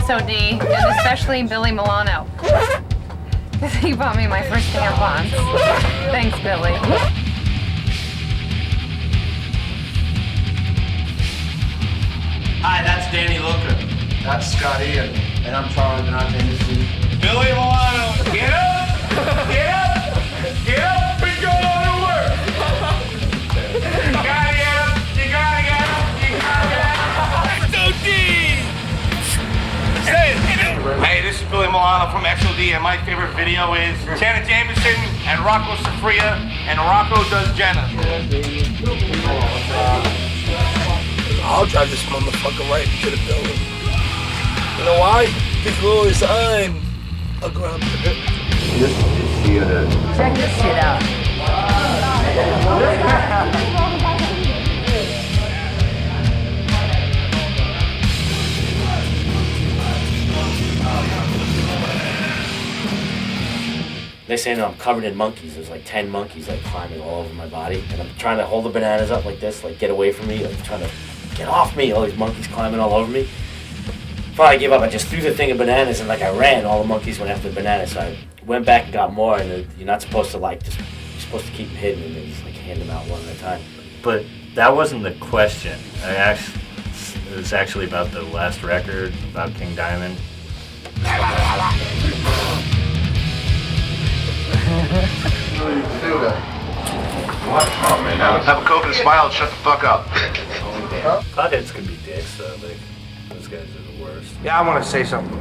S.O.D, and especially Billy Milano. Because he bought me my first tampons. Thanks, Billy. Hi, that's Danny Looker. That's Scotty, and I'm Charlie Benante. Billy Milano, get up! Get up! Get up and go to work! You gotta get up! You gotta get up! You gotta get up! S.O.D! Hey, this is Billy Milano from S.O.D, and my favorite video is Janet Jameson and Rocco Siffredi, and Rocco does Jenna. I'll drive this motherfucker right into the building. You know why? Because I'm a grumpy. This theater. Check this shit out. Next thing I know, I'm covered in monkeys. There's like 10 monkeys like climbing all over my body. And I'm trying to hold the bananas up like this, like get away from me, like trying to get off me. All these monkeys climbing all over me. Finally I gave up. I just threw the thing of bananas and like I ran. All the monkeys went after the bananas. So I went back and got more. And you're not supposed to like, just, you're supposed to keep them hidden and then just like hand them out one at a time. But that wasn't the question. It was actually about the last record, about King Diamond. Oh, man, have a Coke and smile and shut the fuck up. Potheads can be dicks, though. Like, those guys are the worst. Yeah, I want to say something.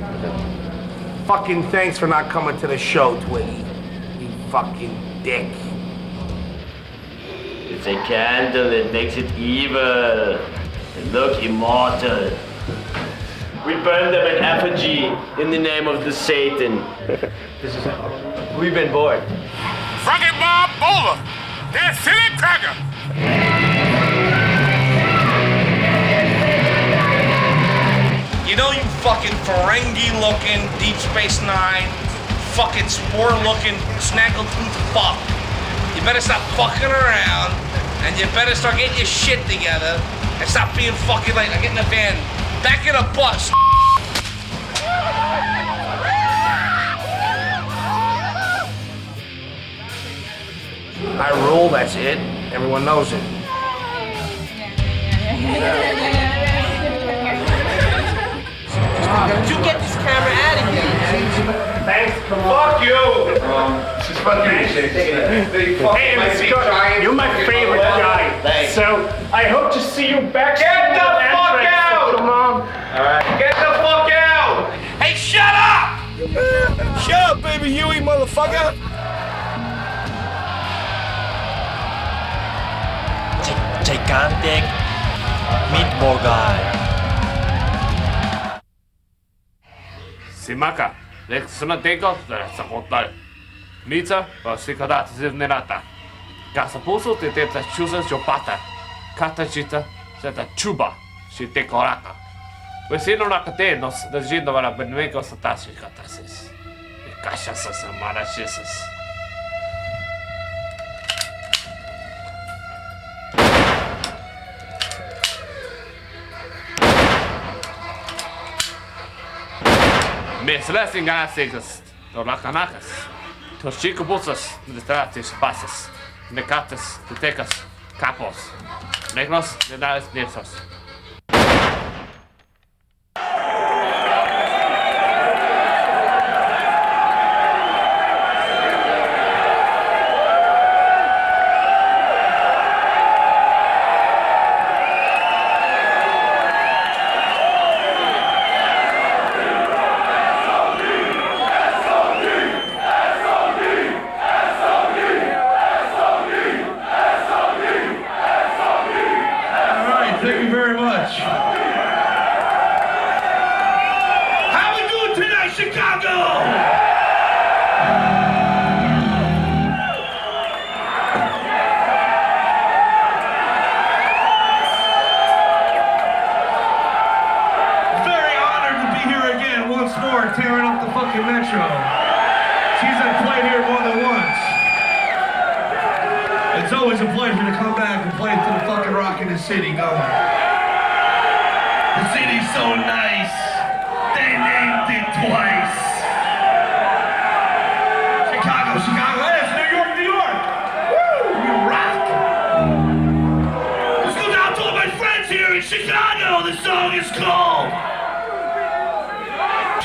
Fucking thanks for not coming to the show, Twiggy. You fucking dick. It's a candle that makes it evil and look immortal. We burn them in effigy in the name of the Satan. We've been bored. Fucking Bob Bowler! That's Silly Cracker! You know, you fucking Ferengi-looking, Deep Space Nine, fucking spore-looking, snaggletooth fuck. You better stop fucking around, and you better start getting your shit together, and stop being fucking like, get in the van, back in a bus. I rule, that's it. Everyone knows it. Did you get this camera out of here? Thanks, fuck you! She's fucking You're my favorite guy. Thanks. So I hope to see you back. Get the fuck out! Mom. Alright. Get the fuck out! Hey, shut up! Shut up, baby Huey, motherfucker! Gigantic meatball guy. Simaka, leksuna teko, sa kotal. Mica, pa si kadat zirnerata. Kasa puso te teta chusa jopata. Kata chita, seta chuba, si te koraka. Vecino nakate nos dajindo para benvenco sa tasi katasis. Kasha sa marashisas. Mes lessing ganasigas, torlacanakas, torchicobusas, distratis pasas, necatas, tutecas, capos, negros, denales, nesos. Thank you very much. How we doing tonight, Chicago? Very honored to be here again once more, tearing up the fucking Metro. She's played here more than once. It's always a pleasure to come back and play to the fucking Rockin' the City going. The city's so nice. Dang, dang.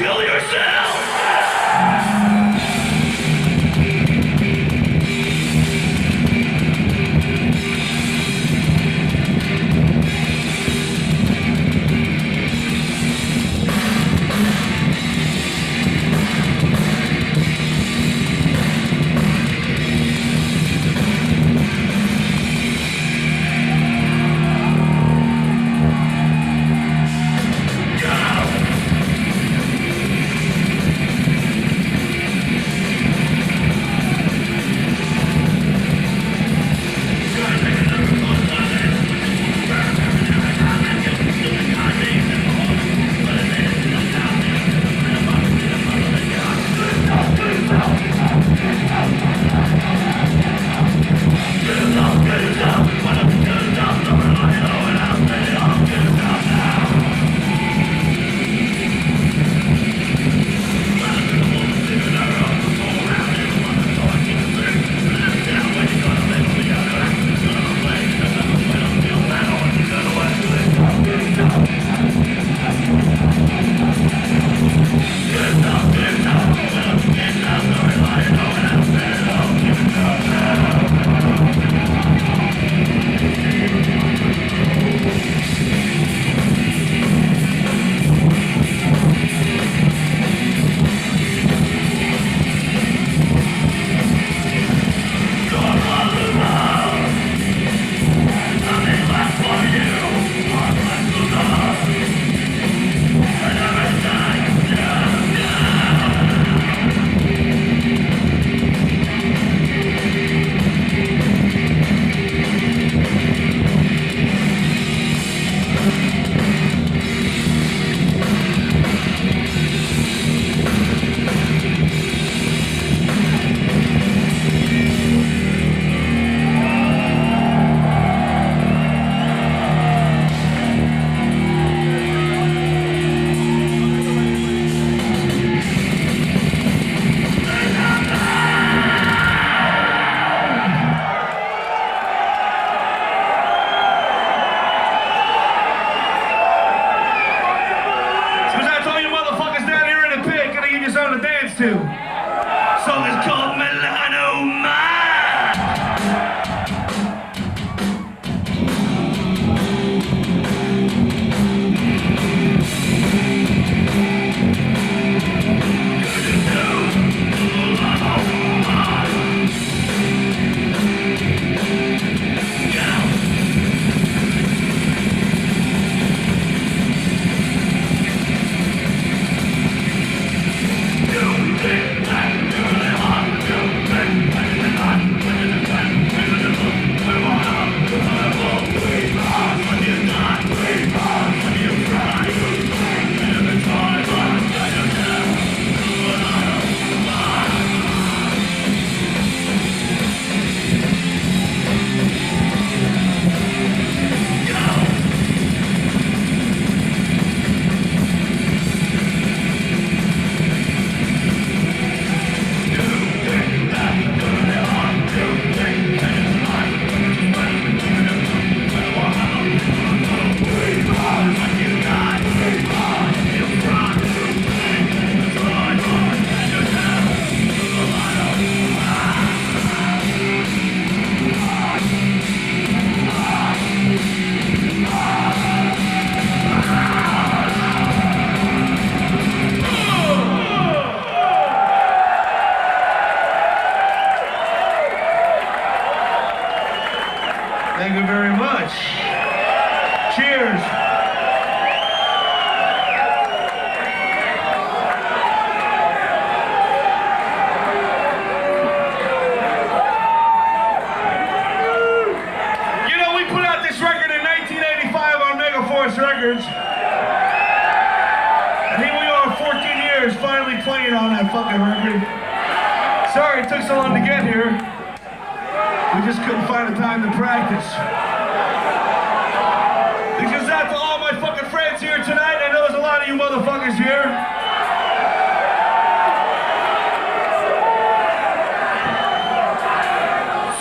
Kill yourself! Song is called Melanoma. Thank you very much. Cheers. You know, we put out this record in 1985 on Megaforce Records. And here we are 14 years finally playing on that fucking record. Sorry it took so long to get here. We just couldn't find the time to practice. This goes out to all my fucking friends here tonight. I know there's a lot of you motherfuckers here.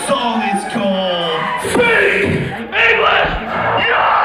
Song is called Speak English! Yeah!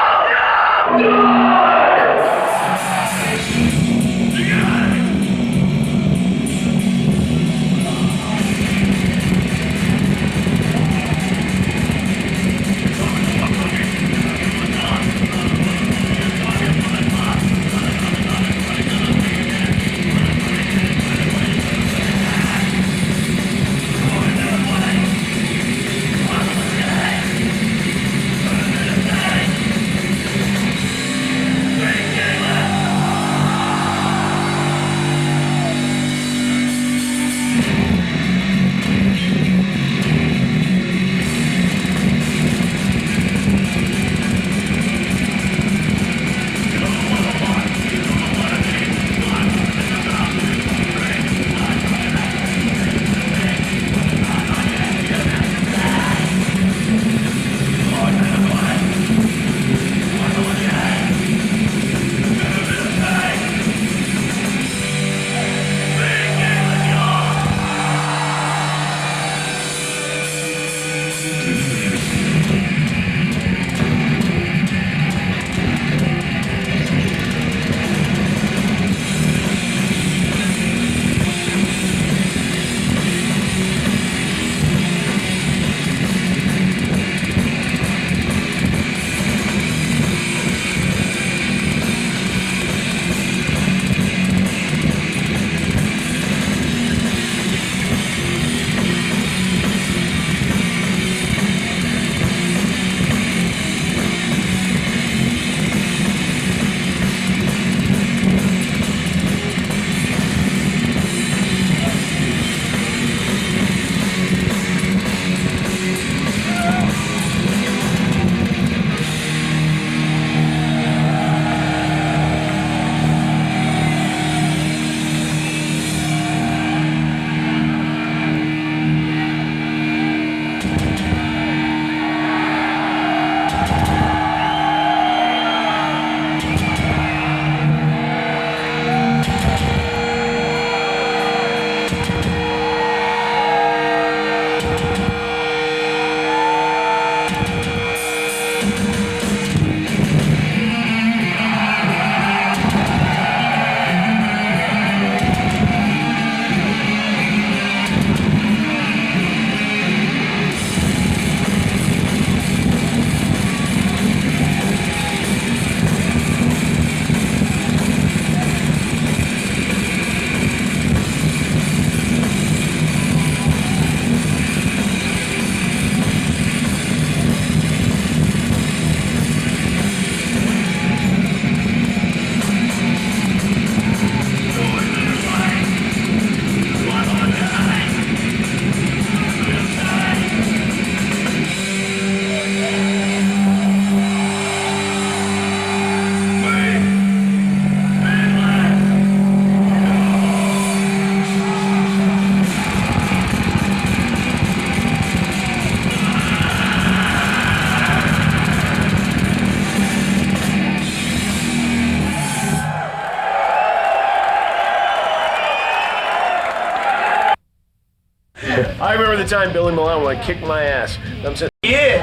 I remember the time Billy Milano would kick my ass. I'm sitting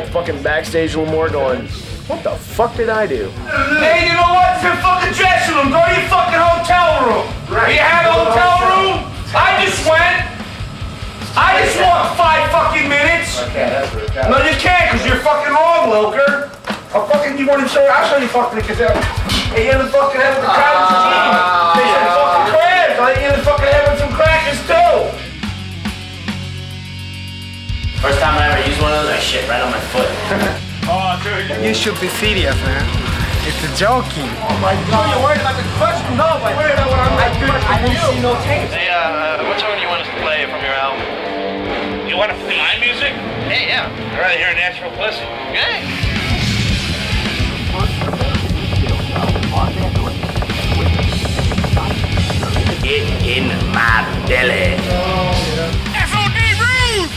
fucking backstage a little more going, what the fuck did I do? Hey, you know what? It's your fucking dressing room. Go to your fucking hotel room. Right. You have a hotel room? I just went. I just walked 5 fucking minutes. Okay, that's what it's got. No, you can't, because you're fucking wrong, Wilker. I'll fucking, you want to show you? I'll show you fucking the cassette. Hey, you're in the fucking having the crabs and cheese. They said fucking crabs. I think you're in the fucking having some crackers too. First time I ever used one of those, I shit right on my foot. Oh, dude. You should be serious, man. It's a joking. Oh my God. You're worried about the question? No, I'm worried about what I'm I didn't see no tape. Hey, what song do you want us to play from your album? You want to play my music? Hey, yeah. I'd rather hear Natural Pussy. Okay. Get in my belly. S.O.D. rules!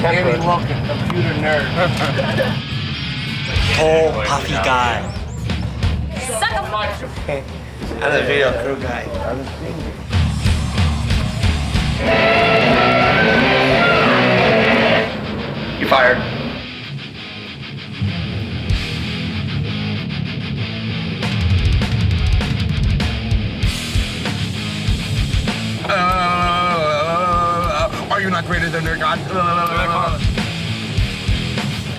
Andy Logan, computer nerd. Tall, puffy guy. I'm the video crew guy. You fired. Are you not greater than their God?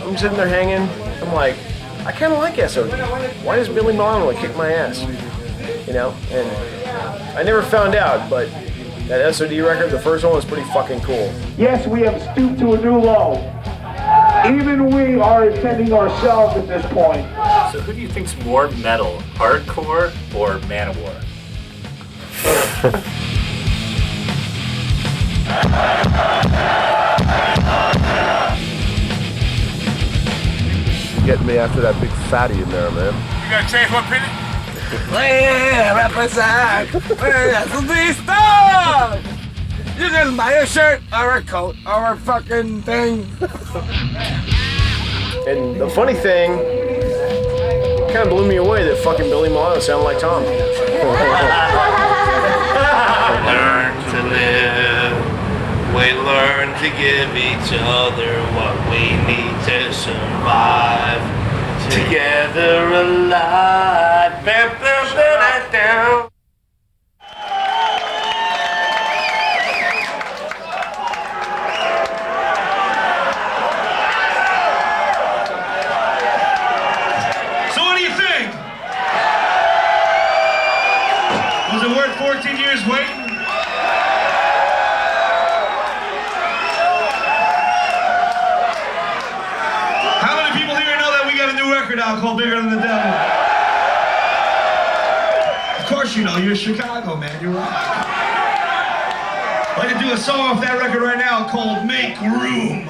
I'm sitting there hanging. I'm like, I kind of like S.O.D. Why does Billy Milano kick my ass? You know? And I never found out, but that S.O.D. record, the first one, was pretty fucking cool. Yes, we have stooped to a new low. Even we are ascending ourselves at this point. So who do you think's more metal, hardcore or Manowar? Getting me after that big fatty in there, man. You gotta change one penny? You just buy a shirt or a coat or a fucking thing. And the funny thing, kind of blew me away that fucking Billy Milano sounded like Tom. Learn to live. We learn to give each other what we need to survive. Together alive. Bam, bam, bam, down. So what do you think? Was it worth 14 years waiting? How many people here know that we got a new record out called Bigger Than the Devil? Of course you know, you're Chicago, man, you're right. I'd like to do a song off that record right now called Make Room.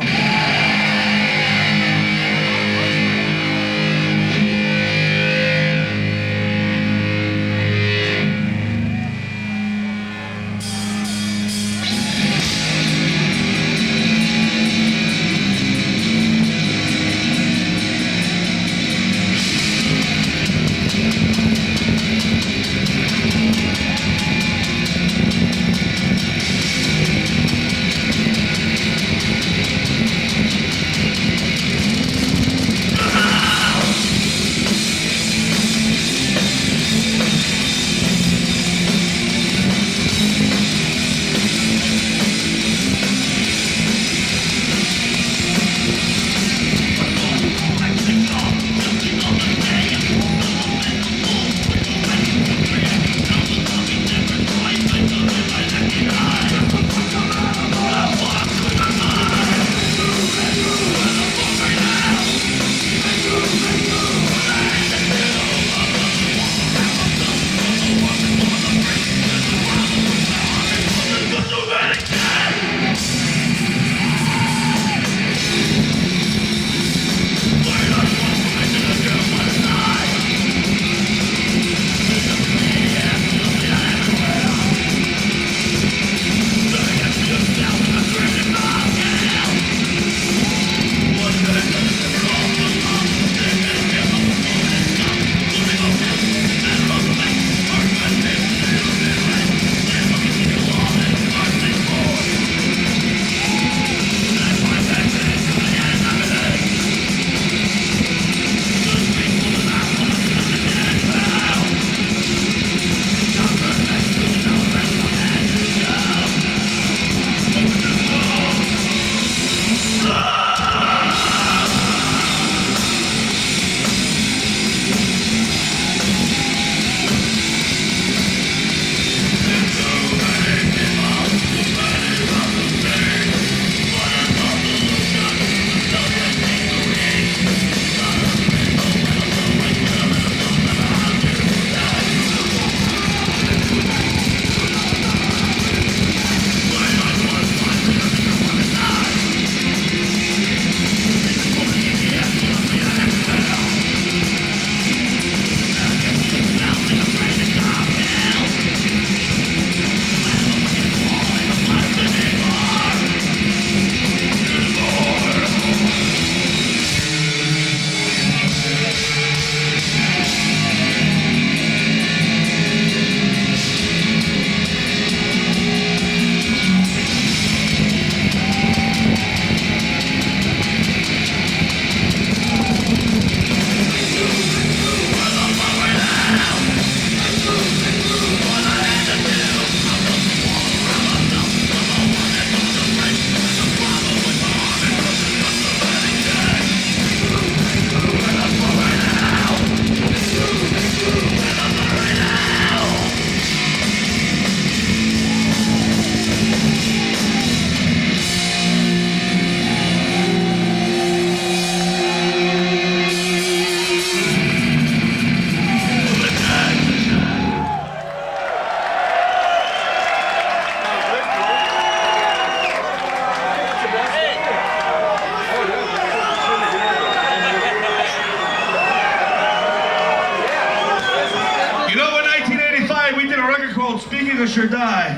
English or die.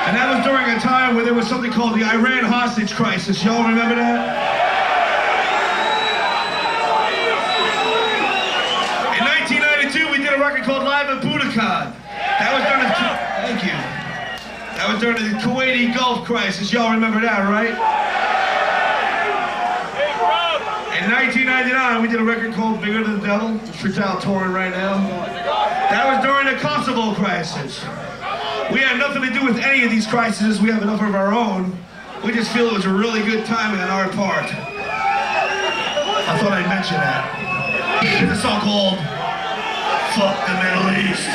And that was during a time where there was something called the Iran hostage crisis. Y'all remember that? In 1992, we did a record called Live at Budokan. That was during the, thank you. That was during the Kuwaiti Gulf crisis. Y'all remember that, right? In 1999, we did a record called Bigger Than the Devil, which is out touring right now. That was during the Kosovo crisis. We had nothing to do with any of these crises. We have enough of our own. We just feel it was a really good timing on our part. I thought I'd mention that. It's a song called Fuck the Middle East.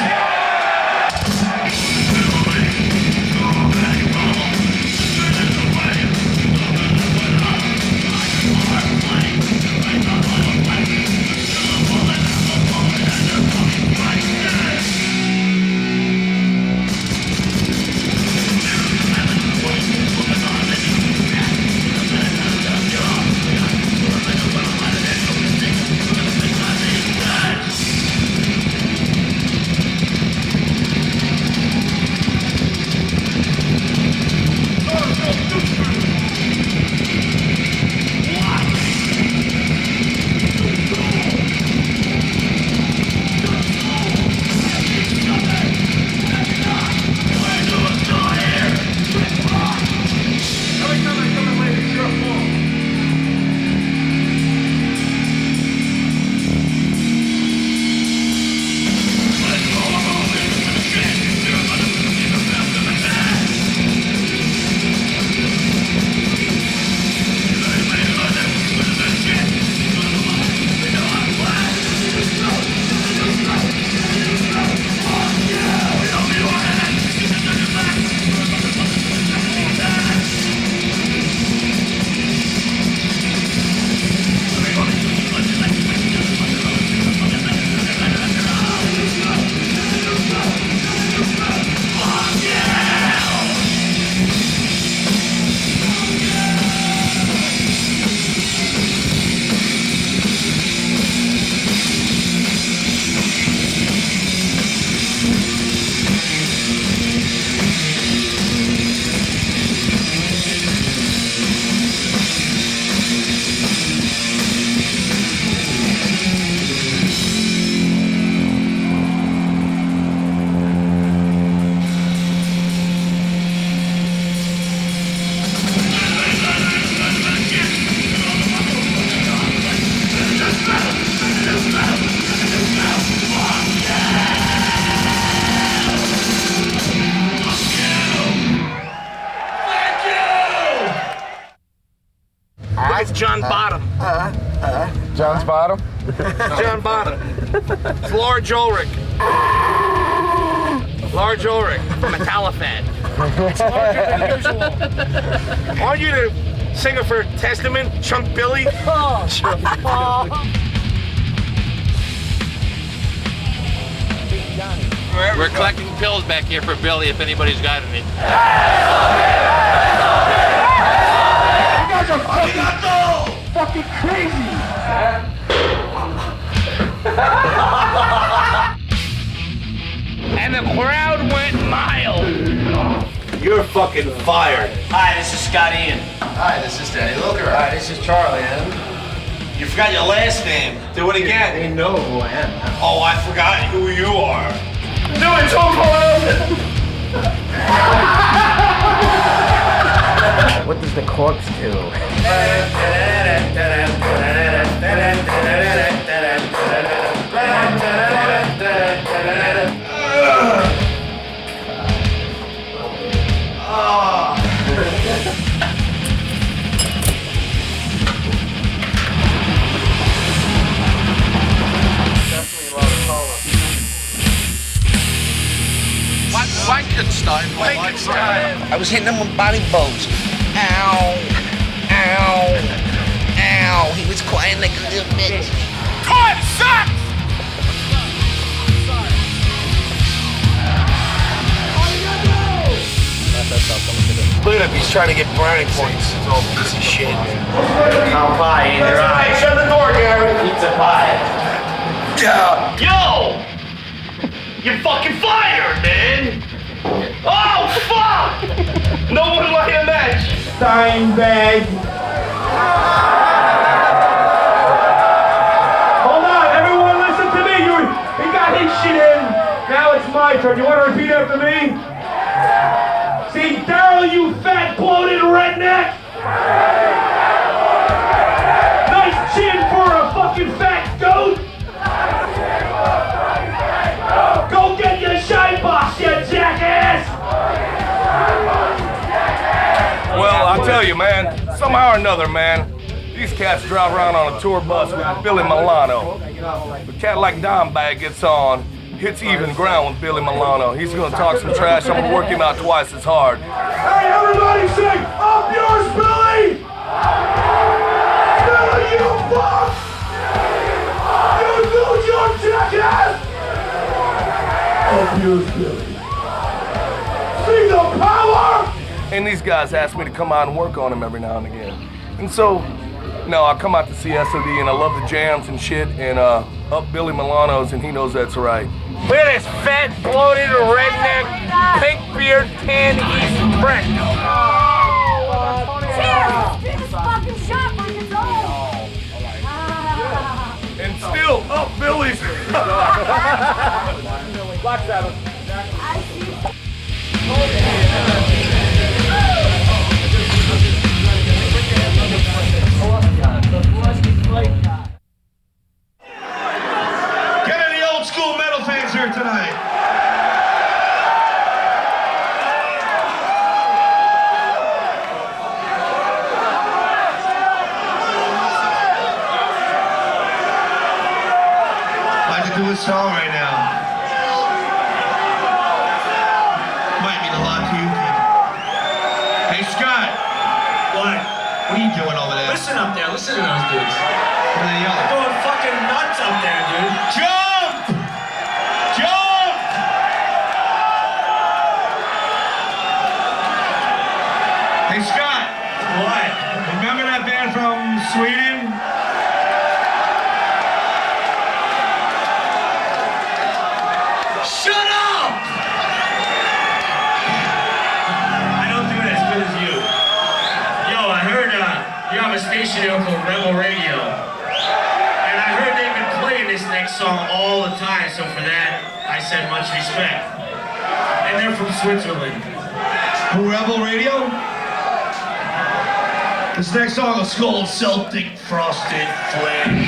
John Bottom. John's Bottom? John Bottom. It's Large Ulrich. Large Ulrich from Metalliphant. It's larger than usual. Aren't you the singer for Testament, Chunk Billy? We're collecting pills back here for Billy if anybody's got any. You guys are fucking crazy! And the crowd went mild. You're fucking fired. Hi, this is Scott Ian. Hi, this is Danny Lilker. Hi, this is Charlie, and You forgot your last name. Do it again. they know who I am. Oh, I forgot who you are. Do it, Tom Cole! What does the corpse do? I was hitting him with body blows. Ow, ow, ow. He was crying like a little bitch. Time sucks! Look at him, he's trying to get brownie points. He's all piece of shit. Cow pie in your eye. Shut the door, Gary. Pizza pie. Yeah. Yo! You're fucking fired, man! Oh, fuck! No one light a match. Dime bag. Hold on, everyone listen to me. He got his shit in. Now it's my turn. You want to repeat after me? See, Daryl, you fat, bloated redneck. Nice chin for a fucking fat goat. Go get your shine box, you jackass. Well, I'll tell you, man, somehow or another, man, these cats drive around on a tour bus with Billy Milano. The cat like Dimebag gets on, hits even ground with Billy Milano. He's gonna talk some trash. I'm gonna work him out twice as hard. Hey, everybody sing, up yours, Billy! Billy, you fuck! You lose your jackass! Up yours, Billy. See the power! And these guys ask me to come out and work on him every now and again. And so, no, I come out to see S.O.D. and I love the jams and shit and up Billy Milano's and he knows that's right. Look at this fat, bloated, redneck, pink beard, tan East prick. Cheers! Do this fucking shot like it's all. And still up Billy's. Black Sabbath. Get any old school metal fans here tonight? I'd like to do a song right now. Might mean a lot to you, kid. Hey, Scott. What? What are you doing over there? Listen up there. Listen to those dudes. What are they yelling? They're going fucking nuts up there, dude. Jump! Jump! Hey, Scott. What? Remember that band from Sweden? Shut up! I don't do it as good as you. Yo, I heard you have a station here called Rebel Radio. And I heard they've been playing this next song all the time, so for that, I said much respect. And they're from Switzerland. Who, Rebel Radio? This next song is called Celtic Frosted Flame.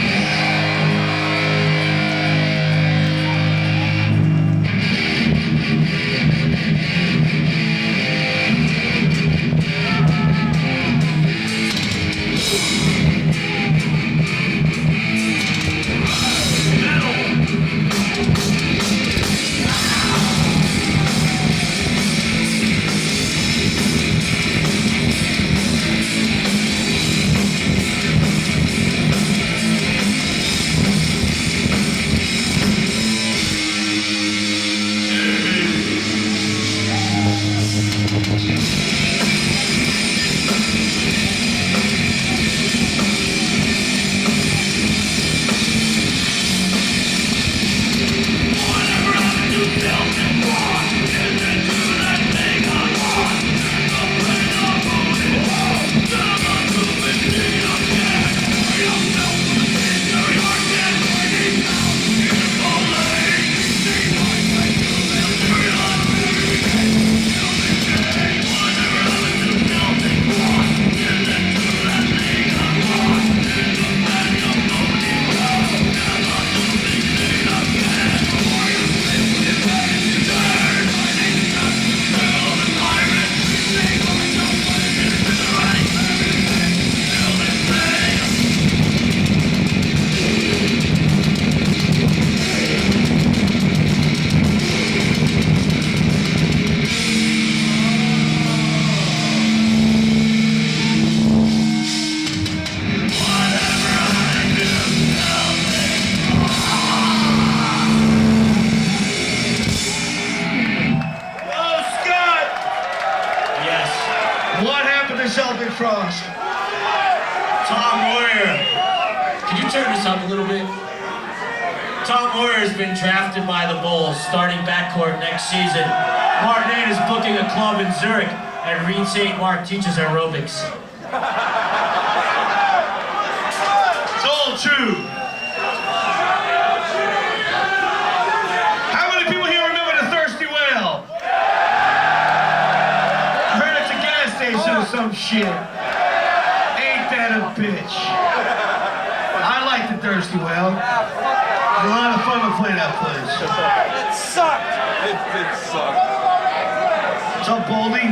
Celtic Frost. Tom Royer, can you turn this up a little bit? Tom Moyer has been drafted by the Bulls, starting backcourt next season. Martin is booking a club in Zurich, and Reed St. Mark teaches aerobics. It's all true. How many people here remember the Thirsty Whale? I heard it's a gas station or some shit. Ain't that a bitch? I like the Thirsty Whale. It was a lot of fun to play that place. It sucked. It did suck. What's up, Baldy?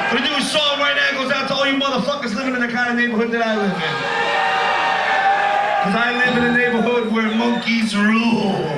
We're gonna do a song right now. It goes out to all you motherfuckers living in the kind of neighborhood that I live in. Because I live in a neighborhood where monkeys rule.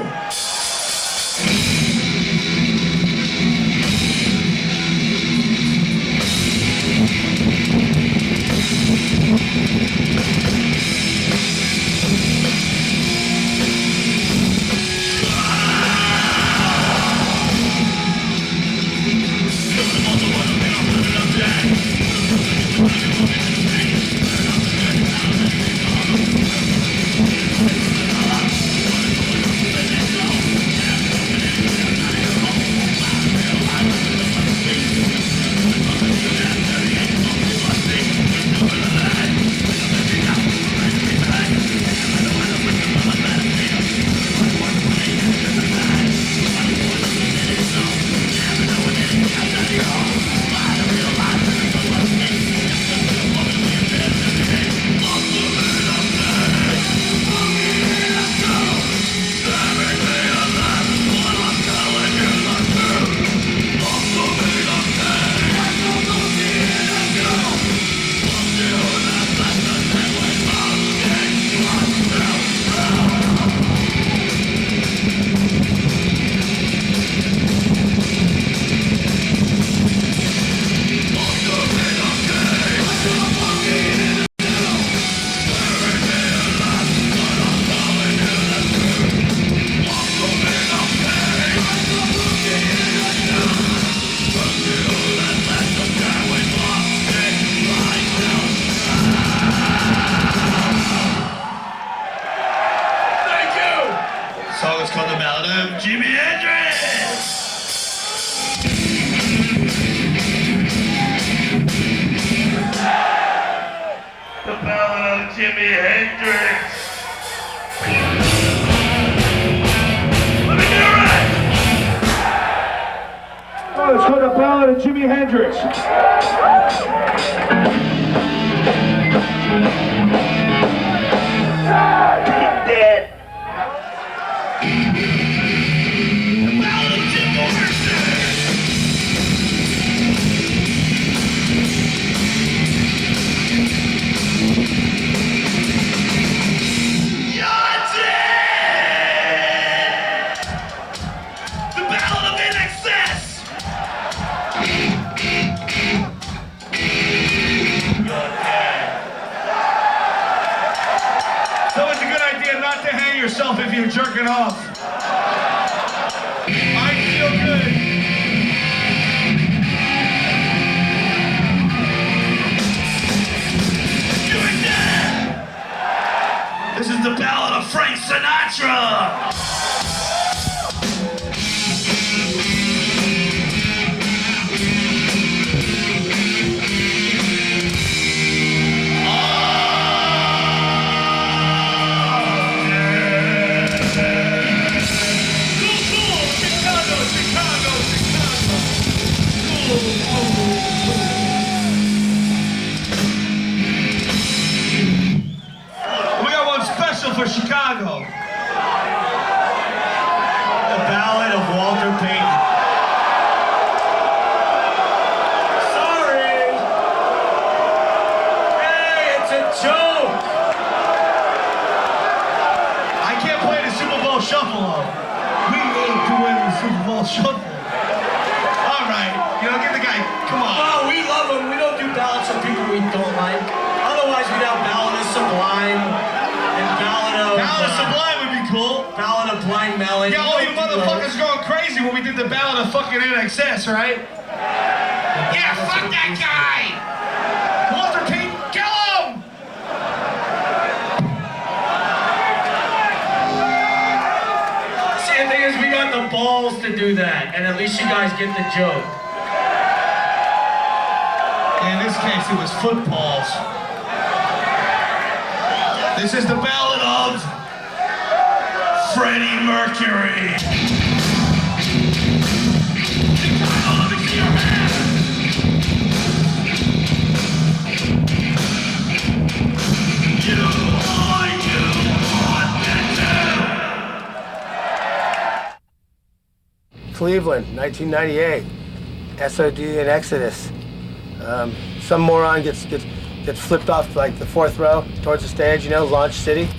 Jimi Hendrix! The Ballad of Jimi Hendrix. Let me get it right! Oh, it's called The Ballad of Jimi Hendrix. Dead. Yourself if you're jerking off. I feel good. Doing that. This is the ballad of Frank Sinatra. For Chicago. The Ballad of Walter Payton. Sorry. Hey, it's a joke. I can't play the Super Bowl Shuffle. We ain't doing the Super Bowl Shuffle. All right, get the guy. Come on. Oh, we love him. We don't do ballads of people we don't like. Otherwise, we'd have Ballad of Sublime. Ballad of Sublime would be cool. Ballad of Blind Melon. Yeah, all you motherfuckers going crazy when we did the Ballad of fucking NXS, right? Yeah, fuck that guy! Walter Payton, kill him! got the balls to do that, and at least you guys get the joke. In this case, it was footballs. This is the ballad of Freddie Mercury. Cleveland, 1998. S.O.D. and Exodus. Some moron gets flipped off like the fourth row towards the stage, you know, Launch City,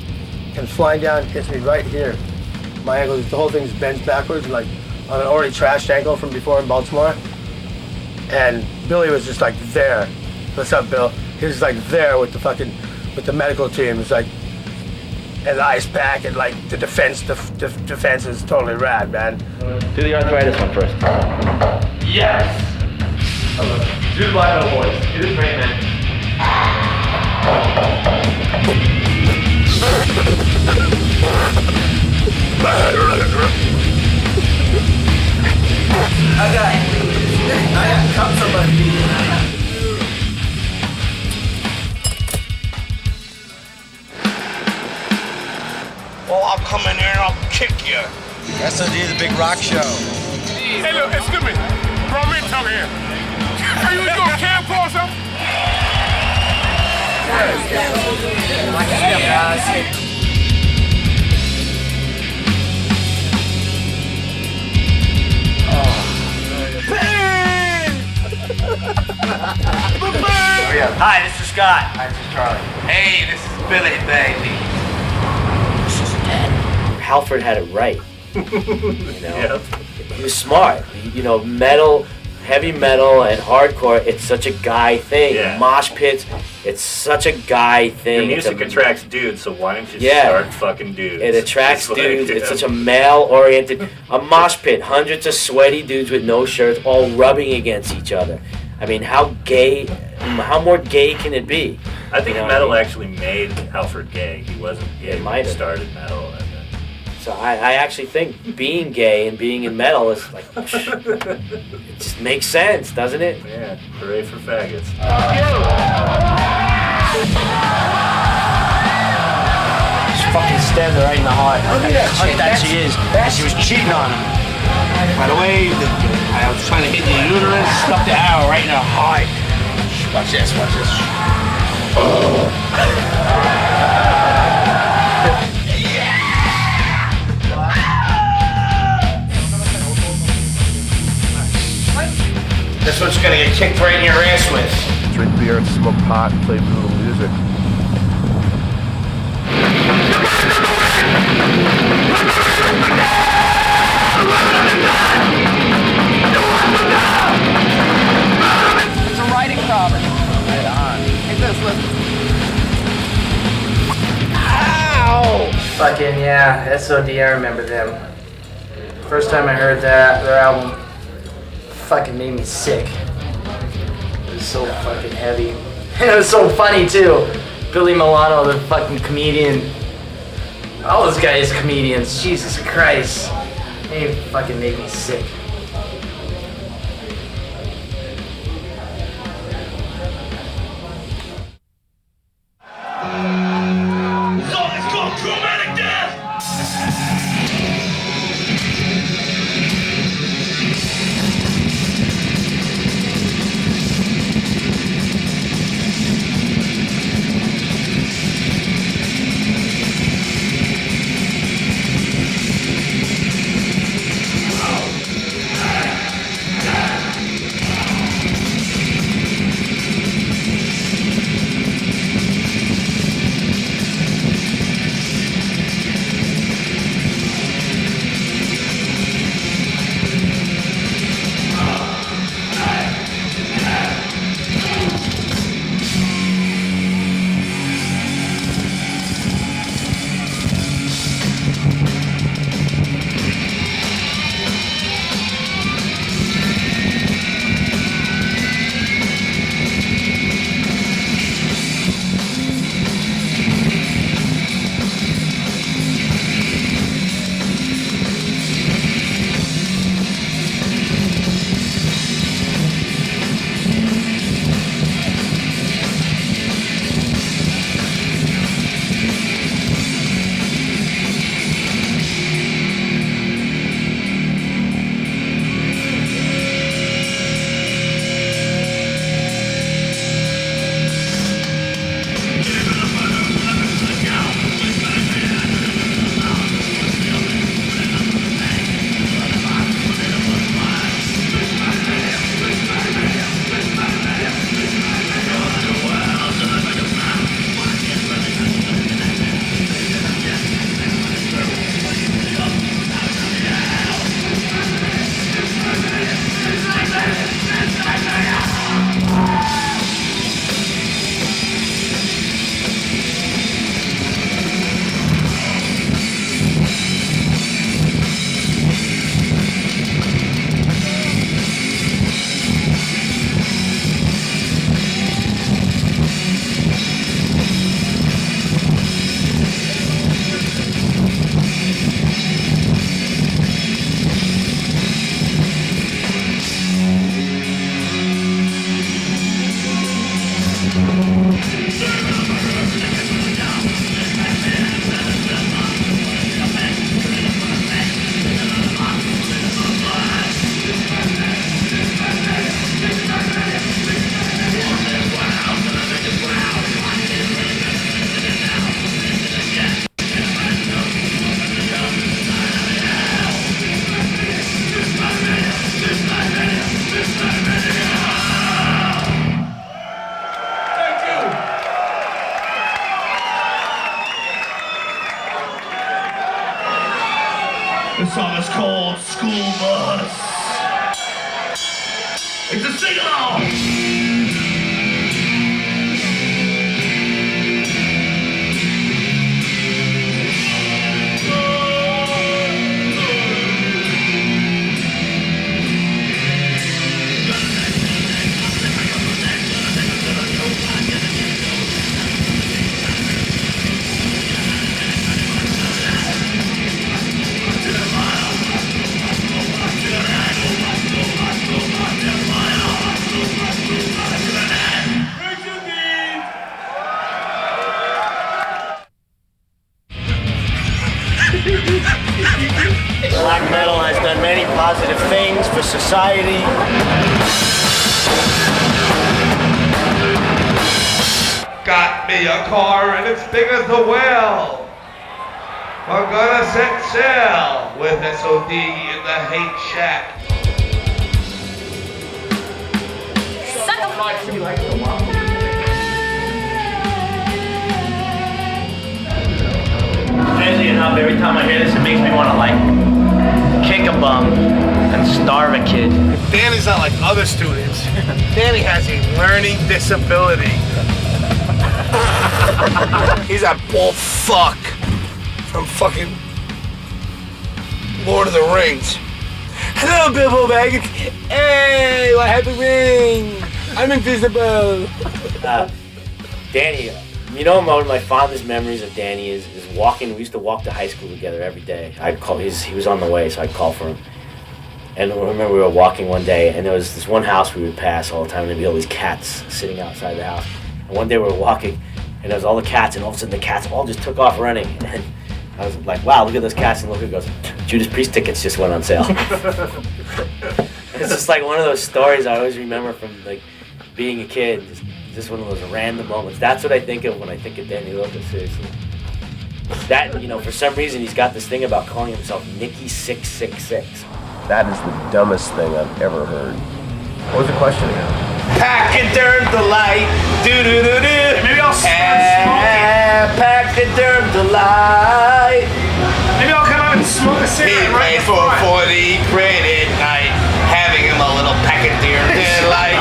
and flying down hits me right here. My ankle, the whole thing's bent backwards, like on an already trashed ankle from before in Baltimore. And Billy was just like there. What's up, Bill? He was like there with the medical team. It's like, and the ice pack and like the defense is totally rad, man. Do the arthritis one first. Yes! Do the black belt boys. Do the great man. I got cups on my feet. Well, I'll come in here and I'll kick you. S.O.D. the Big Rock Show. Hey, look, excuse me. Bro, me talk here. Are you doing camp or something? Hi, this is Scott. Hi, this is Charlie. Hey, this is Billy, baby. Halford had it right. You know, he was smart. You know, metal, heavy metal, and hardcore. It's such a guy thing. Yeah. Mosh pits. It's such a guy thing. Your music attracts dudes, so why don't you Yeah. start fucking dudes? It attracts It's like, dudes. It's such a male-oriented. A mosh pit. Hundreds of sweaty dudes with no shirts, all rubbing against each other. I mean, how gay? How more gay can it be? I think You know metal what I mean? actually made Halford gay. He wasn't gay when might he have. started metal. And So I actually think being gay and being in metal is like, it just makes sense, doesn't it? yeah, hooray for faggots. She fucking stabbed her right in the heart. That she is. She was cheating on him. By the way, I was trying to hit the uterus, stuck the arrow right in her heart. Watch this, watch this. This one's gonna get kicked right in your ass with. Drink beer and smoke pot and play brutal music. It's a writing problem. Right on. Take this, listen. Ow! Fucking yeah, S.O.D. I remember them. First time I heard their album fucking made me sick. It was so fucking heavy. And it was so funny too. Billy Milano, the fucking comedian. All those guys comedians, Jesus Christ. They fucking made me sick. So it's called chromatic death! This song is called School Bus. It's a sing-along! Black metal has done many positive things for society. Got me a car and it's big as the well. We're gonna set sail with S.O.D in the hate shack. Crazy enough, every time I hear this, it makes me want to like kick a bum and starve a kid. Danny's not like other students. Danny has a learning disability. He's that bald fuck from fucking Lord of the Rings. Hello, Bilbo Baggins. Hey, what happened ring? I'm invisible. Danny, you know, one of my fondest memories of Danny is walking. We used to walk to high school together every day. I'd call. He was on the way, so I'd call for him. And I remember we were walking one day, and there was this one house we would pass all the time, and there'd be all these cats sitting outside the house. And one day we were walking, and there was all the cats, and all of a sudden the cats all just took off running. And I was like, wow, look at those cats. And look, it goes, Judas Priest tickets just went on sale. It's just like one of those stories I always remember from like being a kid. Just one of those random moments. That's what I think of when I think of Danny Lopez, seriously. That, you know, for some reason he's got this thing about calling himself Nicky 666. That is the dumbest thing I've ever heard. What was the question again? Pack and derm delight. Do-do-do-do. Maybe I'll smoke. Pack and derm delight. Maybe I'll come out and smoke a cigarette right He before. for 40 credit night, having him a little pack of derm delight.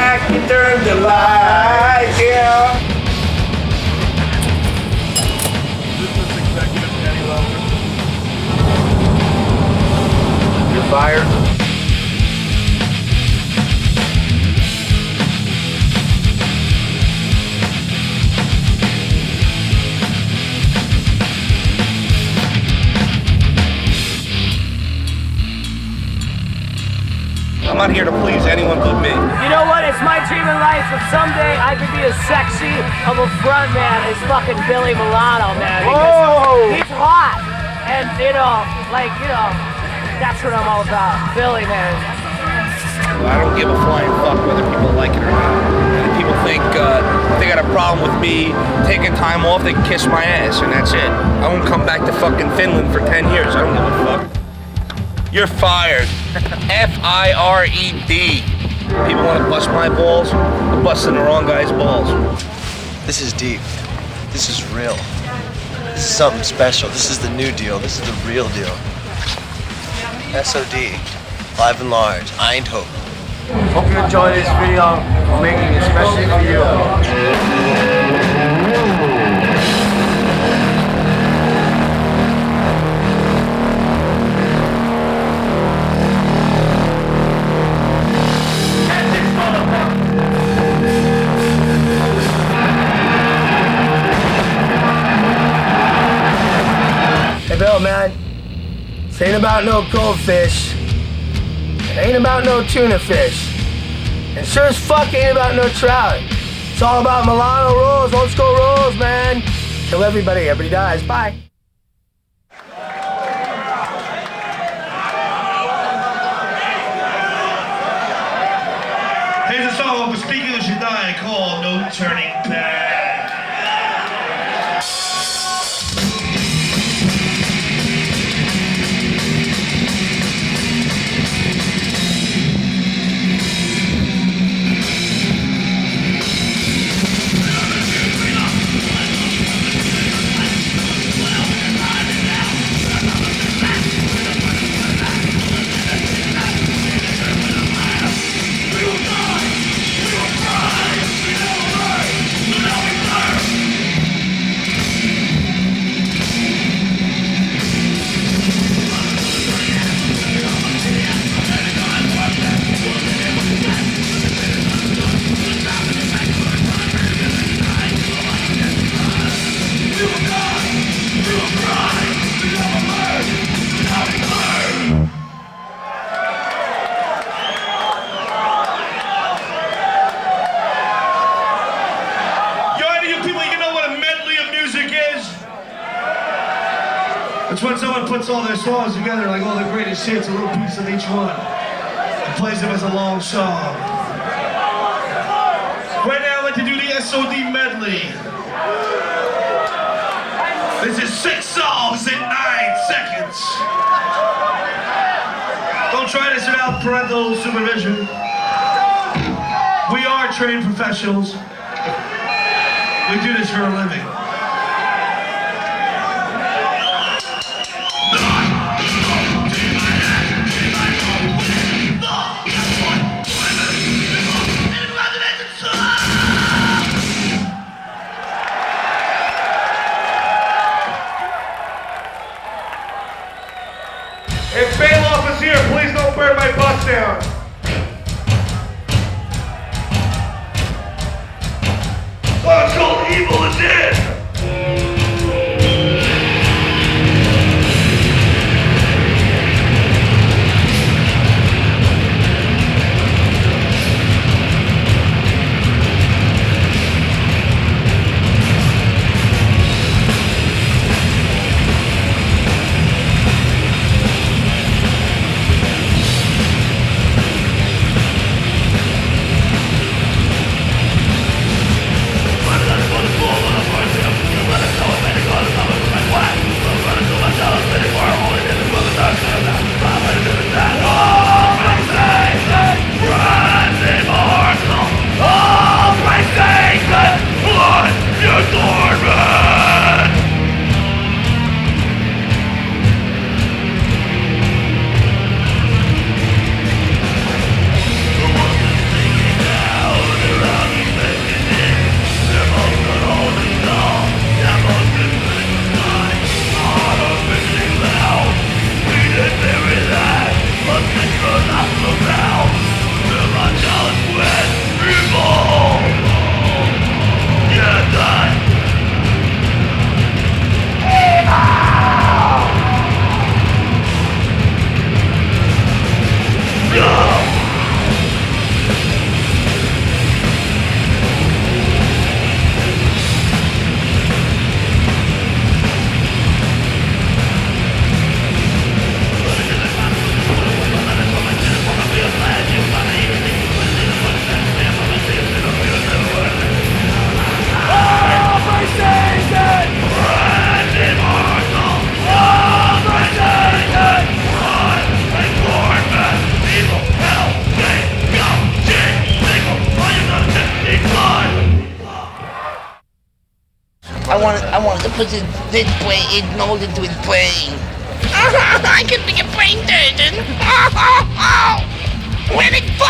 Pack and derm delight, yeah. You're fired. I'm not here to please anyone but me. You know what? It's my dream in life that someday I could be as sexy of a front man as fucking Billy Milano, man. Because he's hot. And, you know, that's what I'm all about. Billy, man. I don't give a flying fuck whether people like it or not. And if people think they got a problem with me taking time off, they can kiss my ass, and that's it. I won't come back to fucking Finland for 10 years. I don't give a fuck. You're fired. F-I-R-E-D. People want to bust my balls? They're busting the wrong guy's balls. This is deep. This is real. This is something special. This is the new deal. This is the real deal. S.O.D. Live and large. Eindhoven. Hope you enjoy this video we're making especially for you. Hey Bill, man, this ain't about no goldfish. It ain't about no tuna fish. And sure as fuck ain't about no trout. It's all about Milano rules, old school rules, man. Kill everybody, everybody dies. Bye. Here's a song for Speaking of Should Die called No Turning Back. It's when someone puts all their songs together, like all the greatest hits, a little piece of each one, and plays them as a long song. Right now, I'd like to do the S.O.D medley. This is 6 songs in 9 seconds. Don't try this without parental supervision. We are trained professionals. We do this for a living. If Bailoff is here, please don't burn my bus down. Uncle Evil is in! I wanted to put this nose into his brain. I can make a brain surgeon. Where'd it go?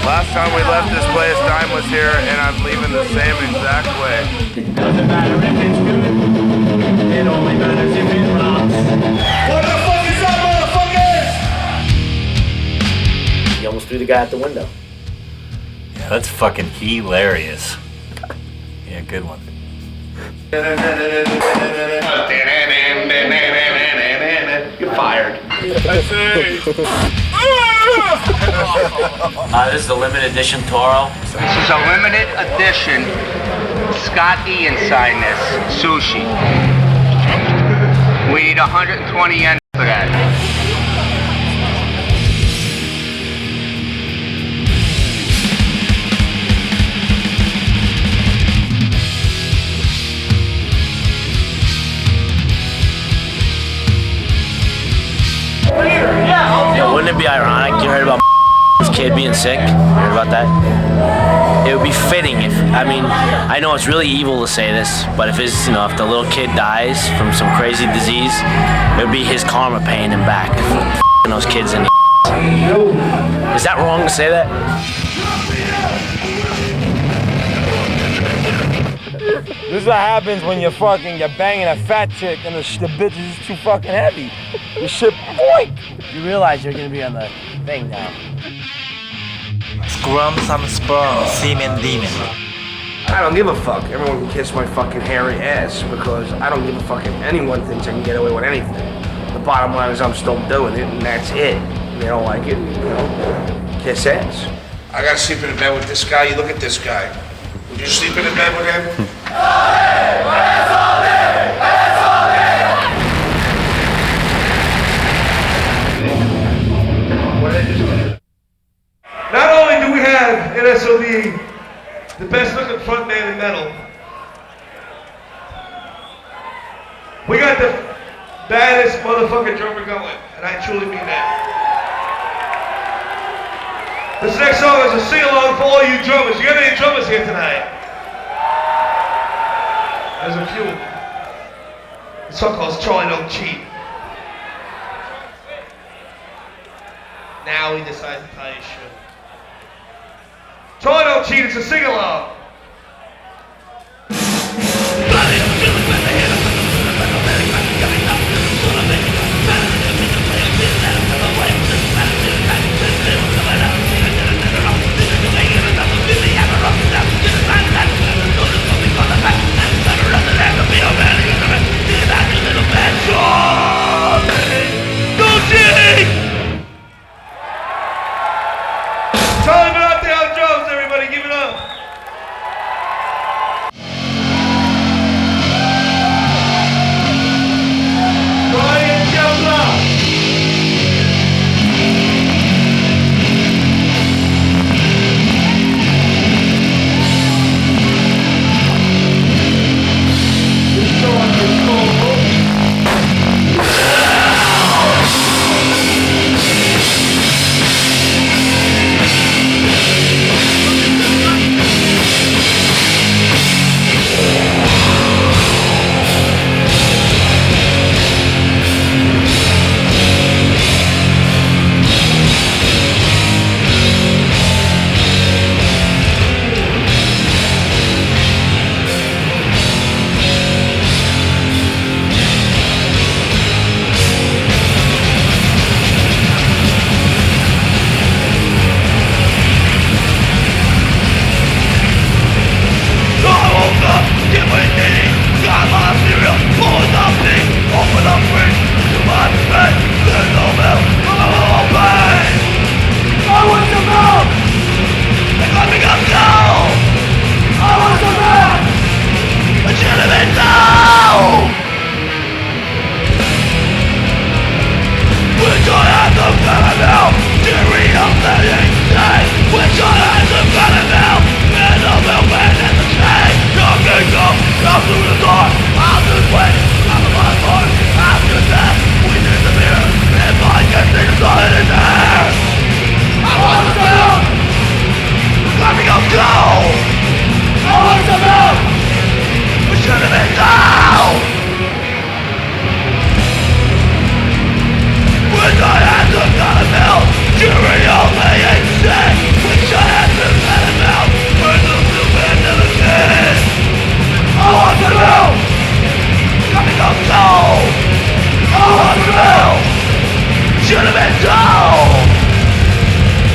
Last time we left this place, Dime was here, and I'm leaving the same exact way. It doesn't matter if it's good. It only matters if it rocks. What the fuck is up, motherfuckers? He almost threw the guy out the window. Yeah, that's fucking hilarious. Yeah, good one. You're fired. This is a limited edition Toro. This is a limited edition. Scott Ian signed this. Sushi. We need 120 yen for that. Yeah, wouldn't it be ironic? You heard about this kid being sick? You heard about that? It would be fitting if, I mean, I know it's really evil to say this, but if his, you know, if the little kid dies from some crazy disease, it would be his karma paying him back for f***ing those kids in the Is that wrong to say that? This is what happens when you're banging a fat chick and the bitch is too fucking heavy. The shit, boink! You realize you're gonna be on the thing now. Scrum some sperm, semen demon. I don't give a fuck. Everyone can kiss my fucking hairy ass because I don't give a fuck if anyone thinks I can get away with anything. The bottom line is I'm still doing it, and that's it. If they don't like it, you know, kiss ass. I gotta sleep in a bed with this guy. You look at this guy. Would you sleep in a bed with him? We got the baddest motherfucking drummer going, and I truly mean that. This next song is a sing-along for all you drummers. You got any drummers here tonight? There's a few. The song called Charlie Don't Cheat. Now he decides to tell you shit. Charlie Don't Cheat, it's a sing-along. Charlie been out there on drums, everybody, give it up. Brian Kessler. This song is called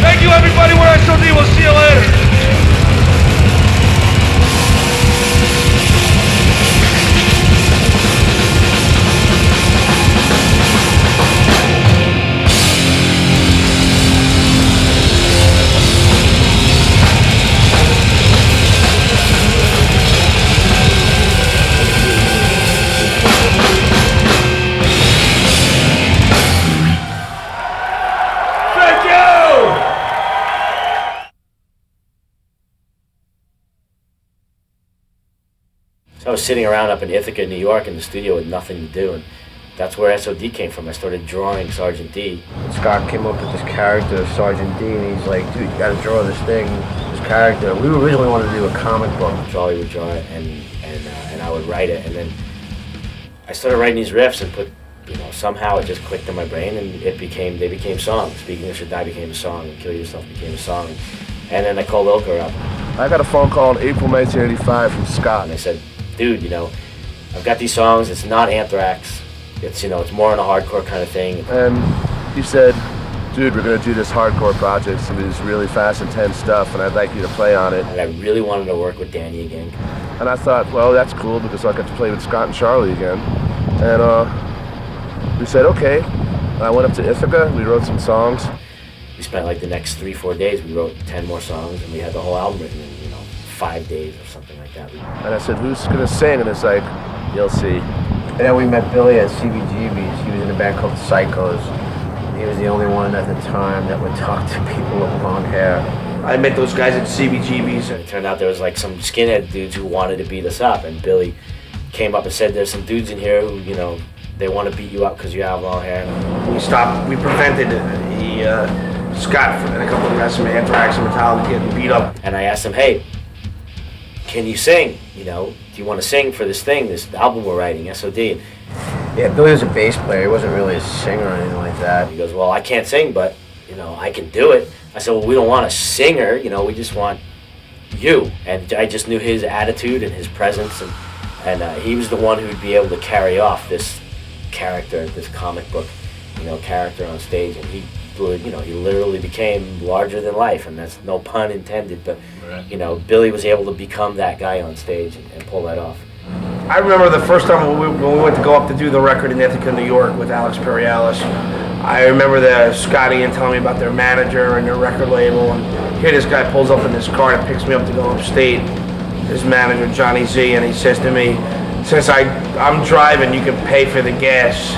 Thank you, everybody. We're S.O.D. We'll see you later. I was sitting around up in Ithaca, New York, in the studio with nothing to do, and that's where S.O.D. came from. I started drawing Sergeant D. Scott came up with this character, Sergeant D, and he's like, dude, you gotta draw this thing, this character. We originally wanted to do a comic book. Charlie would draw it, and I would write it, and then I started writing these riffs and put, somehow it just clicked in my brain, and they became songs. Speaking of Should Die became a song, and Kill Yourself became a song, and then I called Ilker up. I got a phone call in April 1985 from Scott. And I said, dude, I've got these songs, it's not Anthrax, it's, it's more on a hardcore kind of thing. And he said, dude, we're gonna do this hardcore project, some of this really fast, intense stuff, and I'd like you to play on it. And I really wanted to work with Danny again. And I thought, well, that's cool, because I'll get to play with Scott and Charlie again. And we said, okay. And I went up to Ithaca, we wrote some songs. We spent like the next 3-4 days, we wrote 10 more songs, and we had the whole album written in, 5 days or something like that. And I said, who's gonna sing? And it's like, you'll see. And then we met Billy at CBGB's. He was in a band called Psychos. He was the only one at the time that would talk to people with long hair. I met those guys at CBGB's. And it turned out there was like some skinhead dudes who wanted to beat us up, and Billy came up and said, "There's some dudes in here who, they want to beat you up because you have long hair." We prevented Scott and a couple of guys from Anthrax and Metallica getting beat up. And I asked him, "Hey, can you sing? Do you want to sing for this album we're writing, S.O.D.?" Yeah, Billy was a bass player. He wasn't really a singer or anything like that. He goes, "Well, I can't sing, but, I can do it." I said, "Well, we don't want a singer, we just want you." And I just knew his attitude and his presence, and he was the one who would be able to carry off this character, this comic book, character on stage. And he literally became larger than life, and that's no pun intended, but, Billy was able to become that guy on stage and pull that off. I remember the first time when we went to go up to do the record in Ithaca, New York with Alex Perialis. I remember Scotty and telling me about their manager and their record label, and here this guy pulls up in his car and picks me up to go upstate. His manager, Johnny Z, and he says to me, "Since I'm driving, you can pay for the gas."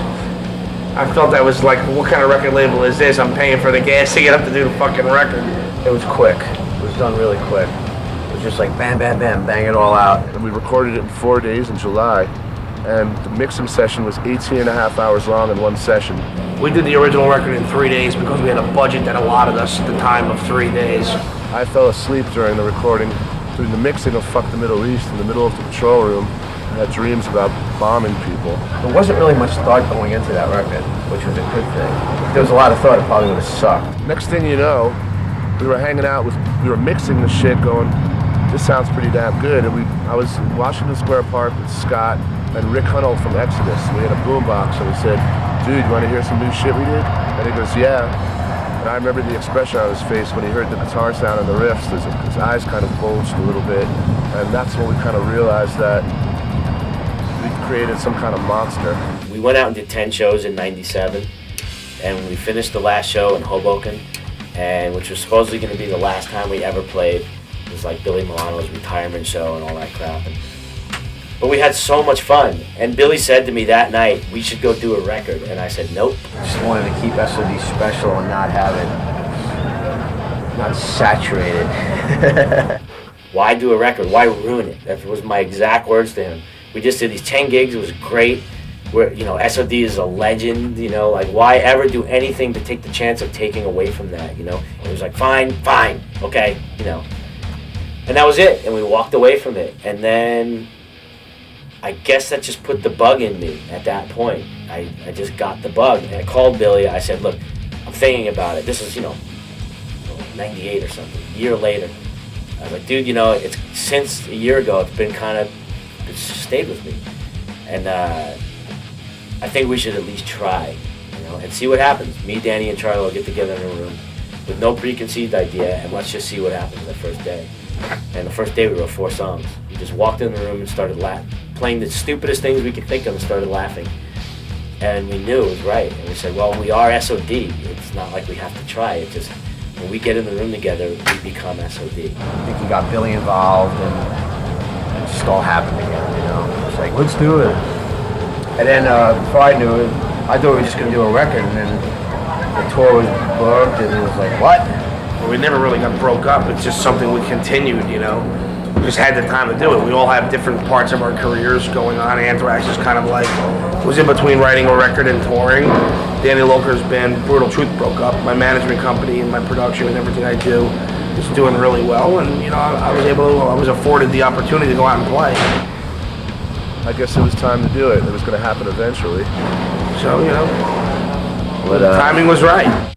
I felt that was like, what kind of record label is this? I'm paying for the gas to get up to do the fucking record. It was quick. It was done really quick. It was just like bam, bam, bam, bang it all out. And we recorded it in 4 days in July. And the mixing session was 18 and a half hours long in one session. We did the original record in 3 days because we had a budget that allotted us the time of 3 days. I fell asleep during the recording, doing the mixing of Fuck the Middle East in the middle of the control room. I had dreams about bombing people. There wasn't really much thought going into that record, which was a good thing. If there was a lot of thought, it probably would have sucked. Next thing you know, we were hanging out we were mixing the shit going, this sounds pretty damn good. And I was in Washington Square Park with Scott and Rick Hunnell from Exodus. We had a boombox and we said, "Dude, you want to hear some new shit we did?" And he goes, "Yeah." And I remember the expression on his face when he heard the guitar sound and the riffs. His eyes kind of bulged a little bit. And that's when we kind of realized that we created some kind of monster. We went out and did 10 shows in '97, and we finished the last show in Hoboken, and which was supposedly going to be the last time we ever played. It was like Billy Milano's retirement show and all that crap. But we had so much fun, and Billy said to me that night, "We should go do a record," and I said, "Nope." I just wanted to keep S.O.D. special and not have it, not saturated. Why do a record? Why ruin it? That was my exact words to him. We just did these 10 gigs, it was great. S.O.D. is a legend, like why ever do anything to take the chance of taking away from that, And it was like, fine, okay, And that was it, and we walked away from it. And then I guess that just put the bug in me at that point. I just got the bug, and I called Billy. I said, "Look, I'm thinking about it." This is, 98 or something, a year later. I was like, "Dude, it's since a year ago, it's stayed with me. And I think we should at least try, and see what happens. Me, Danny, and Charlie will get together in a room with no preconceived idea, and let's just see what happens that first day." And the first day we wrote 4 songs. We just walked in the room and started playing the stupidest things we could think of and started laughing. And we knew it was right. And we said, well, we are S.O.D. It's not like we have to try. It's just when we get in the room together, we become S.O.D. I think he got Billy involved and it just all happened again, It's like, let's do it. And then before I knew it, I thought we were just going to do a record, and then the tour was booked and it was like, what? We never really got broke up. It's just something we continued, We just had the time to do it. We all have different parts of our careers going on. Anthrax is kind of like, was in between writing a record and touring. Danny Loker's band, Brutal Truth, broke up. My management company and my production and everything I do is doing really well. And, I was afforded the opportunity to go out and play. I guess it was time to do it. It was going to happen eventually. So, the timing was right.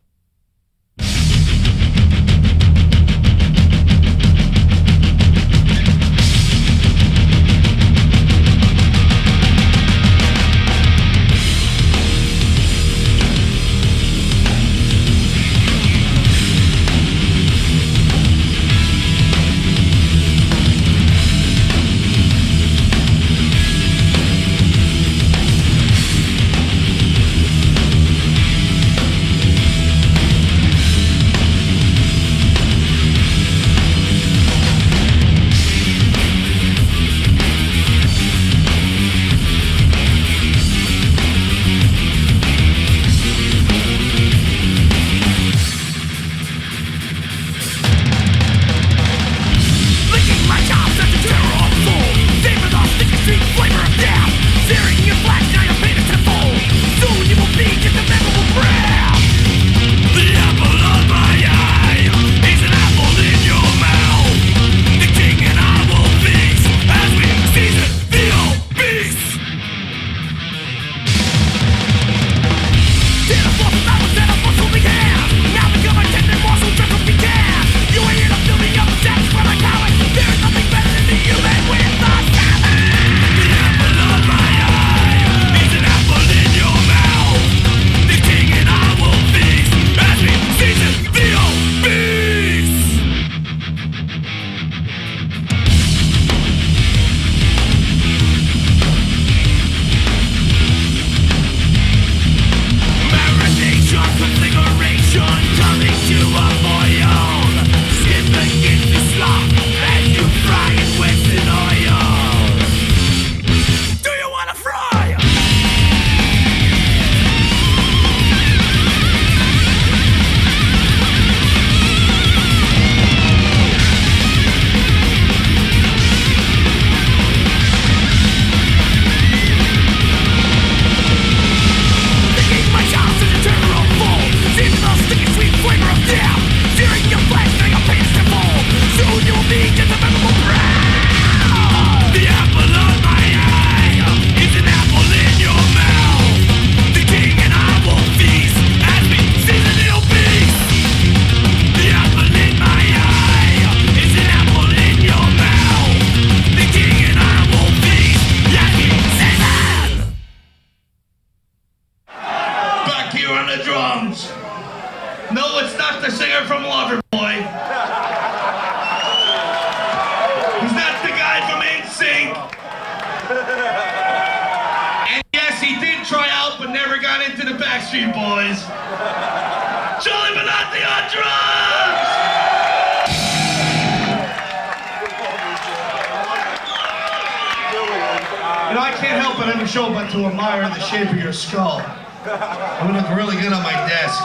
the drums. No, it's not the singer from Loverboy. He's not the guy from NSYNC. And yes, he did try out, but never got into the Backstreet Boys. Joey Benatti on drums! You know, I can't help but every show but to admire the shape of your skull. It would look really good on my desk.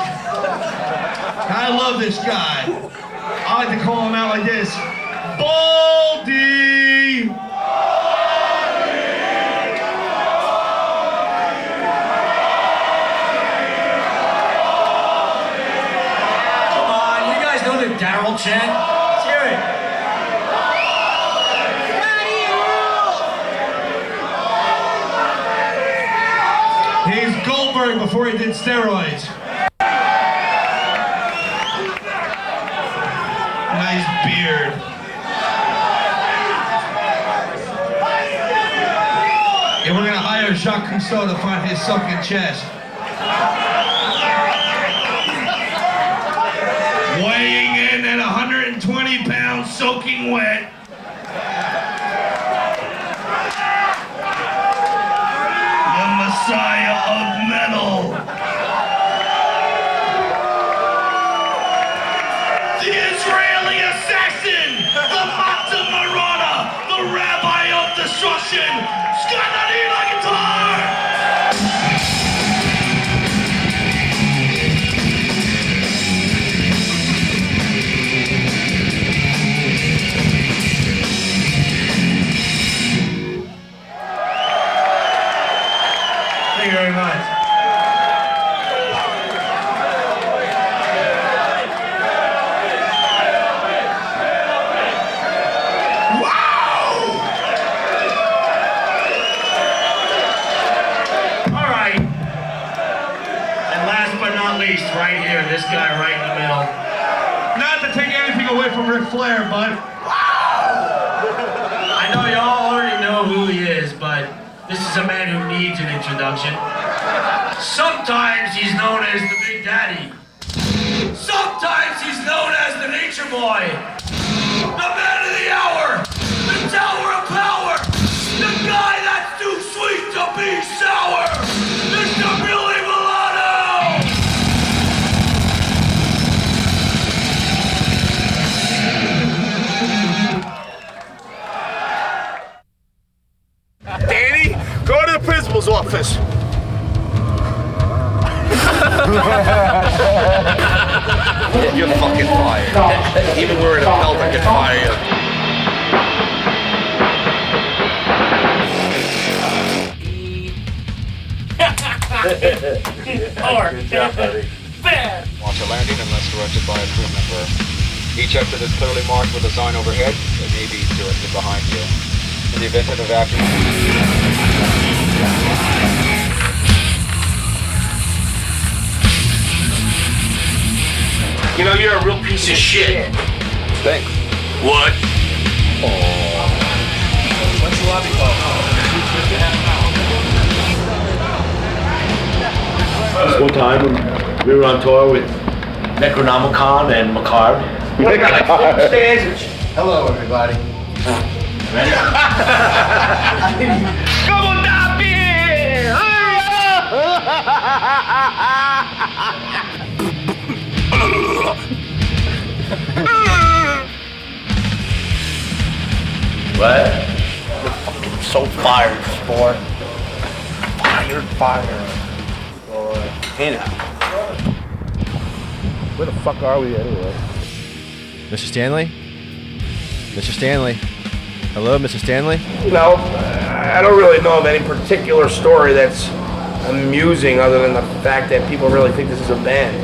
I love this guy. I like to call him out like this. Baldy! Come on, you guys know the Daryl chant? Let's hear it. He's Goldberg before he did steroids. Nice beard. Yeah, we're gonna hire Jacques Cousteau to find his sunken chest. Weighing in at 120 pounds, soaking wet. The Messiah of metal. The Israeli assassin, the Mata Marana, the Rabbi of Destruction, Scott Adina guitar! Thank you very much. All right. And last but not least, right here, this guy right in the middle. Not to take anything away from Ric Flair, but I know y'all already know who he is, but this is a man who needs an introduction. Sometimes he's known as the Big Daddy. Sometimes he's known as the Nature Boy. The man of the hour. The Tower of Power. The guy that's too sweet to be sour. Mr. Billy Milano. Danny, go to the principal's office. You're fucking fired. Even wearing a belt, I can fire you. Good job, buddy. Launch a landing unless directed by a crew member. Each exit is clearly marked with a sign overhead. It may be directed behind you. In the event of evacuation. You know, you're a real piece of shit. Thanks. What? What's the lobby This one time when we were on tour with Necronomicon and Macabre. We got like 4 stanzas. Hello, everybody. Ready? Come on, What? You're so fired, sport. Fire. Where the fuck are we anyway? Mr. Stanley? Mr. Stanley? Hello, Mr. Stanley? You know, I don't really know of any particular story that's amusing other than the fact that people really think this is a band.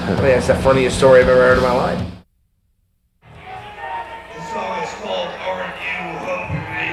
I mean, that's the funniest story I've ever heard in my life. This song is called Aren't You Hungry?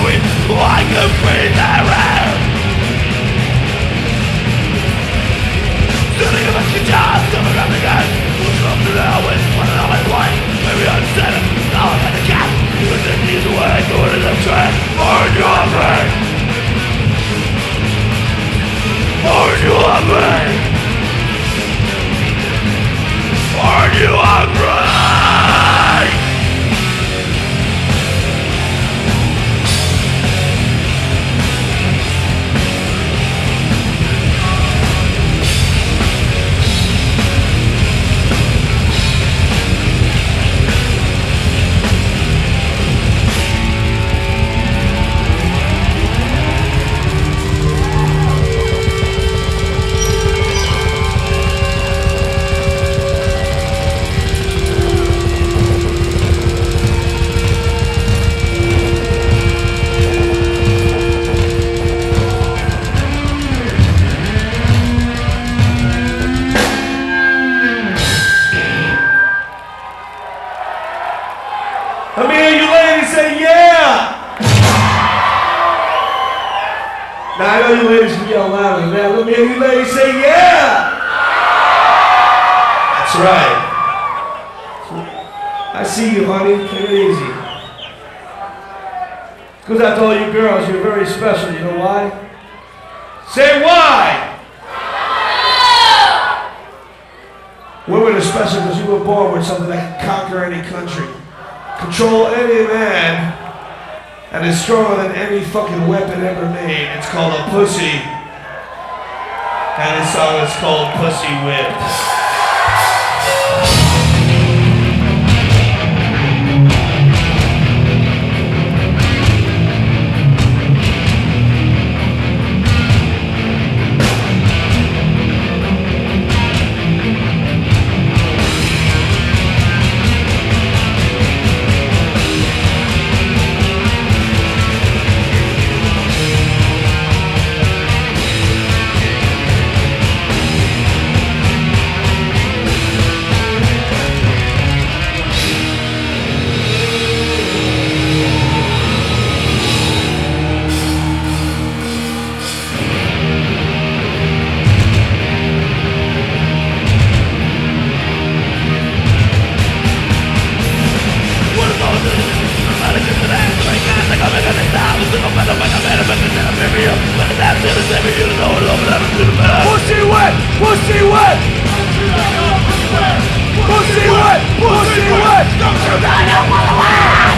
breathe, I can breathe their air. Sitting in the kitchen, coming up again. What's up to now with one of my life? Maybe I'm dead, now I'm at the cat. You take these away, going in the trash. Aren't you happy? Aren't you happy? Aren't you hungry? Let me hear you ladies say yeah! Now I know you ladies can yell louder than that. Let me hear you ladies say yeah! That's right. I see you, honey. Take it easy. Goes out to all you girls. You're very special. You know why? Say why! Women are special because you were born with something that can conquer any country. Control any man, and is stronger than any fucking weapon ever made. It's called a pussy. And this song is called Pussy Whipped. Pussy wet! Pussy wet! Pussy wet! Pussy wet! Don't you know you wanna wet!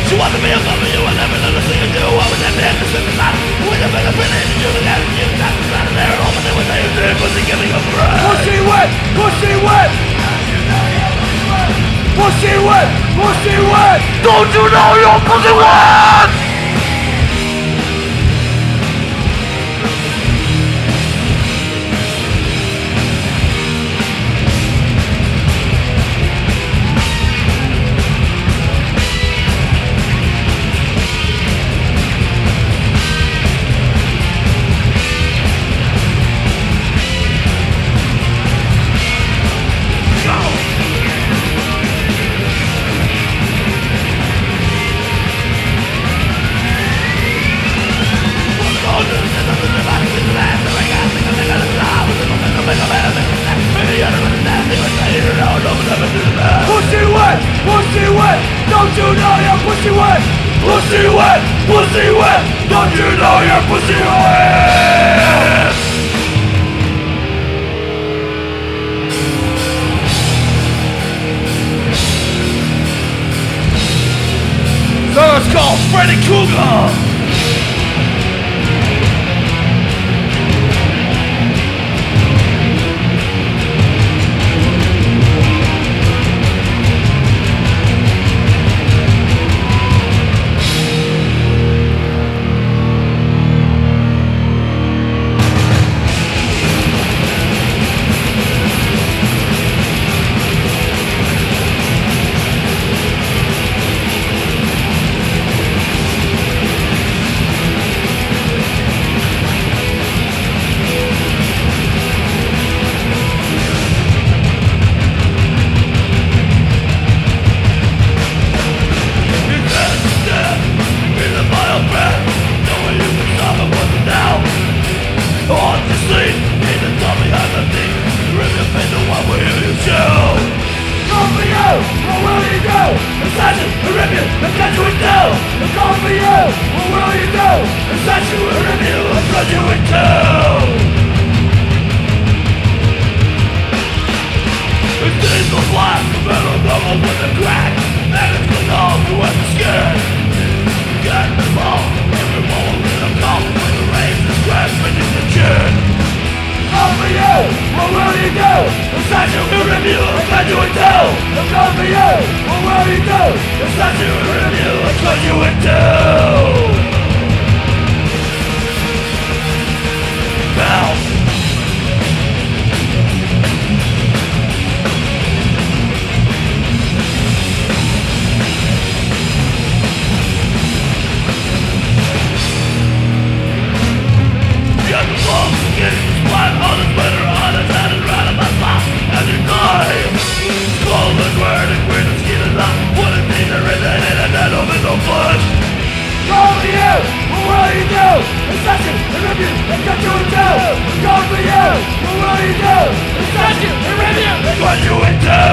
She wants to be a lover, you will never let her see you do. I was at the end of the night. With a better finish, you look at it, you got to stand there and open it with a dead pussy giving a breath. Pussy wet! Pussy wet! Pussy wet! Pussy wet! Don't you know you're pussy wet? Pussy wet! Pussy wet! Don't you know you're pussy wet? Pussy wet! Pussy wet! Don't you know you're pussy wet? So it's called Freddy Krueger! That's what you would do. I'm calling for you. What will you do? It's not you would review. That's what you would do. It's diesel black, metal bubbles with a crack, and it's clean all through the skin. Get the ball, every ball in a call, with the rays and scratch beneath the chin. Call for you, what will you do? It's not you to review, it's what you would do. I'm calling for you, what will you do? It's not you to review, it's what you would do. Now. Getting splat on his sweater, on his head, and right on my spot. As he dies, skull is wearing and green and skin is up. What it means are written in a dead of his own flesh. Call for you, what will you do? Assassin, review, that's what you would do. Call for you, what will you do? Assassin, review, that's what you would do.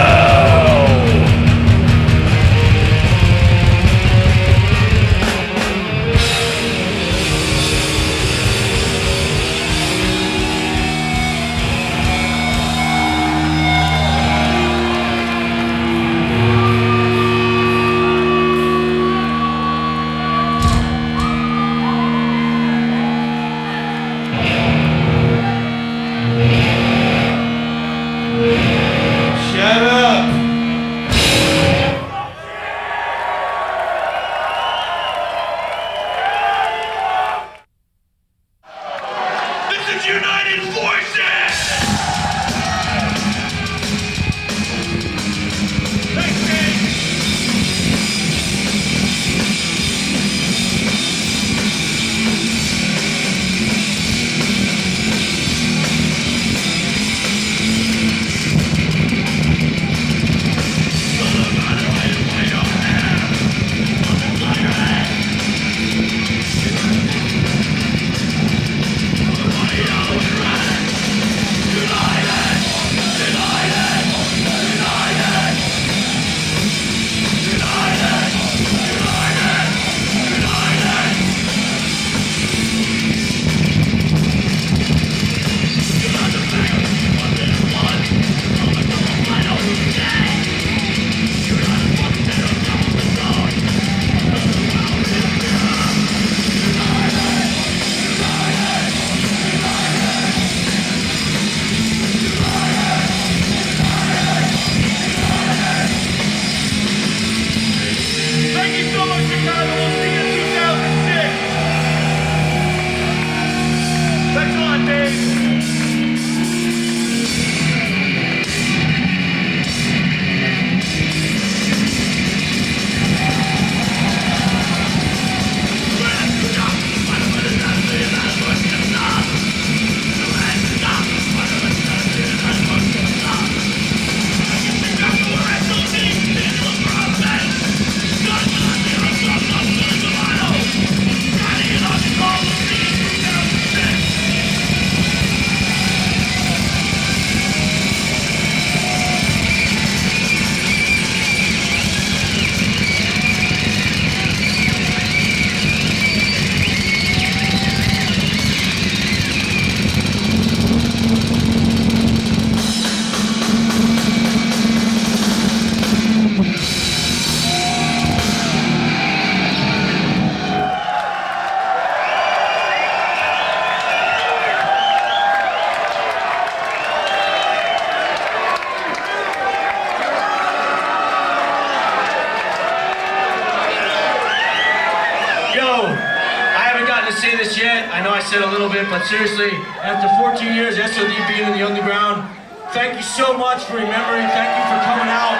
A little bit, but seriously, after 14 years, S.O.D being in the underground, thank you so much for remembering, thank you for coming out.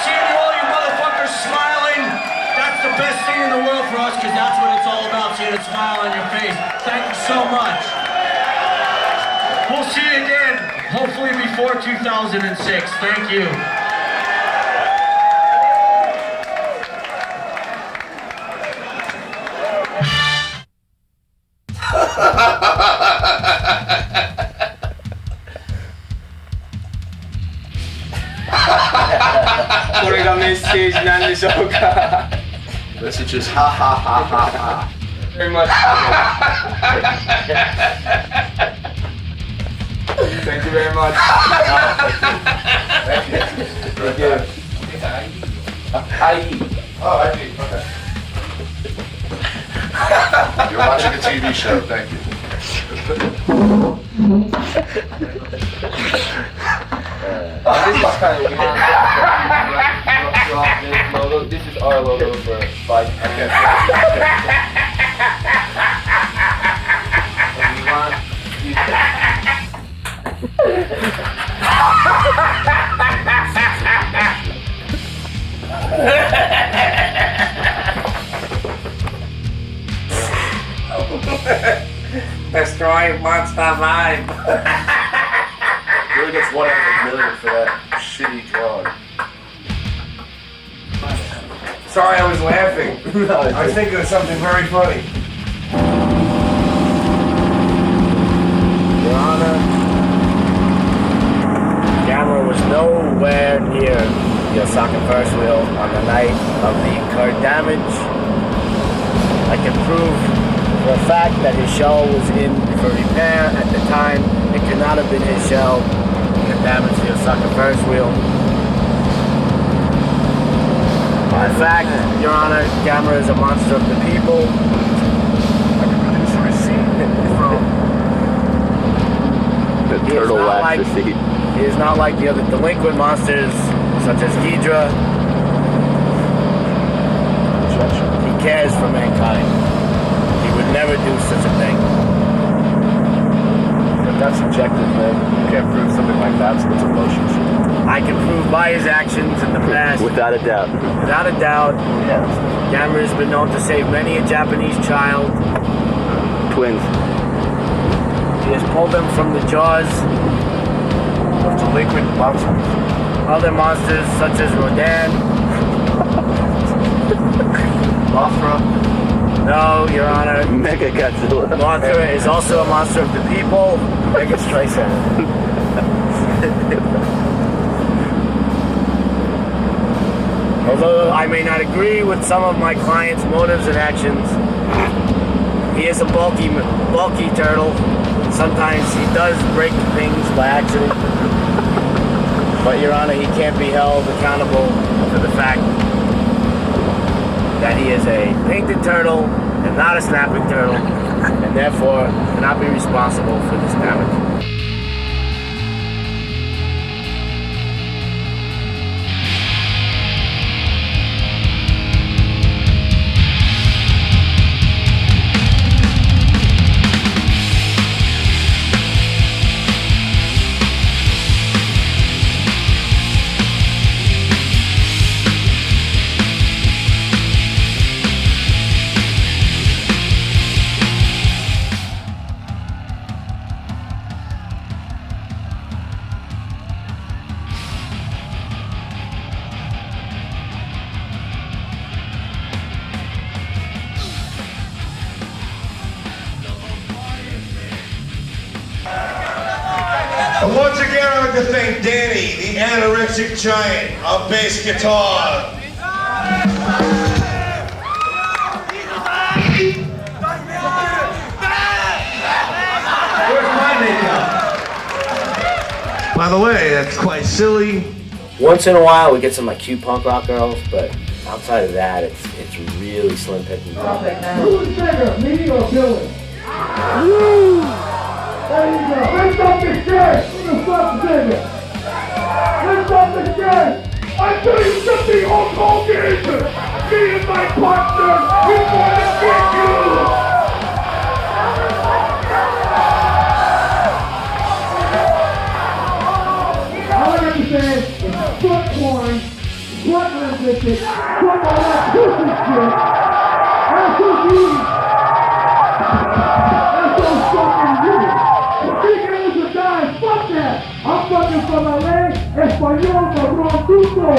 Seeing you all you motherfuckers smiling, that's the best thing in the world for us, because that's what it's all about, seeing a smile on your face. Thank you so much. We'll see you again, hopefully before 2006. Thank you. What これがメッセージなんでしょうか Messages, ha ha ha ha ha. Very much. Thank you very much. Thank you. Oh, I see. Okay. You're watching a TV show. Thank you. This is kind of this logo. This is our logo for Spike. Destroy Monster Vibe. Really gets 1 out of a million for that shitty drawing. Sorry, I was laughing. I was thinking of something very funny. Your Honor, the camera was nowhere near the Osaka first wheel on the night of the incurred damage. I can prove for a fact that his shell was in for repair at the time. It could not have been his shell that damaged the Osaka first wheel. In fact, Your Honor, Gamera is a monster of the people. I can produce a receipt from the turtle wax receipt. He is not like the other delinquent monsters, such as Ghidra. He cares for mankind. He would never do such a thing. But that's subjective, man. You can't prove something like that, so it's emotions. I can prove by his actions in the past. Without a doubt. Without a doubt. Yes. Gamera has been known to save many a Japanese child. Twins. He has pulled them from the jaws of delinquent monsters. Other monsters such as Rodan. Mothra. No, Your Honor. Mega Godzilla. Mothra is also a monster of the people. Mega Streisand. Although I may not agree with some of my client's motives and actions, he is a bulky turtle. Sometimes he does break things by accident. But Your Honor, he can't be held accountable for the fact that he is a painted turtle and not a snapping turtle, and therefore cannot be responsible for this damage. And once again, I'd like to thank Danny, the anorexic giant of bass guitar. Where's my makeup? By the way, that's quite silly. Once in a while, we get some like cute punk rock girls, but outside of that, it's really slim pickings. Who's bigger, me or Billy? There you go. Lift up the shirt. Who the fuck's bigger? Lift up the shirt. I tell you something, Hulk Hogan. Me and my partner, we want to get you. All I understand is foot porn, butt resistance, fuck all that pussy shit. That's who you. That's so fucking weird. Fuck that! I'm fucking from LA, Espanol, cabrón tuto!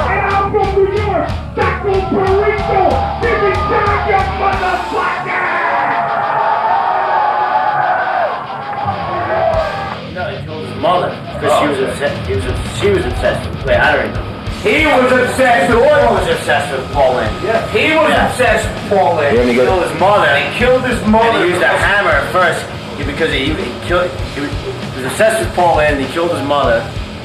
And I'm from New York, Taco Burrito! Give me time, you motherfucker! No, he killed his mother because she was obsessed with. Wait, I don't remember. He was obsessed with oil obsessed with Paul Lynde. Yeah, he was obsessed with Paul Lynde. He killed his mother. He killed his mother. And he used a hammer at first because he was obsessed with Paul Lynde. He killed his mother.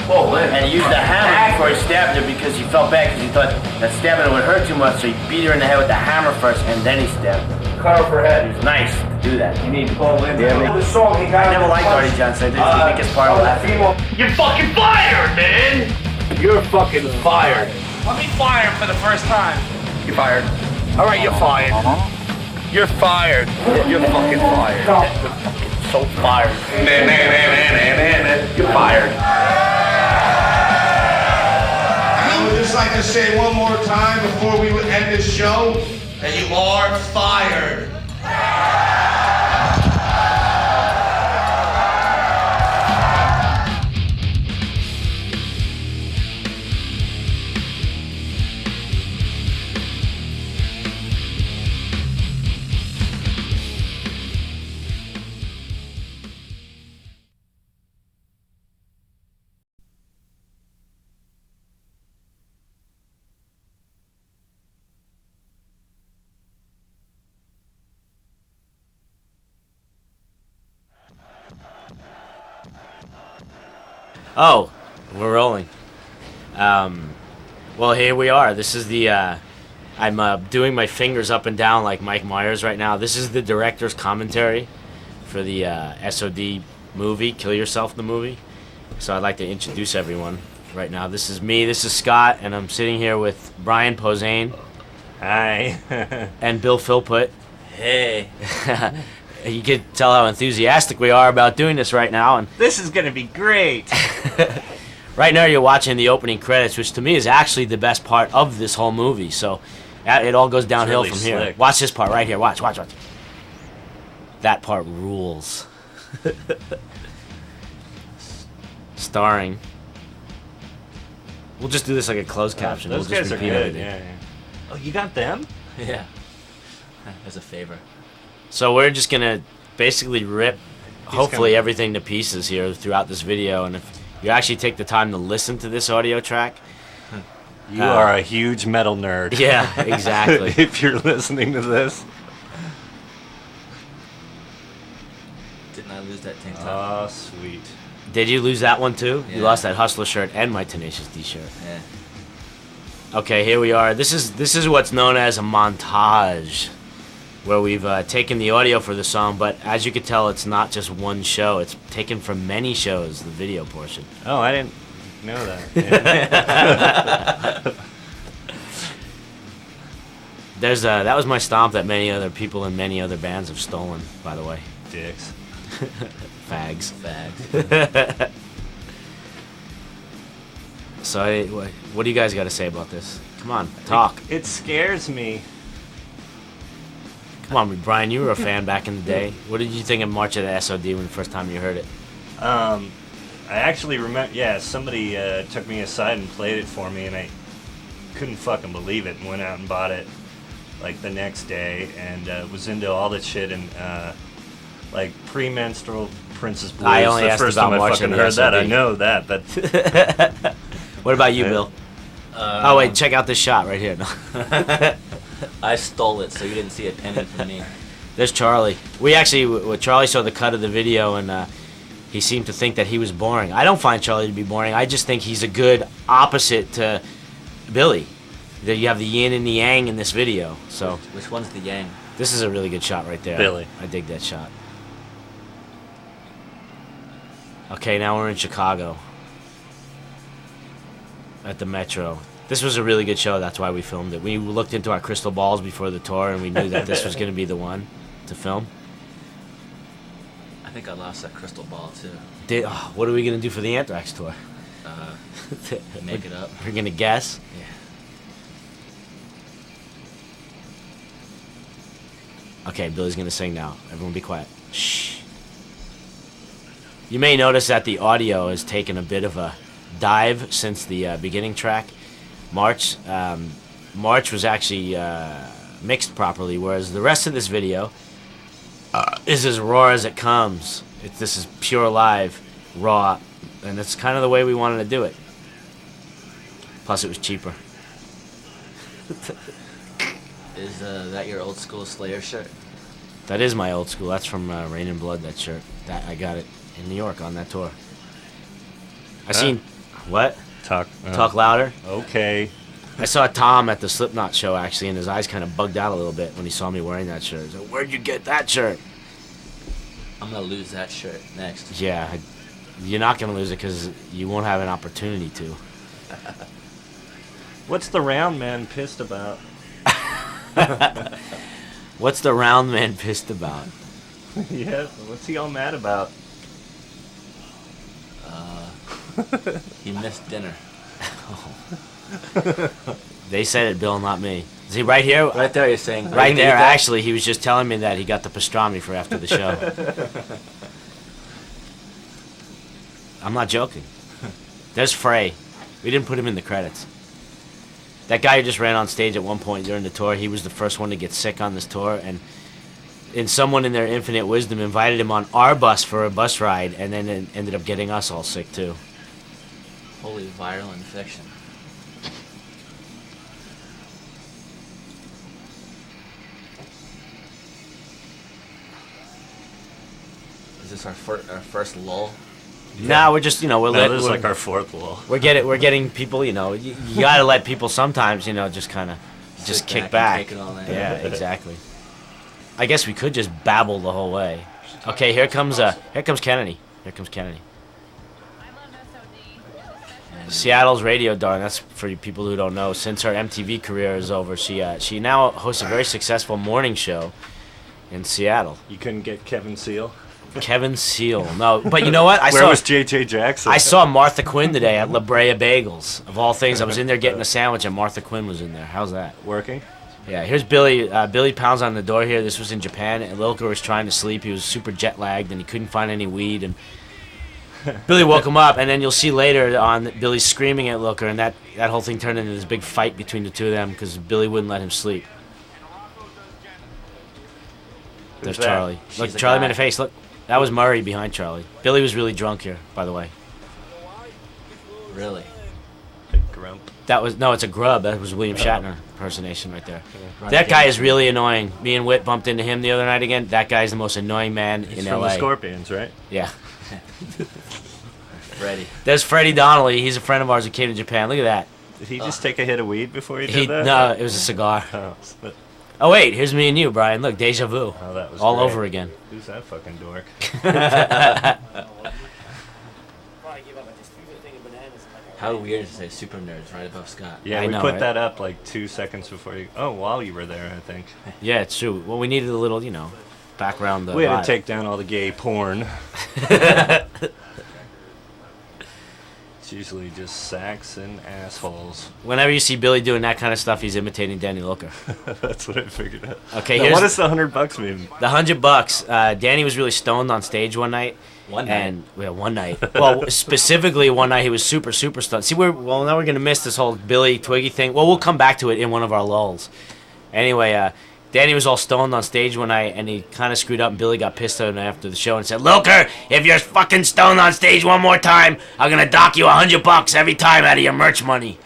Paul Lynde. And he used a hammer before he stabbed her because he felt bad because he thought that stabbing her would hurt too much. So he beat her in the head with the hammer first and then he stabbed her. Cut off her head. It was nice to do that. You need Paul Lynde. Yeah, The song he got. I never liked Artie Johnson. I think it's the biggest part of laughing. You're fucking fired, man. You're fucking fired. Let me fire him for the first time. You're fired. All right, you're fired. You're fired. You're fucking fired. You're fucking so fired. You're fired. I would just like to say one more time before we end this show that you are fired. Oh, we're rolling. Well, here we are. This is the, I'm doing my fingers up and down like Mike Myers right now. This is the director's commentary for the S.O.D. movie, Kill Yourself, the movie. So I'd like to introduce everyone right now. This is me, this is Scott, and I'm sitting here with Brian Posehn. Hi. And Bill Philpott. Hey. You can tell how enthusiastic we are about doing this right now. And This is gonna be great. right now you're watching the opening credits, which to me is actually the best part of this whole movie. So it all goes downhill really from here. slick. Watch this part right here. Watch. That part rules. Starring. We'll just do this like a closed caption. Those we'll guys just are repeat good. everything. Yeah. Oh, you got them? Yeah. As a favor. So we're just gonna basically rip, hopefully, coming. everything to pieces here throughout this video. And if you actually take the time to listen to this audio track, You are a huge metal nerd. Yeah, exactly. If you're listening to this. Didn't I lose that tank top? Oh, sweet. Did you lose that one too? You Yeah. lost that Hustler shirt and my Tenacious D shirt. Yeah. Okay, here we are. This is what's known as a montage, where we've taken the audio for the song, but as you can tell, it's not just one show. It's taken from many shows, the video portion. Oh, I didn't know that. Yeah. That was my stomp that many other people in many other bands have stolen, by the way. Dicks. Fags. Fags. So, what do you guys got to say about this? Come on, talk. It scares me. Come on, Brian, you were a fan back in the day. What did you think of March of the S.O.D. when the first time you heard it? I actually remember, yeah, somebody took me aside and played it for me, and I couldn't fucking believe it, and went out and bought it, like, the next day, and was into all that shit, and, like, premenstrual Princess Blues. I only the asked first about time I March fucking of the heard that, I S.O.D.. know that, but... What about you, Bill? Oh, wait, check out this shot right here. No. I stole it, so you didn't see a penny from me. There's Charlie. Charlie saw the cut of the video, and he seemed to think that he was boring. I don't find Charlie to be boring. I just think he's a good opposite to Billy. That you have the yin and the yang in this video. So Which one's the yang? this is a really good shot right there. Billy. I dig that shot. Okay, now we're in Chicago. At the Metro. This was a really good show, that's why we filmed it. We looked into our crystal balls before the tour, and we knew that this was going to be the one to film. I think I lost that crystal ball too. What are we going to do for the Anthrax tour? Make it up. We're going to guess? Yeah. Okay, Billy's going to sing now. Everyone be quiet. Shh. You may notice that the audio has taken a bit of a dive since the beginning track. March was actually mixed properly, whereas the rest of this video is as raw as it comes. This is pure live, raw, and it's kind of the way we wanted to do it. Plus, it was cheaper. Is that your old school Slayer shirt? That is my old school. That's from Rain and Blood, that shirt. That I got it in New York on that tour. I seen... What? Talk louder? Okay. I saw Tom at the Slipknot show, actually, and his eyes kind of bugged out a little bit when he saw me wearing that shirt. He's like, where'd you get that shirt? I'm going to lose that shirt next. Yeah, you're not going to lose it because you won't have an opportunity to. What's the round man pissed about? What's the round man pissed about? Yeah, what's he all mad about? He missed dinner. They said it, Bill, not me. See, right here? Right there, you're saying. Right there, actually, he was just telling me that he got the pastrami for after the show. I'm not joking. There's Frey. We didn't put him in the credits. That guy who just ran on stage at one point during the tour, he was the first one to get sick on this tour, and someone in their infinite wisdom invited him on our bus for a bus ride, and then it ended up getting us all sick too. Holy viral infection. Is this our first lull? Nah, we're just, we're this is like our fourth lull. We're getting people, you gotta let people sometimes, just kind of just kick back. And take it all in. Yeah, exactly. I guess we could just babble the whole way. Okay, here comes Kennedy. Here comes Kennedy. Seattle's radio darling. That's for you people who don't know. Since her MTV career is over, she now hosts a very successful morning show in Seattle. You couldn't get Kevin Seal? Kevin Seal. No, but you know what? Where was J.J. Jackson? I saw Martha Quinn today at La Brea Bagels. Of all things, I was in there getting a sandwich, and Martha Quinn was in there. How's that? Working? Yeah, here's Billy. Billy pounds on the door here. This was in Japan, and Lilker was trying to sleep. He was super jet lagged, and he couldn't find any weed. And Billy woke him up, and then you'll see later on Billy screaming at Lilker, and that whole thing turned into this big fight between the two of them because Billy wouldn't let him sleep. There's Charlie. Look, Charlie made a face. Look, that was Murray behind Charlie. Billy was really drunk here, by the way. Really? Big grump. It's a grub. That was William Shatner impersonation right there. That guy is really annoying. Me and Whit bumped into him the other night again. That guy's the most annoying man in from LA. The Scorpions, right? Yeah. Freddie. There's Freddie Donnelly. He's a friend of ours who came to Japan. Look at that. Did he just take a hit of weed before he did that? No, it was a cigar. Oh, wait, here's me and you, Brian. Look, deja vu. Oh, that was all great. over again. Who's that fucking dork? How weird is to say super nerds right above Scott? Yeah, I we know, put right? that up like 2 seconds before you... Oh, while you were there, I think. Yeah, it's true. Well, we needed a little, background. We had to take down all the gay porn. It's usually just sacks and assholes. Whenever you see Billy doing that kind of stuff, he's imitating Danny Lilker. That's what I figured out. Okay, now, what does the $100 mean? The $100. Danny was really stoned on stage one night. One night. Well, specifically one night he was super, super stoned. See, now we're gonna miss this whole Billy Twiggy thing. Well, we'll come back to it in one of our lulls. Anyway, Danny was all stoned on stage one night, and he kind of screwed up, and Billy got pissed at him after the show and said, Lilker, if you're fucking stoned on stage one more time, I'm going to dock you $100 every time out of your merch money.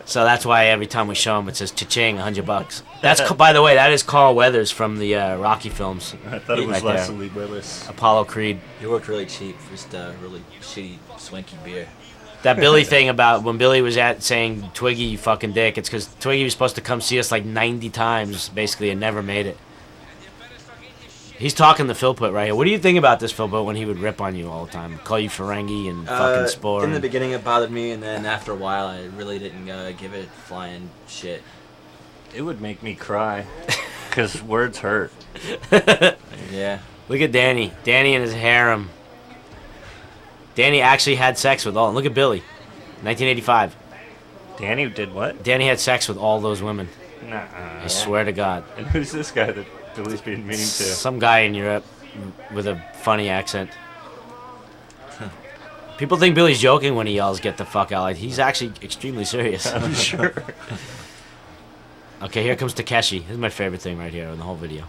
So that's why every time we show him, it says, cha-ching, $100. That's, by the way, that is Carl Weathers from the Rocky films. I thought it was Leslie Willis. Apollo Creed. You worked really cheap, just really shitty, swanky beer. That Billy thing about when Billy was saying, Twiggy, you fucking dick, it's because Twiggy was supposed to come see us like 90 times, basically, and never made it. He's talking to Philpott right here. What do you think about this, Philpott, when he would rip on you all the time? Call you Ferengi and fucking Spore? In the beginning, it bothered me, and then after a while, I really didn't give it flying shit. It would make me cry, because words hurt. Yeah. Look at Danny. Danny and his harem. Danny actually had sex with all. Look at Billy, 1985. Danny did what? Danny had sex with all those women. Nah. I swear to God. And who's this guy that Billy's being mean to? Some guy in Europe with a funny accent. People think Billy's joking when he yells, "Get the fuck out!" Like, he's actually extremely serious. I'm sure. Okay, here comes Takeshi. This is my favorite thing right here in the whole video.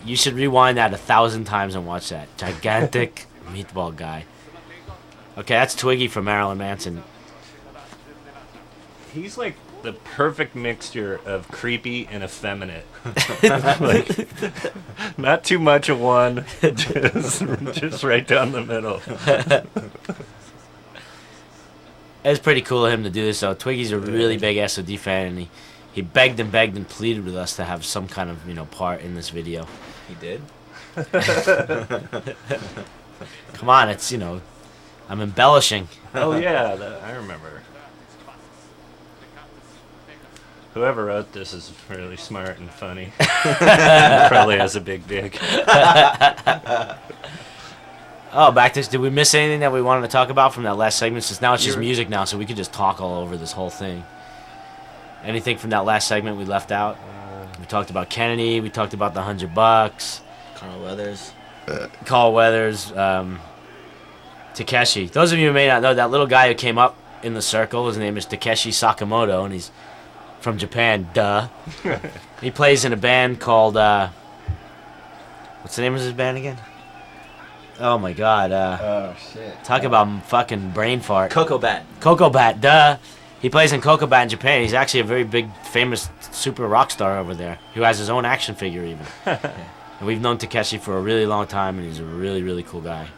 You should rewind that 1,000 times and watch that. Gigantic meatball guy. Okay, that's Twiggy from Marilyn Manson. He's like the perfect mixture of creepy and effeminate. Like, not too much of one, just right down the middle. It's pretty cool of him to do this, though. Twiggy's a really big S.O.D. fan, and he begged and pleaded with us to have some kind of, part in this video. He did? Come on, it's, I'm embellishing. Oh, yeah, I remember. Whoever wrote this is really smart and funny. Probably has a big dick. Oh, back to this. Did we miss anything that we wanted to talk about from that last segment? Since now it's just music now, so we could just talk all over this whole thing. Anything from that last segment we left out? We talked about Kennedy. We talked about the $100. Carl Weathers. Takeshi. Those of you who may not know, that little guy who came up in the circle, his name is Takeshi Sakamoto, and he's from Japan. Duh. He plays in a band called... what's the name of his band again? Oh my god. Oh shit. Talk about fucking brain fart. Coco Bat. Coco Bat, duh. He plays in Coco Bat in Japan. He's actually a very big, famous super rock star over there who has his own action figure even. And we've known Takeshi for a really long time, and he's a really, really cool guy.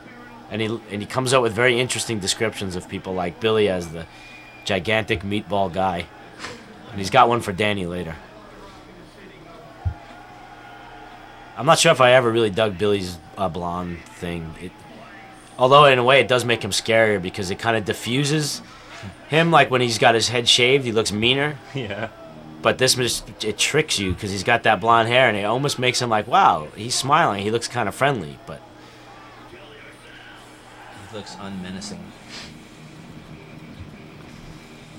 And he comes out with very interesting descriptions of people like Billy as the gigantic meatball guy. And he's got one for Danny later. I'm not sure if I ever really dug Billy's blonde thing. Although in a way it does make him scarier because it kind of diffuses him. Like when he's got his head shaved, he looks meaner. Yeah. But this it tricks you because he's got that blonde hair, and it almost makes him like, wow, he's smiling. He looks kind of friendly, but he looks unmenacing.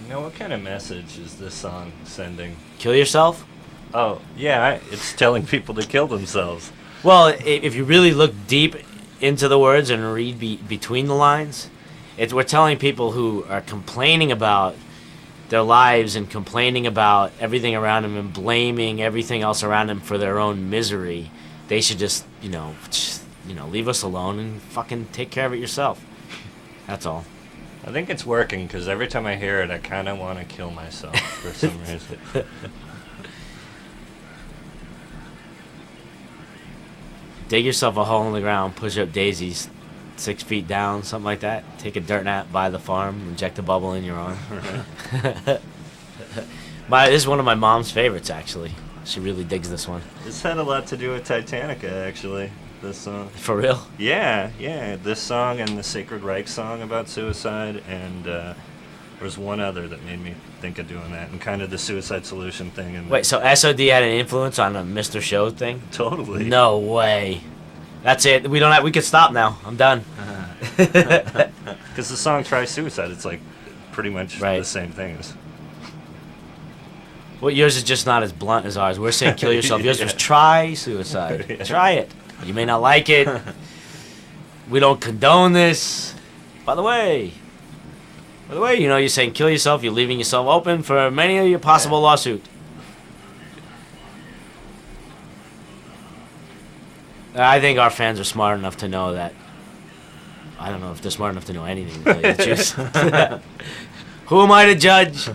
What kind of message is this song sending? Kill yourself? Oh, yeah, it's telling people to kill themselves. Well, if you really look deep into the words and read between the lines, we're telling people who are complaining about their lives and complaining about everything around them and blaming everything else around them for their own misery. They should just leave us alone and fucking take care of it yourself. That's all. I think it's working because every time I hear it, I kind of want to kill myself for some reason. Dig yourself a hole in the ground, push up daisies 6 feet down, something like that. Take a dirt nap by the farm, inject a bubble in your arm. This is one of my mom's favorites, actually. She really digs this one. This had a lot to do with Titanica, actually, this song. For real? Yeah. This song and the Sacred Reich song about suicide, and there was one other that made me think of doing that, and kind of the Suicide Solution thing. And wait, so S.O.D. had an influence on a Mr. Show thing? Totally. No way. That's it. We could stop now. I'm done. Because the song Try Suicide, it's like pretty much the same thing as... Well, yours is just not as blunt as ours. We're saying kill yourself. Yours was try suicide. Yeah. Try it. You may not like it. We don't condone this. By the way, you're saying kill yourself. You're leaving yourself open for many of your possible lawsuit. I think our fans are smart enough to know that. I don't know if they're smart enough to know anything, to tell you the truth. Who am I to judge?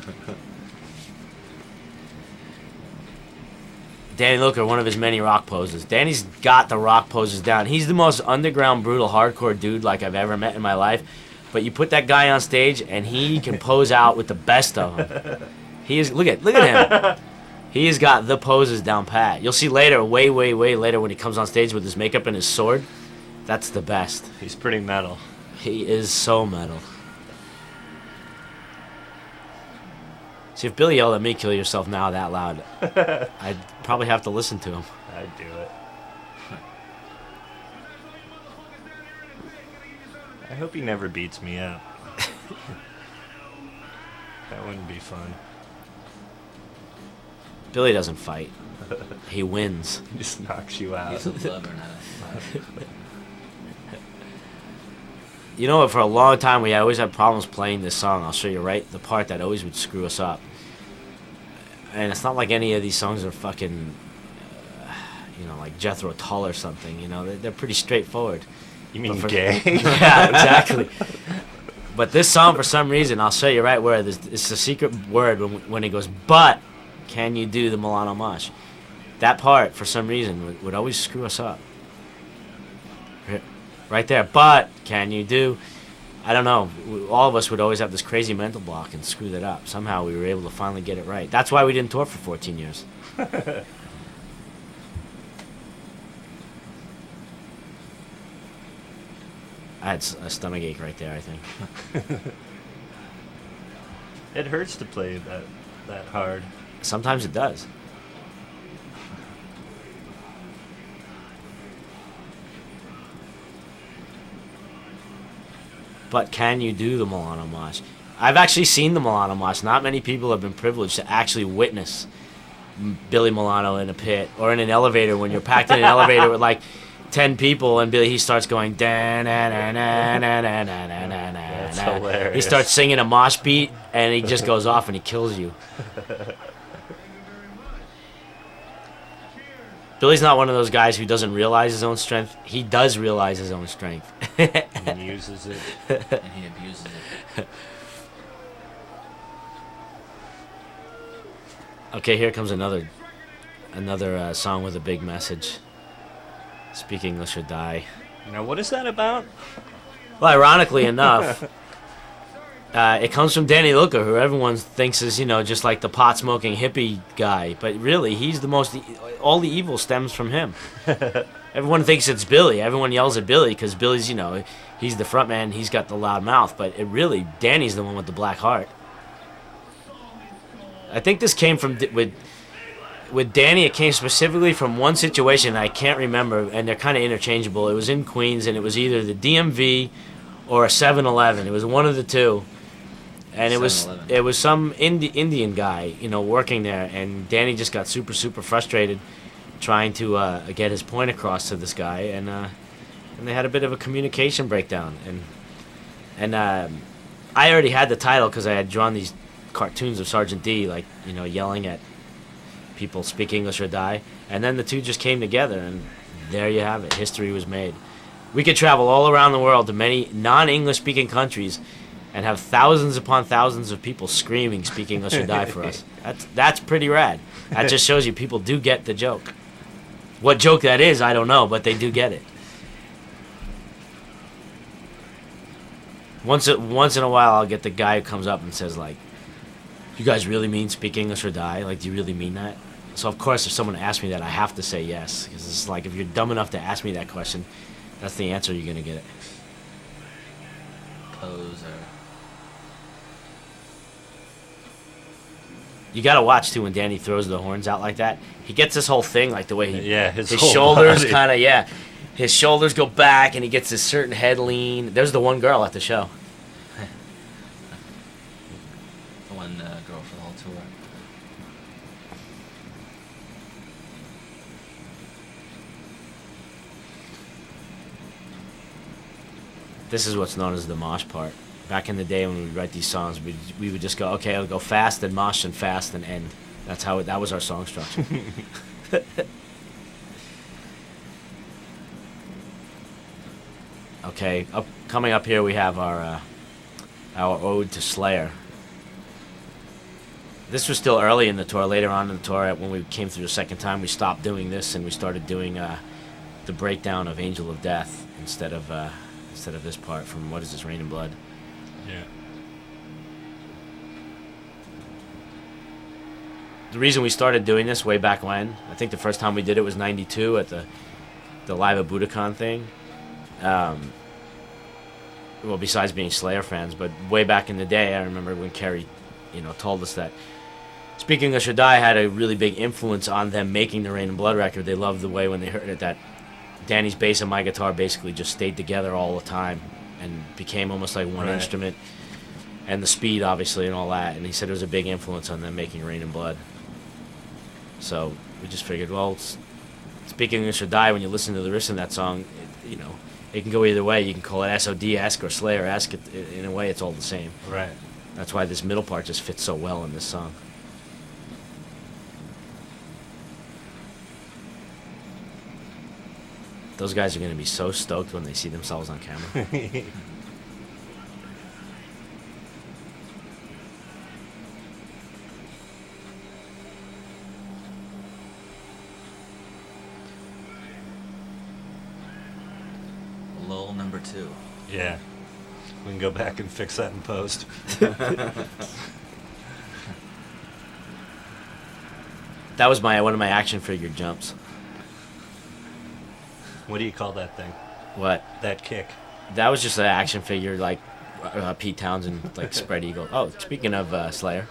Danny Looker, one of his many rock poses. Danny's got the rock poses down. He's the most underground, brutal, hardcore dude like I've ever met in my life. But you put that guy on stage, and he can pose out with the best of them. He is. Look at him. He's got the poses down pat. You'll see later, way later, when he comes on stage with his makeup and his sword. That's the best. He's pretty metal. He is so metal. See, if Billy yelled at me, kill yourself now that loud, I'd probably have to listen to him. I'd do it. I hope he never beats me up. That wouldn't be fun. Billy doesn't fight. He wins. He just knocks you out. He's a lover, not a fighter. You know, for a long time, we always had problems playing this song. I'll show you the part that always would screw us up. And it's not like any of these songs are fucking, like Jethro Tull or something. They're pretty straightforward. You mean gay? Yeah, exactly. But this song, for some reason, I'll show you right where it's the secret word when it goes, but can you do the Milano Mosh? That part, for some reason, would always screw us up. Right there, but can you do? I don't know. All of us would always have this crazy mental block and screw that up. Somehow we were able to finally get it right. That's why we didn't tour for 14 years. I had a stomach ache right there, I think. It hurts to play that hard. Sometimes it does. But can you do the Milano Mosh? I've actually seen the Milano Mosh. Not many people have been privileged to actually witness Billy Milano in a pit or in an elevator when you're packed in an elevator with like 10 people and Billy, he starts going That's hilarious. He starts singing a mosh beat and he just goes off and he kills you. Billy's not one of those guys who doesn't realize his own strength. He does realize his own strength. And he uses it. And he abuses it. Okay, here comes another song with a big message. Speak English or Die. Now, what is that about? Well, ironically enough, it comes from Danny Luca, who everyone thinks is, just like the pot-smoking hippie guy. But really, he's the most... All the evil stems from him. Everyone thinks it's Billy. Everyone yells at Billy because Billy's, he's the front man. He's got the loud mouth. But Danny's the one with the black heart. I think this came from... With Danny, it came specifically from one situation I can't remember, and they're kind of interchangeable. It was in Queens, and it was either the DMV or a 7-Eleven. It was one of the two. And it was some Indian guy, working there, and Danny just got super, super frustrated trying to get his point across to this guy, and they had a bit of a communication breakdown. And I already had the title because I had drawn these cartoons of Sergeant D, like, yelling at people, speak English or die. And then the two just came together, and there you have it. History was made. We could travel all around the world to many non-English speaking countries and have thousands upon thousands of people screaming, speak English or die for us. That's pretty rad. That just shows you people do get the joke. What joke that is, I don't know, but they do get it. Once in a while, I'll get the guy who comes up and says, like, you guys really mean speak English or die? Like, do you really mean that? So, of course, if someone asks me that, I have to say yes. Because it's like, if you're dumb enough to ask me that question, that's the answer you're going to get it. Poser. You got to watch, too, when Danny throws the horns out like that. He gets this whole thing, like the way his shoulders kind of, his shoulders go back, and he gets this certain head lean. There's the one girl at the show. The one girl for the whole tour. This is what's known as the mosh part. Back in the day when we would write these songs, we would just go, okay, I'll go fast, then mosh, and fast, and end. That was our song structure. Okay, coming up here we have our ode to Slayer. This was still early in the tour. Later on in the tour, when we came through the second time, we stopped doing this and we started doing the breakdown of Angel of Death instead of this part from What Is This, Rain and Blood. Yeah. The reason we started doing this way back when, I think the first time we did it was '92 at the Live at Budokan thing. Well, besides being Slayer fans, but way back in the day, I remember when Kerry, told us that Speak English or Die had a really big influence on them making the Rain and Blood record. They loved the way when they heard it that Danny's bass and my guitar basically just stayed together all the time and became almost like one instrument, and the speed obviously and all that. And he said it was a big influence on them making Rain and Blood. So we just figured, well, Speak English or Die, when you listen to the lyrics in that song, it can go either way. You can call it S.O.D-esque or Slayer-esque. In a way, it's all the same. Right. That's why this middle part just fits so well in this song. Those guys are going to be so stoked when they see themselves on camera. too. Yeah. We can go back and fix that in post. That was one of my action figure jumps. What do you call that thing? What? That kick. That was just an action figure, like Pete Townsend, like spread eagle. Oh, speaking of Slayer.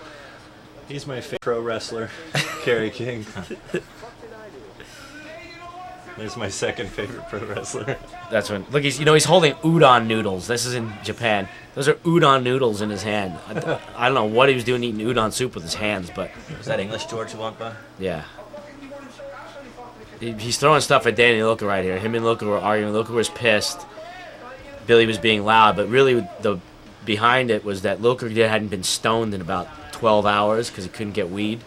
He's my favorite pro wrestler, Kerry King. There's my second favorite pro wrestler. That's when look. He's holding udon noodles. This is in Japan. Those are udon noodles in his hand. I don't know what he was doing eating udon soup with his hands, but Was that English George who walked by? yeah. He's throwing stuff at Danny Lilker right here. Him and Lilker were arguing. Lilker was pissed. Billy was being loud, but really the behind it was that Lilker hadn't been stoned in about 12 hours because he couldn't get weed.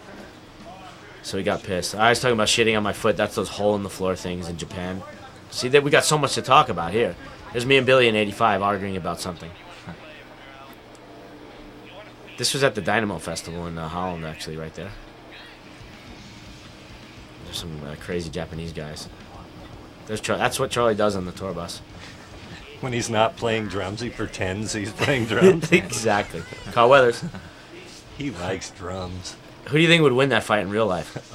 So he got pissed. I was talking about shitting on my foot. That's those hole in the floor things in Japan. See, that we got so much to talk about here. There's me and Billy in '85 arguing about something. This was at the Dynamo Festival in Holland, actually, right there. There's some crazy Japanese guys. That's what Charlie does on the tour bus. When he's not playing drums, he pretends he's playing drums. Exactly. Carl Weathers. He likes drums. Who do you think would win that fight in real life?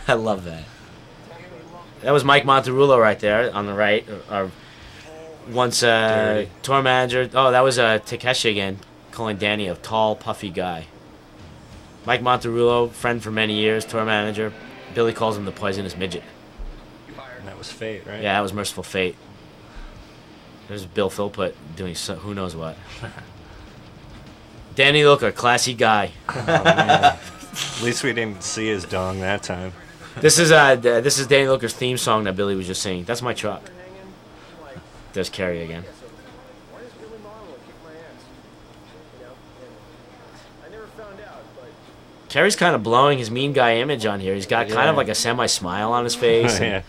I love that. That was Mike Monterulo right there on the right. Our once tour manager. Oh, that was Takeshi again, calling Danny a tall, puffy guy. Mike Monterulo, friend for many years, tour manager. Billy calls him the poisonous midget. And that was fate, right? Yeah, that was Merciful Fate. There's Bill Philpott doing who knows what. Danny Lilker, classy guy. Oh, man. At least we didn't see his dong that time. This is Danny Lilker's theme song that Billy was just singing. That's my truck. There's Kerry again. Kerry's kind of blowing his mean guy image on here. He's got kind of like a semi-smile on his face. Yeah.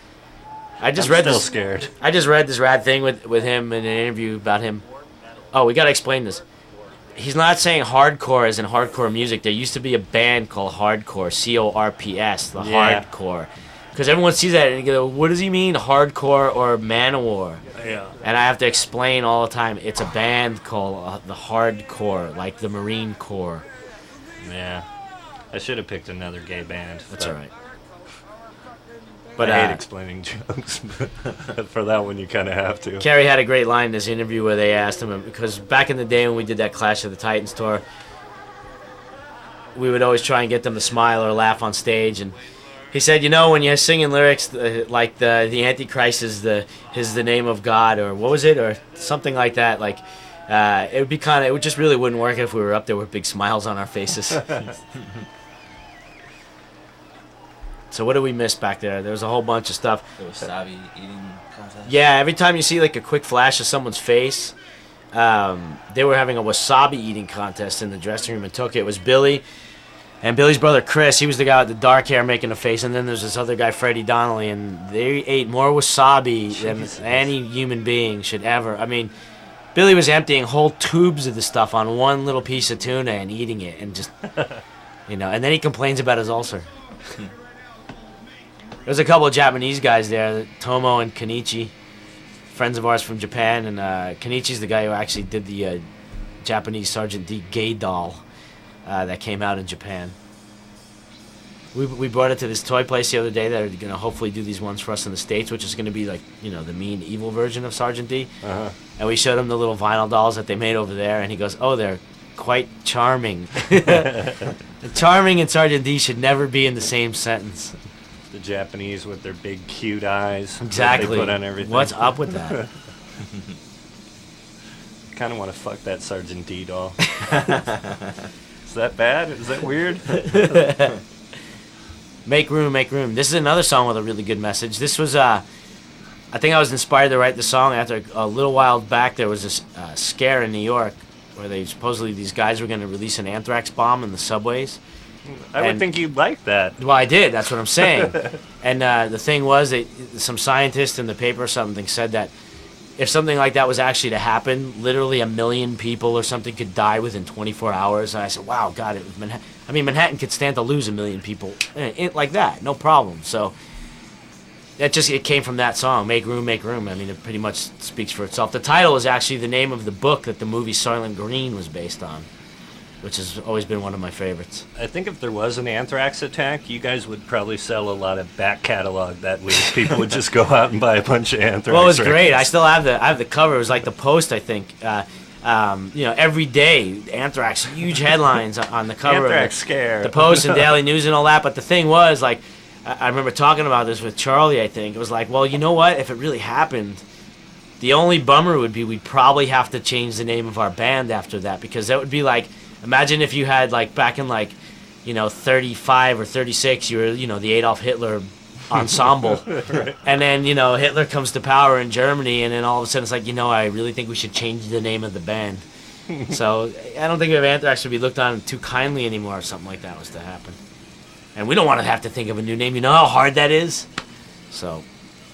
I just I'm read still this. Scared. I just read this rad thing with him in an interview about him. Oh, we gotta explain this. He's not saying hardcore as in hardcore music. There used to be a band called Hardcore, C-O-R-P-S, the Hardcore. Because everyone sees that and they go, what does he mean, hardcore or Manowar? Yeah. And I have to explain all the time, it's a band called the Hardcore, like the Marine Corps. Yeah. I should have picked another gay band. That's all right. But I hate explaining jokes, but for that one you kind of have to. Kerry had a great line in this interview where they asked him, because back in the day when we did that Clash of the Titans tour, we would always try and get them to smile or laugh on stage, and he said, you know, when you're singing lyrics like the Antichrist is the name of God, or what was it, or something like that, like it would just really wouldn't work if we were up there with big smiles on our faces. So what did we miss back there? There was a whole bunch of stuff. The wasabi eating contest? Yeah, every time you see like a quick flash of someone's face, they were having a wasabi eating contest in the dressing room in Tokyo. It was Billy and Billy's brother Chris. He was the guy with the dark hair making a face, and then there's this other guy, Freddie Donnelly, and they ate more wasabi than any human being should ever. I mean, Billy was emptying whole tubes of the stuff on one little piece of tuna and eating it, and just, and then he complains about his ulcer. There's a couple of Japanese guys there, Tomo and Kenichi, friends of ours from Japan, and Kenichi's the guy who actually did the Japanese Sergeant D gay doll that came out in Japan. We brought it to this toy place the other day that are going to hopefully do these ones for us in the States, which is going to be like, the mean, evil version of Sergeant D. Uh-huh. And we showed him the little vinyl dolls that they made over there, and he goes, oh, they're quite charming. Charming and Sergeant D should never be in the same sentence. The Japanese with their big cute eyes. Exactly. That they put on everything. What's up with that? Kind of want to fuck that Sergeant D doll. Is that bad? Is that weird? Make room, make room. This is another song with a really good message. This was, I think I was inspired to write the song after a little while back. There was this scare in New York where supposedly these guys were going to release an anthrax bomb in the subways. I would think you'd like that. Well, I did. That's what I'm saying. And the thing was that some scientist in the paper or something said that if something like that was actually to happen, literally 1 million people or something could die within 24 hours. And I said, wow, God, Manhattan could stand to lose 1 million people like that. No problem. So it came from that song, Make Room, Make Room. I mean, it pretty much speaks for itself. The title is actually the name of the book that the movie Soylent Green was based on, which has always been one of my favorites. I think if there was an anthrax attack, you guys would probably sell a lot of back catalog that week. People would just go out and buy a bunch of anthrax. Well, it was records. great. I still have the cover. It was like the Post, I think. Every day, Anthrax, huge headlines on the cover Anthrax of scare. the Post and Daily News and all that. But the thing was, like, I remember talking about this with Charlie, I think. It was like, well, you know what? If it really happened, the only bummer would be we'd probably have to change the name of our band after that, because that would be like, imagine if you had, like, back in, like, 35 or 36, you were, the Adolf Hitler ensemble. Right. And then, Hitler comes to power in Germany, and then all of a sudden it's like, I really think we should change the name of the band. So I don't think if Anthrax would be looked on too kindly anymore if something like that was to happen. And we don't want to have to think of a new name. You know how hard that is? So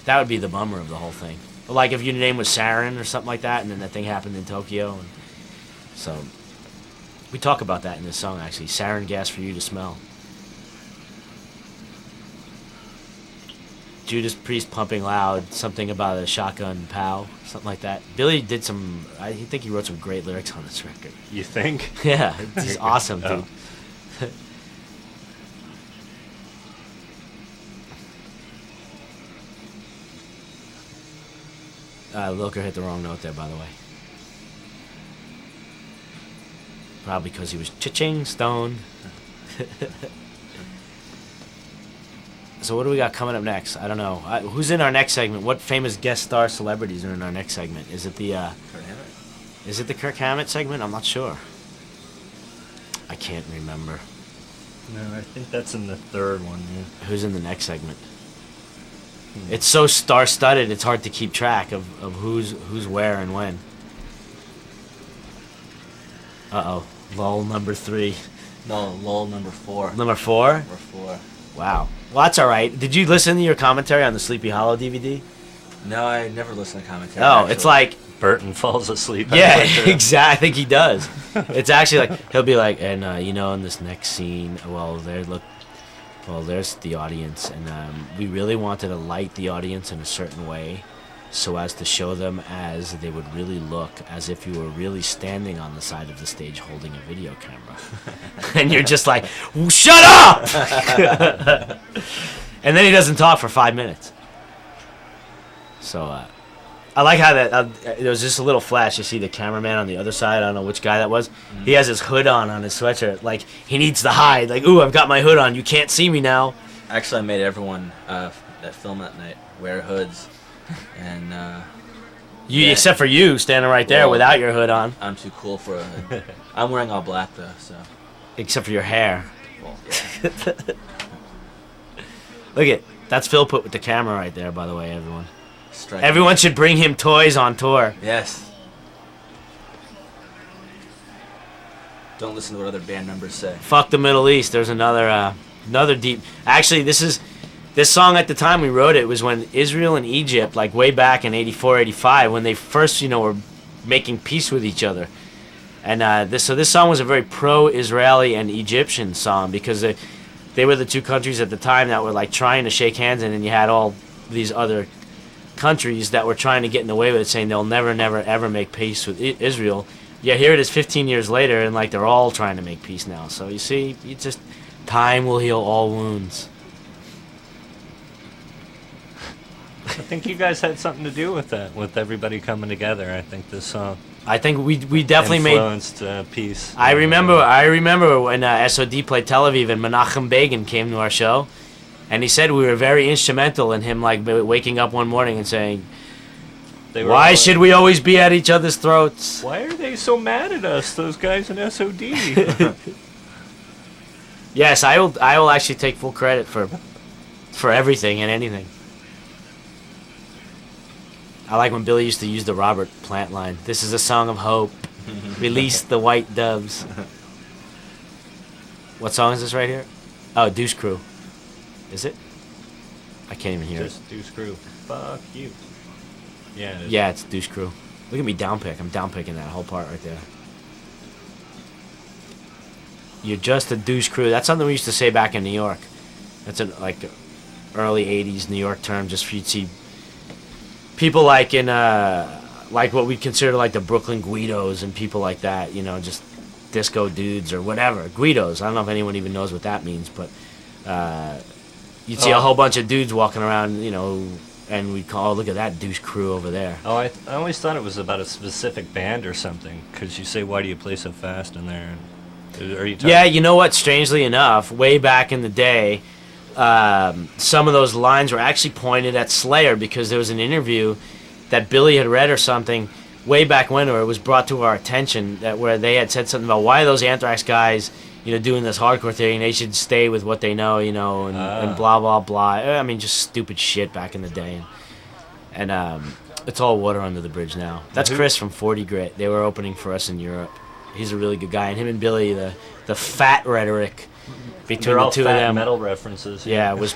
that would be the bummer of the whole thing. But like if your name was Sarin or something like that, and then that thing happened in Tokyo. And so we talk about that in this song, actually. Sarin gas for you to smell. Judas Priest pumping loud, something about a shotgun pow, something like that. Billy did I think he wrote some great lyrics on this record. You think? Yeah, he's awesome, dude. Oh. Lilker hit the wrong note there, by the way. Probably because he was cha-ching stone. So what do we got coming up next? I don't know. Who's in our next segment? What famous guest star celebrities are in our next segment? Is it the Kirk Hammett? Is it the Kirk Hammett segment? I'm not sure. I can't remember. No, I think that's in the third one. Yeah. Who's in the next segment? It's so star-studded, it's hard to keep track of who's where and when. Uh-oh. Lull number 3. No, lull number 4. Number 4? Number 4. Wow. Well, that's all right. Did you listen to your commentary on the Sleepy Hollow DVD? No, I never listen to commentary. Oh, actually. It's like... Burton falls asleep. Yeah, exactly. I think he does. It's actually like, he'll be like, and, in this next scene, there's the audience, and we really wanted to light the audience in a certain way so as to show them as they would really look as if you were really standing on the side of the stage holding a video camera. And you're just like, shut up! And then he doesn't talk for 5 minutes. So, I like how that, there was just a little flash. You see the cameraman on the other side. I don't know which guy that was. Mm-hmm. He has his hood on his sweatshirt. Like, he needs to hide. Like, ooh, I've got my hood on. You can't see me now. Actually, I made everyone that filmed that night wear hoods. And, except for you, standing right there without your hood on. I'm too cool for a hood. I'm wearing all black, though, so. Except for your hair. Well, yeah. Look that's Phil put with the camera right there, by the way, everyone. Strike. Everyone should bring him toys on tour. Yes. Don't listen to what other band members say. Fuck the Middle East. There's another deep... Actually, this song at the time we wrote it was when Israel and Egypt, like way back in 84, 85, when they first, were making peace with each other. And this song was a very pro-Israeli and Egyptian song because they were the two countries at the time that were like trying to shake hands, and then you had all these other countries that were trying to get in the way with it, saying they'll never, never, ever make peace with Israel. Yeah, here it is 15 years later, and like they're all trying to make peace now. So you see, time will heal all wounds. I think you guys had something to do with that, with everybody coming together. I think this song. I think we definitely influenced peace. I remember when S.O.D. played Tel Aviv and Menachem Begin came to our show, and he said we were very instrumental in him like waking up one morning and saying, "Why should we always be at each other's throats? Why are they so mad at us, those guys in S.O.D.?" Yes, I will actually take full credit for everything and anything. I like when Billy used to use the Robert Plant line. This is a song of hope. Release the white doves. What song is this right here? Oh, Deuce Crew. Is it? I can't even hear Just Deuce Crew. Fuck you. Yeah, it is. Yeah, it's Deuce Crew. Look at me downpick. I'm downpicking that whole part right there. You're just a douche crew. That's something we used to say back in New York. That's early '80s New York term. Just for you'd see people like in like what we consider like the Brooklyn Guidos and people like that. You know, just disco dudes or whatever. Guidos. I don't know if anyone even knows what that means, but you'd see a whole bunch of dudes walking around, you know, and we'd call, oh, look at that douche crew over there. Oh, I always thought it was about a specific band or something, because you say, why do you play so fast in there? Are you Yeah, you know what? Strangely enough, way back in the day, some of those lines were actually pointed at Slayer, because there was an interview that Billy had read or something way back when, or it was brought to our attention, that where they had said something about why are those Anthrax guys, you know, doing this hardcore thing, they should stay with what they know, you know, and blah, blah, blah. I mean, just stupid shit back in the day. And it's all water under the bridge now. That's Chris from 40 Grit. They were opening for us in Europe. He's a really good guy. And him and Billy, the fat rhetoric between the two of them. Metal references. Yeah, it was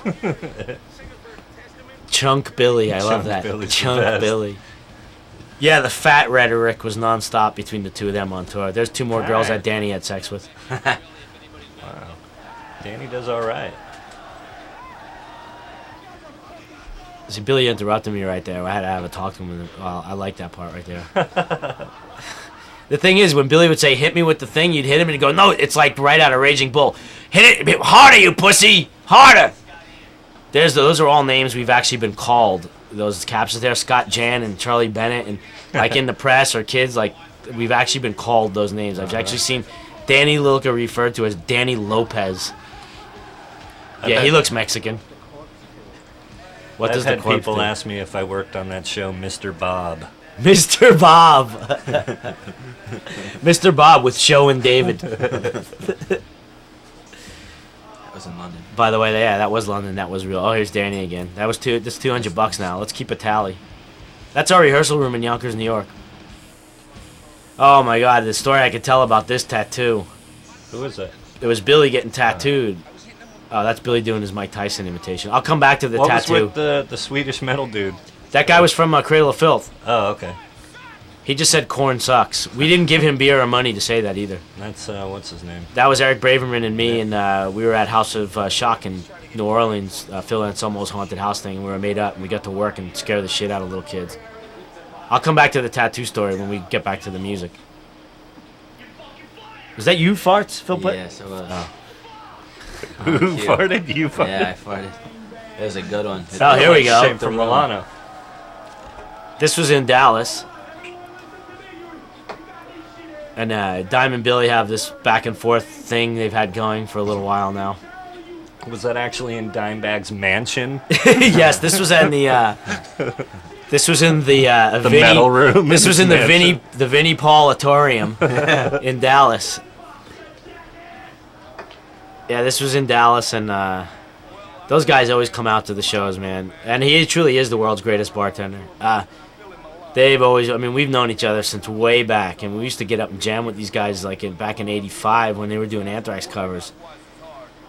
Chunk Billy. I love that. Chunk Billy. Yeah, the fat rhetoric was nonstop between the two of them on tour. There's 2 more girls that Danny had sex with. Wow. Danny does all right. See, Billy interrupted me right there. I had to have a talk to him. Well, I like that part right there. The thing is, when Billy would say, hit me with the thing, you'd hit him and he'd go, no, it's like right out of Raging Bull. Hit it harder, you pussy! Harder! Those are all names we've actually been called. Those captions there, Scott Jan and Charlie Bennett, and like in the press or kids, like we've actually been called those names. I've actually seen Danny Lilka referred to as Danny Lopez. Yeah, he looks Mexican. What does I've the had people ask me if I worked on that show, Mr. Bob. Mr. Bob. Mr. Bob with Show and David. That was in London. By the way, yeah, that was London. That was real. Oh, here's Danny again. That's $200 now. Let's keep a tally. That's our rehearsal room in Yonkers, New York. Oh my God, the story I could tell about this tattoo. Who is it? It was Billy getting tattooed. Oh, that's Billy doing his Mike Tyson imitation. I'll come back to the tattoo. What was with the Swedish metal dude? That guy was from Cradle of Filth. Oh, okay. He just said corn sucks. We didn't give him beer or money to say that either. That's, what's his name? That was Eric Braverman and me, and we were at House of Shock in New Orleans, Phil Anselmo's haunted house thing, and we were made up, and we got to work and scare the shit out of little kids. I'll come back to the tattoo story when we get back to the music. Was that you, Farts, Phil? Yes, it was. Oh. Who farted? You farted? Yeah, I farted. It was a good one. Oh, here we go. From Milano. This was in Dallas. And Diamond Billy have this back and forth thing they've had going for a little while now. Was that actually in Dimebag's mansion? Yes, this was in the this was in the Vinny, metal room. This was in the Vinny Paul Auditorium in Dallas. Yeah, this was in Dallas, and those guys always come out to the shows, man. And he truly is the world's greatest bartender. They've always, I mean, we've known each other since way back, and we used to get up and jam with these guys like back in '85 when they were doing Anthrax covers.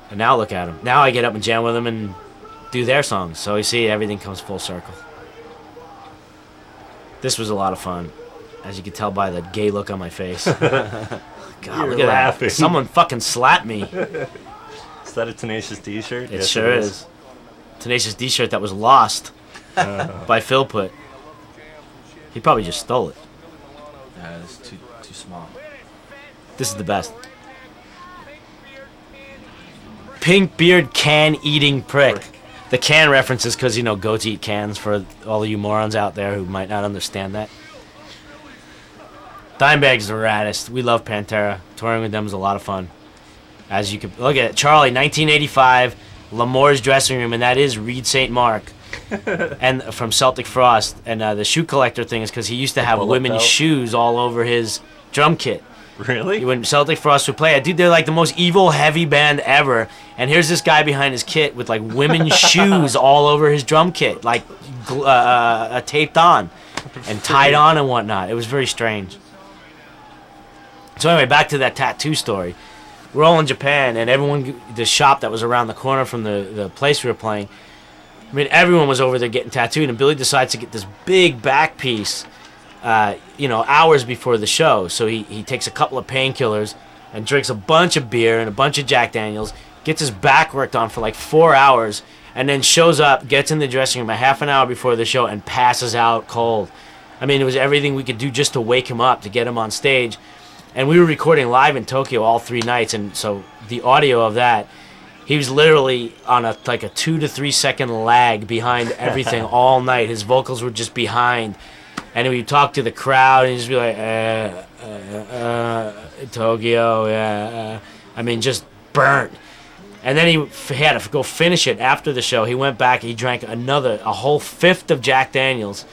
And now look at them. Now I get up and jam with them and do their songs. So you see, everything comes full circle. This was a lot of fun, as you can tell by the gay look on my face. God, look at that. Someone fucking slapped me. Is that a Tenacious D shirt? It sure is. Tenacious D shirt that was lost by Phil Put. He probably just stole it. Yeah, it's too small. This is the best. Pink beard can eating prick. The can references because, you know, goats eat cans for all of you morons out there who might not understand that. Dimebag's the raddest. We love Pantera. Touring with them is a lot of fun. As you can look at it, Charlie, 1985, Lamore's dressing room, and that is Reed St. Mark. And from Celtic Frost, and the shoe collector thing is because he used to have women's shoes all over his drum kit. Really? When Celtic Frost would play it, dude, they're like the most evil heavy band ever. And here's this guy behind his kit with like women's shoes all over his drum kit, like taped on and tied on and whatnot. It was very strange. So anyway, back to that tattoo story. We're all in Japan, and everyone, the shop that was around the corner from the place we were playing, I mean, everyone was over there getting tattooed, and Billy decides to get this big back piece, you know, hours before the show. So he takes a couple of painkillers and drinks a bunch of beer and a bunch of Jack Daniels, gets his back worked on for like 4 hours, and then shows up, gets in the dressing room a half an hour before the show, and passes out cold. I mean, it was everything we could do just to wake him up, to get him on stage. And we were recording live in Tokyo all 3 nights, and so the audio of that, he was literally on a 2 to 3 second lag behind everything all night. His vocals were just behind, and we would talk to the crowd, and he'd just be like, Tokyo, yeah. I mean, just burnt. And then he had to go finish it after the show. He went back, he drank a whole fifth of Jack Daniels,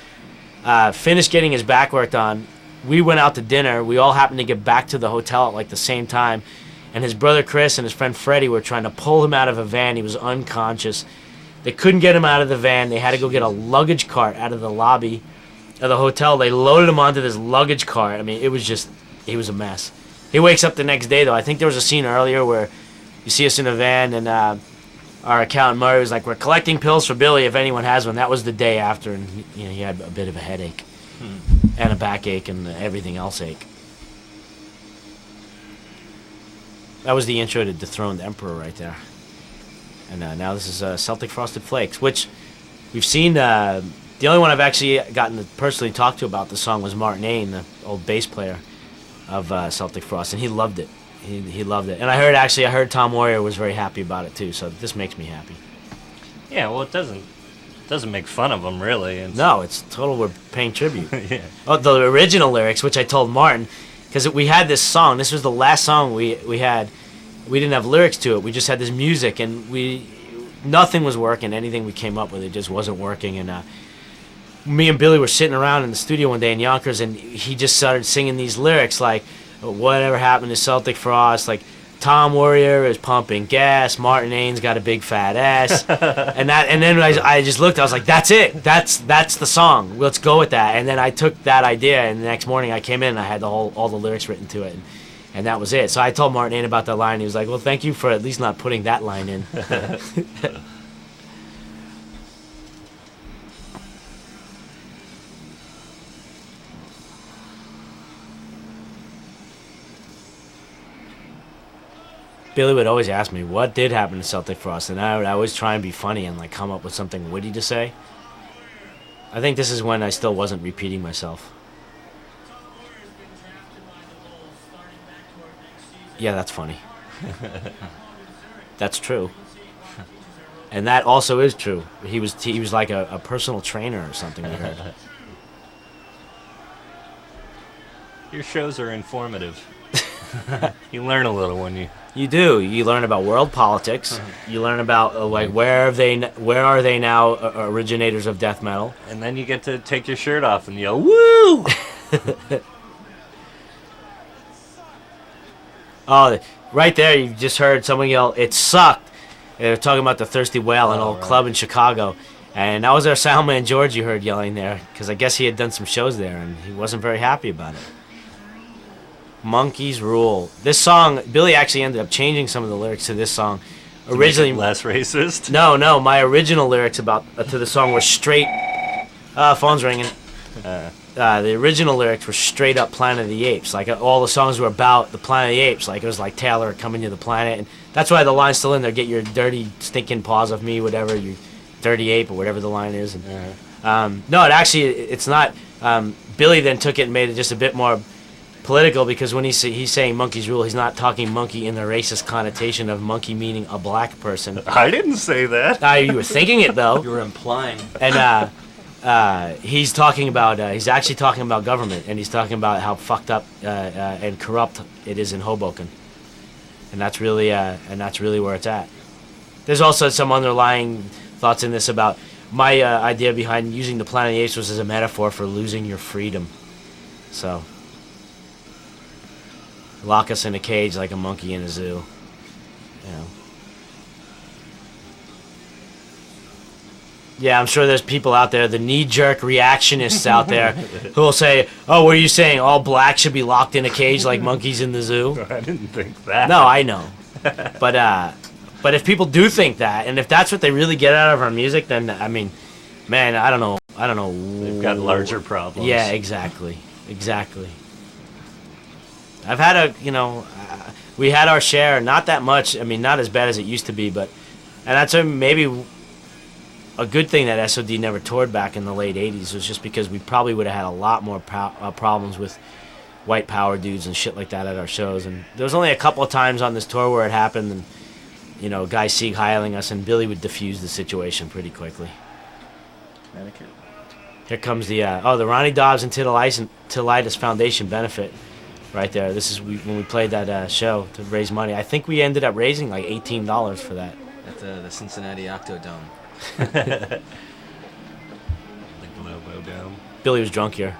finished getting his back worked on. We went out to dinner. We all happened to get back to the hotel at the same time. And his brother Chris and his friend Freddie were trying to pull him out of a van. He was unconscious. They couldn't get him out of the van. They had to go get a luggage cart out of the lobby of the hotel. They loaded him onto this luggage cart. I mean, he was a mess. He wakes up the next day, though. I think there was a scene earlier where you see us in a van, and our accountant Murray was like, "We're collecting pills for Billy if anyone has one." That was the day after, and he had a bit of a headache and a backache and everything else ache. That was the intro to Dethroned Emperor right there. And now this is Celtic Frosted Flakes, which we've seen. The only one I've actually gotten to personally talk to about the song was Martin Ain, the old bass player of Celtic Frost, and he loved it. He loved it. And I heard Tom Warrior was very happy about it too, so this makes me happy. Yeah, well, it doesn't make fun of him, really. No, it's total, we're paying tribute. Yeah. Oh, the original lyrics, which I told Martin, because we had this song. This was the last song we had. We didn't have lyrics to it. We just had this music, and nothing was working. Anything we came up with, it just wasn't working. And me and Billy were sitting around in the studio one day in Yonkers, and he just started singing these lyrics like, "Whatever happened to Celtic Frost?" Like, "Tom Warrior is pumping gas. Martin Ain's got a big fat ass." and then I just looked. I was like, "That's it. That's the song. Let's go with that." And then I took that idea, and the next morning I came in and I had all the lyrics written to it, and that was it. So I told Martin Ain about that line. He was like, "Well, thank you for at least not putting that line in." Billy would always ask me, what did happen to Celtic Frost? And I would always try and be funny and come up with something witty to say. I think this is when I still wasn't repeating myself. Yeah, that's funny. That's true. And that also is true. He was like a personal trainer or something, we heard. Your shows are informative. You learn a little when you... You do. You learn about world politics. You learn about where are they now, originators of death metal. And then you get to take your shirt off and yell, "Woo!" Oh, right there, you just heard someone yell, "It sucked." They were talking about the Thirsty Whale, an old club in Chicago. And that was our sound man, George, you heard yelling there, because I guess he had done some shows there, and he wasn't very happy about it. Monkeys rule. This song, Billy actually ended up changing some of the lyrics to this song. Originally, less racist? No. My original lyrics to the song were straight. Phone's ringing. The original lyrics were straight up Planet of the Apes. Like all the songs were about the Planet of the Apes. Like it was like Taylor coming to the planet, and that's why the line's still in there. "Get your dirty stinking paws off me," whatever, you dirty ape, or whatever the line is. And, no, it's not. Billy then took it and made it just a bit more political, because when he's saying monkeys rule, he's not talking monkey in the racist connotation of monkey meaning a black person. I didn't say that. You were thinking it, though. You were implying. And he's talking about he's actually talking about government, and he's talking about how fucked up and corrupt it is in Hoboken, and that's really where it's at. There's also some underlying thoughts in this about my idea behind using the Planet of the Apes was as a metaphor for losing your freedom. So lock us in a cage like a monkey in a zoo. You know. Yeah, I'm sure there's people out there, the knee-jerk reactionists out there, who will say, "Oh, what are you saying? All blacks should be locked in a cage like monkeys in the zoo?" I didn't think that. No, I know. But if people do think that, and if that's what they really get out of our music, then, I mean, man, I don't know. They've got larger problems. Yeah, exactly. I've had we had our share, not that much. I mean, not as bad as it used to be, and that's maybe a good thing that S.O.D. never toured back in the late 80s was just because we probably would have had a lot more problems with white power dudes and shit like that at our shows. And there was only a couple of times on this tour where it happened, and Guy Sieg heiling us, and Billy would diffuse the situation pretty quickly. Connecticut. Here comes the Ronnie Dobbs and Titilitis Foundation benefit right there. This is when we played that show to raise money. I think we ended up raising like $18 for that. At the Cincinnati Octodome. The Globo Dome. Billy was drunk here.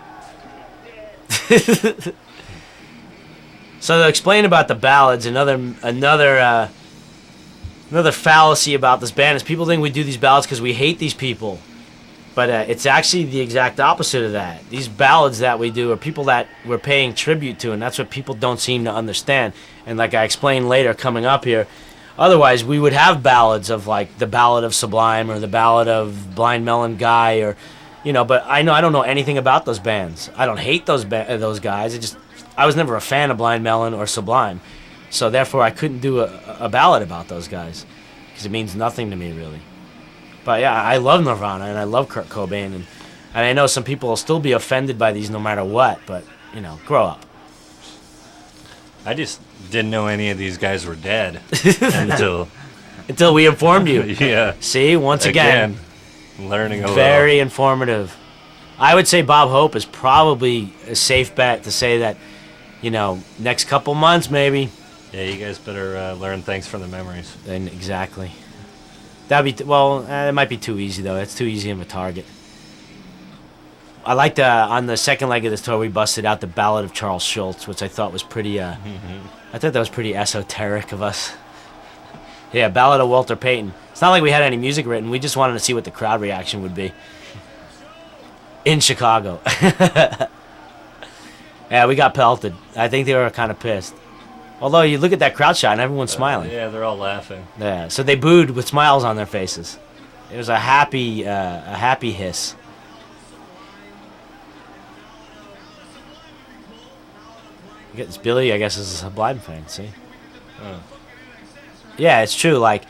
So to explain about the ballads, another fallacy about this band is people think we do these ballads because we hate these people. But it's actually the exact opposite of that. These ballads that we do are people that we're paying tribute to, and that's what people don't seem to understand. And like I explained later coming up here, otherwise we would have ballads of like the Ballad of Sublime or the Ballad of Blind Melon Guy, or but I don't know anything about those bands. I don't hate those guys. I was never a fan of Blind Melon or Sublime. So therefore I couldn't do a ballad about those guys because it means nothing to me really. But yeah, I love Nirvana and I love Kurt Cobain, and I know some people will still be offended by these no matter what, but grow up. I just didn't know any of these guys were dead until we informed you. Yeah. See, once again learning a very informative. I would say Bob Hope is probably a safe bet to say that, next couple months maybe. Yeah, you guys better learn thanks for the memories. And exactly. That'd be it might be too easy though. It's too easy of a target. I liked on the second leg of this tour we busted out the Ballad of Charles Schultz, which I thought was pretty. I thought that was pretty esoteric of us. Yeah, Ballad of Walter Payton. It's not like we had any music written. We just wanted to see what the crowd reaction would be. In Chicago. Yeah, we got pelted. I think they were kind of pissed. Although you look at that crowd shot and everyone's smiling. Yeah, they're all laughing. Yeah, so they booed with smiles on their faces. It was a happy hiss. You get this Billy, I guess, is a Sublime fan. See? Oh. Yeah, it's true. Like,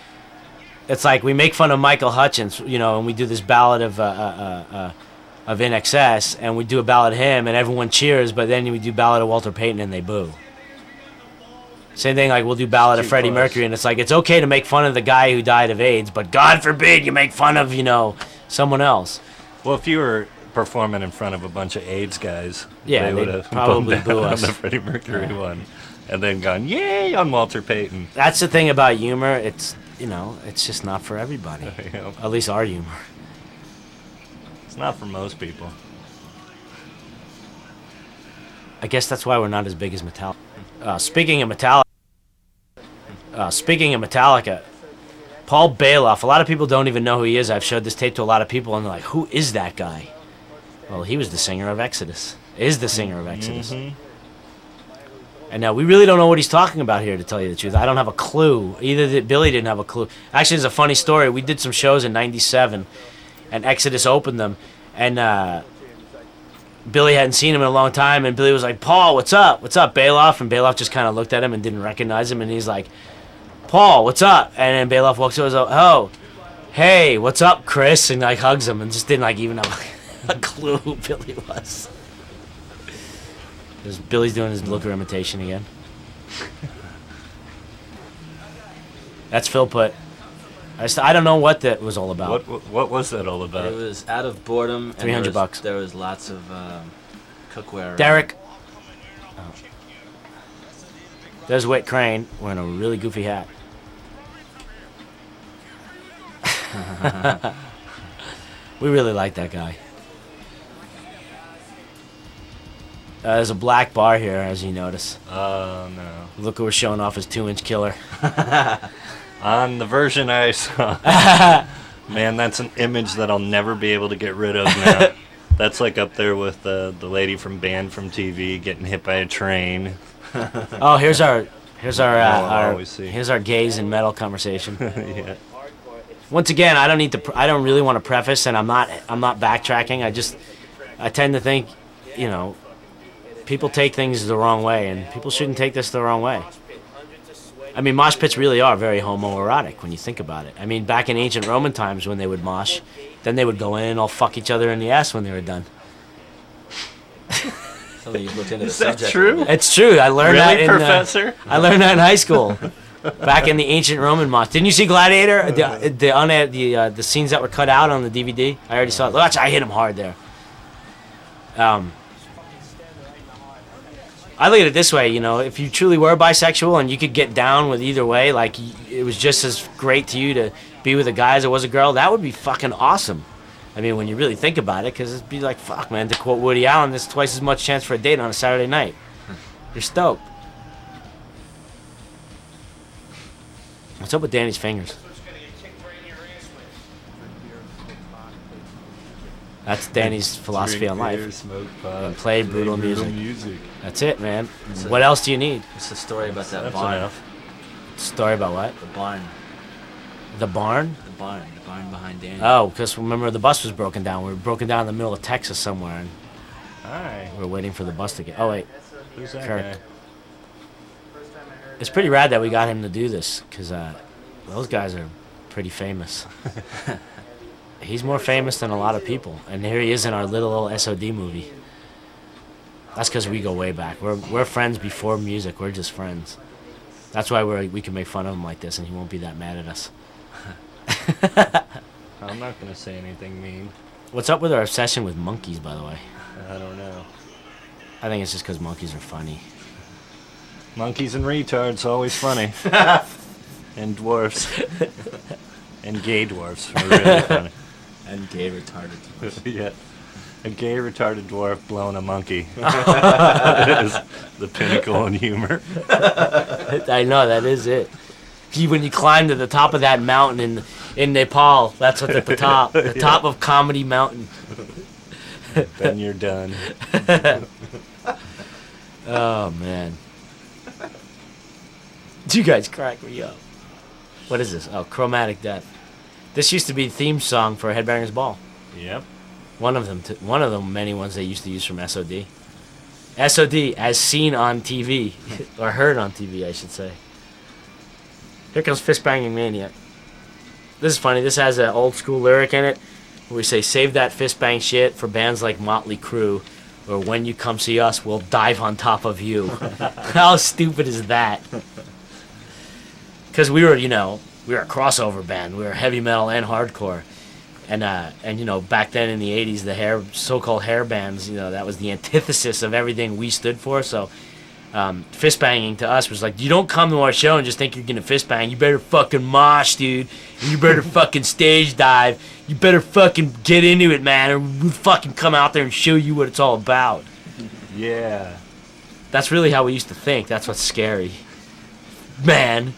it's like we make fun of Michael Hutchence, and we do this ballad of In Excess, and we do a ballad of him, and everyone cheers. But then we do Ballad of Walter Payton, and they boo. Same thing, like we'll do Ballad of Freddie Mercury, and it's like it's okay to make fun of the guy who died of AIDS, but God forbid you make fun of someone else. Well, if you were performing in front of a bunch of AIDS guys, yeah, they would have probably boo us on the Freddie Mercury one, and then gone yay on Walter Payton. That's the thing about humor. It's it's just not for everybody. At least our humor. It's not for most people. I guess that's why we're not as big as Metallica. Speaking of Metallica, Paul Bailoff. A lot of people don't even know who he is. I've showed this tape to a lot of people, and they're like, "Who is that guy?" Well, he was the singer of Exodus. Is the singer of Exodus. Mm-hmm. And now we really don't know what he's talking about here, to tell you the truth. I don't have a clue. Billy didn't have a clue. Actually, there's a funny story. We did some shows in '97, and Exodus opened them, and Billy hadn't seen him in a long time, and Billy was like, "Paul, what's up? What's up, Bailoff?" And Bailoff just kind of looked at him and didn't recognize him, and he's like, "Paul, what's up?" And then Bailoff walks over and goes, "Oh, hey, what's up, Chris?" And like hugs him, and just didn't like even have a clue who Billy was. Billy's doing his Looker imitation again. That's Phil Put. I don't know what that was all about. What was that all about? It was out of boredom. And $300. There was lots of cookware. Derek. Oh. There's Whit Crane wearing a really goofy hat. We really like that guy. There's a black bar here, as you notice. Oh, no. Look, we're showing off his 2-inch killer. On the version I saw. Man, that's an image that I'll never be able to get rid of now. That's like up there with the lady from Banned from TV getting hit by a train. Oh, here's our gays and metal conversation. Yeah. Once again, I don't really want to preface, and I'm not backtracking. I tend to think, people take things the wrong way, and people shouldn't take this the wrong way. I mean, mosh pits really are very homoerotic when you think about it. I mean, back in ancient Roman times when they would mosh, then they would go in and all fuck each other in the ass when they were done. So you've looked into the Is that subject. true? It's true. I learned Really, that in Professor? I learned that in high school. Back in the ancient Roman mosh. Didn't you see Gladiator? The scenes that were cut out on the DVD. I already saw it. Watch, I hit him hard there. I look at it this way, you know, if you truly were bisexual and you could get down with either way, like it was just as great to you to be with a guy as it was a girl, that would be fucking awesome. I mean, when you really think about it, because it'd be like, fuck, man, to quote Woody Allen, there's twice as much chance for a date on a Saturday night. You're stoked. What's up with Danny's fingers? That's Danny's philosophy on life. Smoke pot, and play brutal music. That's it, man. It's What else do you need? It's a story about that That's barn. enough. Story about what? The barn. The barn? The barn. The barn behind Danny. Oh, because remember the bus was broken down. We were broken down in the middle of Texas somewhere, and Alright. we were waiting for the bus to get. Oh wait, Who's that Kirk. guy? It's pretty rad that we got him to do this, because those guys are pretty famous. He's more famous than a lot of people, and here he is in our little old S.O.D. movie. That's because we go way back. We're friends before music. We're just friends. That's why we can make fun of him like this, and he won't be that mad at us. I'm not gonna say anything mean. What's up with our obsession with monkeys, by the way? I don't know. I think it's just because monkeys are funny. Monkeys and retards, always funny. And dwarfs. And gay dwarfs are really funny. And gay retarded. Yeah. A gay retarded dwarf blowing a monkey is the pinnacle in humor. I know, that is it. When you climb to the top of that mountain in Nepal, that's what's at the top. The top of Comedy Mountain. Then you're done. Oh, man. You guys crack me up. What is this? Oh, Chromatic Death. This used to be the theme song for Headbangers Ball. Yep. One of them, many ones they used to use from S.O.D. S.O.D. as seen on TV, or heard on TV, I should say. Here comes Fist Banging Mania. This is funny. This has an old school lyric in it where we say, "Save that fist bang shit for bands like Motley Crue, or when you come see us, we'll dive on top of you." How stupid is that? Because we were a crossover band. We were heavy metal and hardcore. And you know, back then in the 80s, the so-called hair bands, you know, that was the antithesis of everything we stood for. So fist banging to us was like, you don't come to our show and just think you're gonna fist bang. You better fucking mosh, dude. And you better fucking stage dive. You better fucking get into it, man, or we'll fucking come out there and show you what it's all about. Yeah. That's really how we used to think. That's what's scary. Man.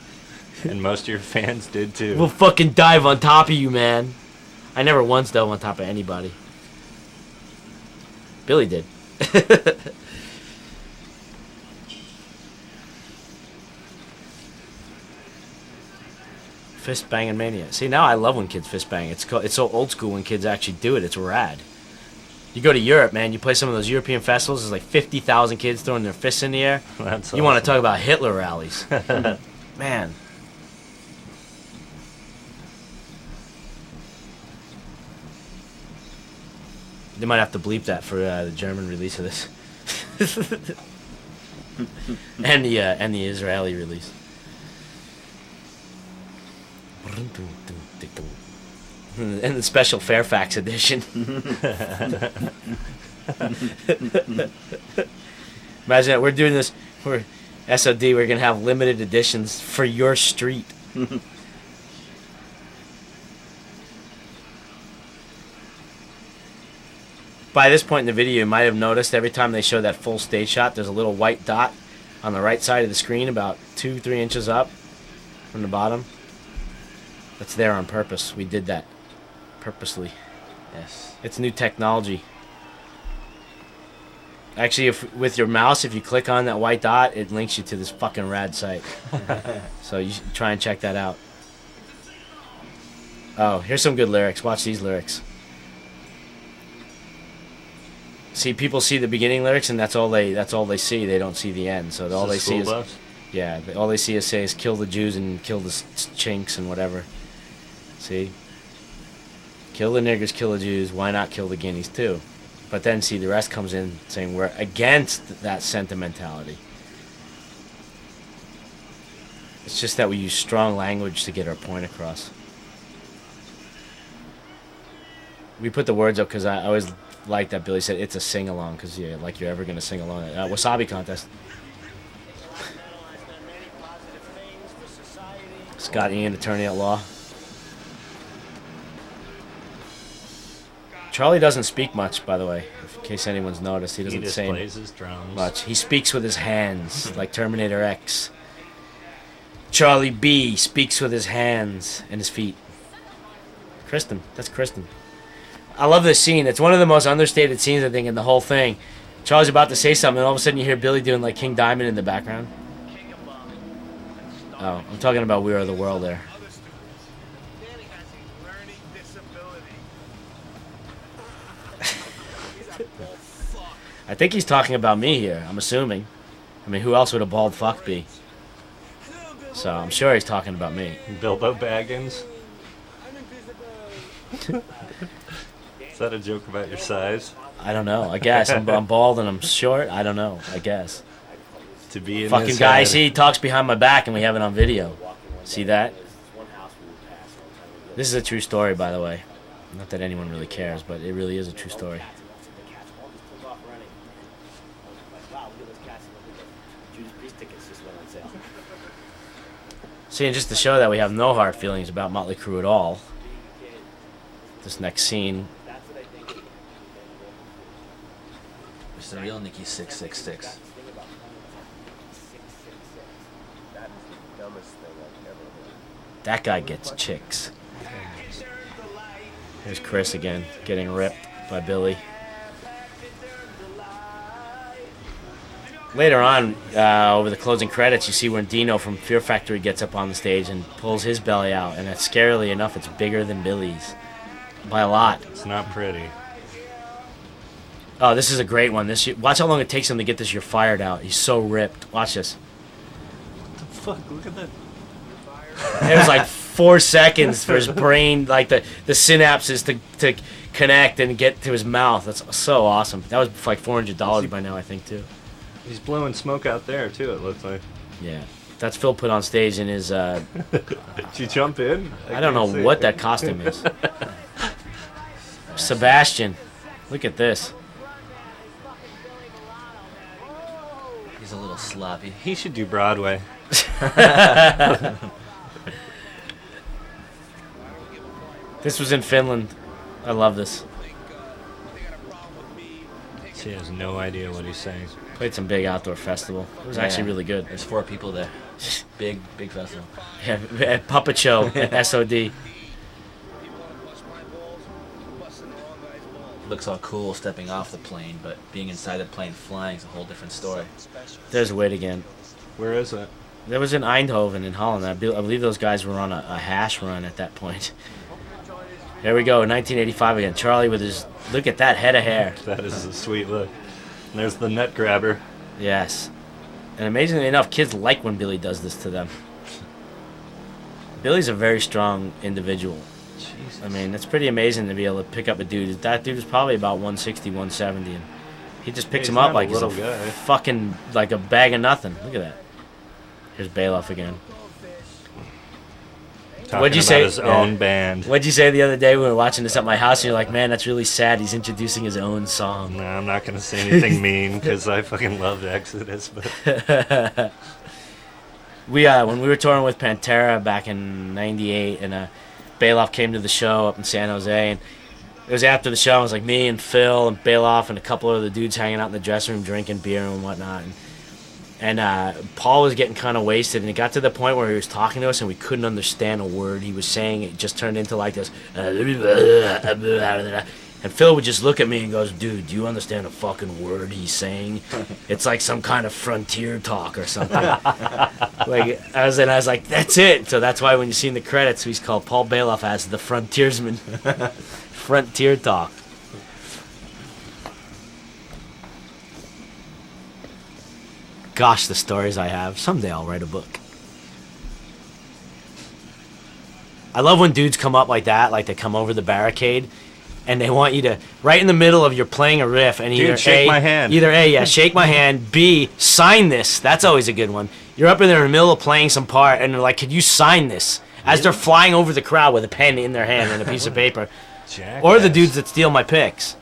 And most of your fans did too. We'll fucking dive on top of you, man. I never once dove on top of anybody. Billy did. Fist banging mania. See, now I love when kids fist bang. It's so old school when kids actually do it. It's rad. You go to Europe, man. You play some of those European festivals. There's like 50,000 kids throwing their fists in the air. That's you want to talk about Hitler rallies, man. They might have to bleep that for the German release of this, and the Israeli release. And the special Fairfax edition. Imagine that we're doing this. We're S.O.D. We're gonna have limited editions for your street. By this point in the video, you might have noticed every time they show that full stage shot, there's a little white dot on the right side of the screen, about 2-3 inches up from the bottom. That's there on purpose. We did that purposely. Yes. It's new technology. Actually, with your mouse, if you click on that white dot, it links you to this fucking rad site. So you should try and check that out. Oh, here's some good lyrics. Watch these lyrics. See, people see the beginning lyrics, and that's all they see. They don't see the end. So all they see is, Yeah, all they see us say is kill the Jews and kill the chinks and whatever. See? Kill the niggers, kill the Jews, why not kill the guineas too? But then, see, the rest comes in saying we're against that sentimentality. It's just that we use strong language to get our point across. We put the words up because I always like that Billy said it's a sing-along, because yeah, like you're ever going to sing along at Wasabi Contest. Scott Ian, attorney at law. Charlie doesn't speak much, by the way, in case anyone's noticed. He doesn't just say plays his drums. much. He speaks with his hands, like Terminator X. Charlie B speaks with his hands and his feet. Kristen. That's Kristen. I love this scene. It's one of the most understated scenes, I think, in the whole thing. Charlie's about to say something, and all of a sudden you hear Billy doing, like, King Diamond in the background. Oh, I'm talking about We Are the World there. I think he's talking about me here, I'm assuming. I mean, who else would a bald fuck be? So I'm sure he's talking about me. Bilbo Baggins. Is that a joke about your size? I don't know. I guess. I'm bald and I'm short. I don't know. I guess. To be in fucking his guy, head. see, he talks behind my back and we have it on video. See that? This is a true story, by the way. Not that anyone really cares, but it really is a true story. See, and just to show that we have no hard feelings about Motley Crue at all, this next scene. It's the real Nikki 666. That guy gets chicks. Here's Chris again, getting ripped by Billy. Later on, over the closing credits, you see when Dino from Fear Factory gets up on the stage and pulls his belly out, and it's scarily enough, it's bigger than Billy's. By a lot. It's not pretty. Oh, this is a great one. Watch how long it takes him to get this year fired out. He's so ripped. Watch this. What the fuck? Look at that. It was like 4 seconds for his brain, like the synapses to connect and get to his mouth. That's so awesome. That was like $400 by now, I think, too. He's blowing smoke out there, too, it looks like. Yeah. That's Phil put on stage in his... Did you jump in? I don't know what that costume is. Sebastian. Look at this. He's a little sloppy. He should do Broadway. This was in Finland. I love this. He has no idea what he's saying. Played some big outdoor festival. It was actually really good. There's 4 people there. Big festival. Yeah, at Puppet Show at S.O.D. Looks all cool stepping off the plane, but being inside the plane flying is a whole different story. There's Wade again. Where is it? That was in Eindhoven in Holland. I believe those guys were on a hash run at that point. Here we go, 1985 again. Charlie with his... Look at that head of hair. That is a sweet look. And there's the nut grabber. Yes. And amazingly enough, kids like when Billy does this to them. Billy's a very strong individual. Jesus. I mean, it's pretty amazing to be able to pick up a dude. That dude is probably about 160, 170. And he just picks him up like he's a fucking, like a bag of nothing. Look at that. Here's Bailoff again. What'd you say? His own band. What'd you say the other day when we were watching this at my house? And you're like, man, that's really sad. He's introducing his own song. No, I'm not gonna say anything mean because I fucking loved Exodus. But when we were touring with Pantera back in '98, and Bailoff came to the show up in San Jose, and it was after the show. It was like me and Phil and Bailoff and a couple of the dudes hanging out in the dressing room drinking beer and whatnot. And Paul was getting kind of wasted, and it got to the point where he was talking to us, and we couldn't understand a word he was saying. It just turned into like this. And Phil would just look at me and goes, dude, do you understand a fucking word he's saying? It's like some kind of frontier talk or something. Like I was like, that's it. So that's why when you see in the credits, he's called Paul Bailoff as the frontiersman. Frontier talk. gosh, the stories I have. Someday I'll write a book. I love when dudes come up like that, like they come over the barricade, and they want you to, right in the middle of you're playing a riff, and Dude, shake my hand. Either A, yeah, shake my hand, B, sign this. That's always a good one. You're up in there in the middle of playing some part, and they're like, could you sign this? As they're flying over the crowd with a pen in their hand and a piece of paper. Jackass. Or the dudes that steal my picks.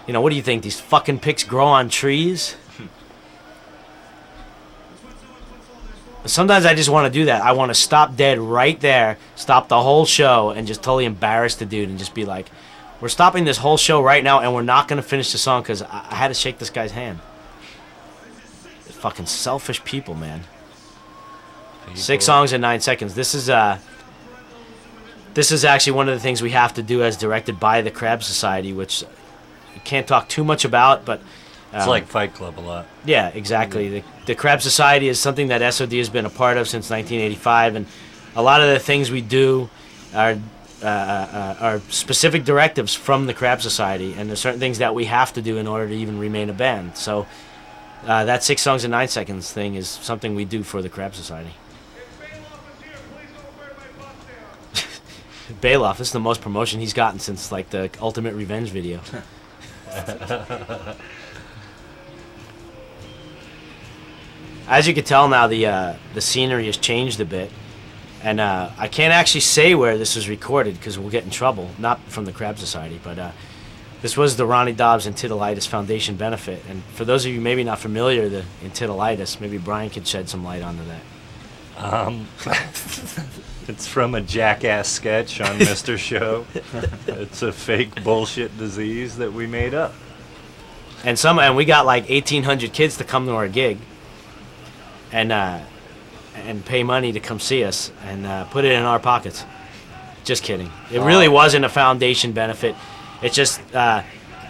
You know, what do you think? These fucking picks grow on trees? Sometimes I just want to do that. I want to stop dead right there, stop the whole show, and just totally embarrass the dude and just be like, we're stopping this whole show right now, and we're not going to finish the song because I had to shake this guy's hand. Fucking selfish people, man. 6 songs in 9 seconds. This is actually one of the things we have to do as directed by the Crab Society, which we can't talk too much about, but... It's like Fight Club a lot. Yeah, exactly. The Crab Society is something that S.O.D. has been a part of since 1985, and a lot of the things we do are specific directives from the Crab Society, and there's certain things that we have to do in order to even remain a band. So that 6 songs in 9 seconds thing is something we do for the Crab Society. Bailoff, this is the most promotion he's gotten since like the Ultimate Revenge video. As you can tell now, the scenery has changed a bit, and I can't actually say where this was recorded because we'll get in trouble. Not from the Crab Society, but this was the Ronnie Dobbs Encephalitis Foundation benefit. And for those of you maybe not familiar with the encephalitis, maybe Brian could shed some light onto that. It's from a Jackass sketch on Mr. Show. It's a fake bullshit disease that we made up. And we got like 1,800 kids to come to our gig, and pay money to come see us and put it in our pockets. Just kidding. It really wasn't a foundation benefit. It's just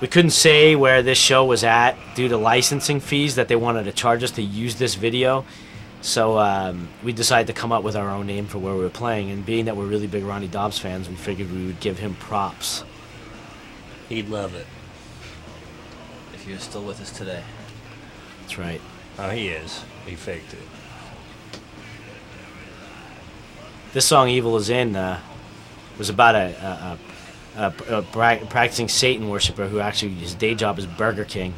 we couldn't say where this show was at due to licensing fees that they wanted to charge us to use this video. So we decided to come up with our own name for where we were playing, and being that we're really big Ronnie Dobbs fans, we figured we would give him props. He'd love it. If he was still with us today. That's right. Oh, he is. He faked it. This song, Evil Is In, was about a practicing Satan worshiper who actually, his day job is Burger King.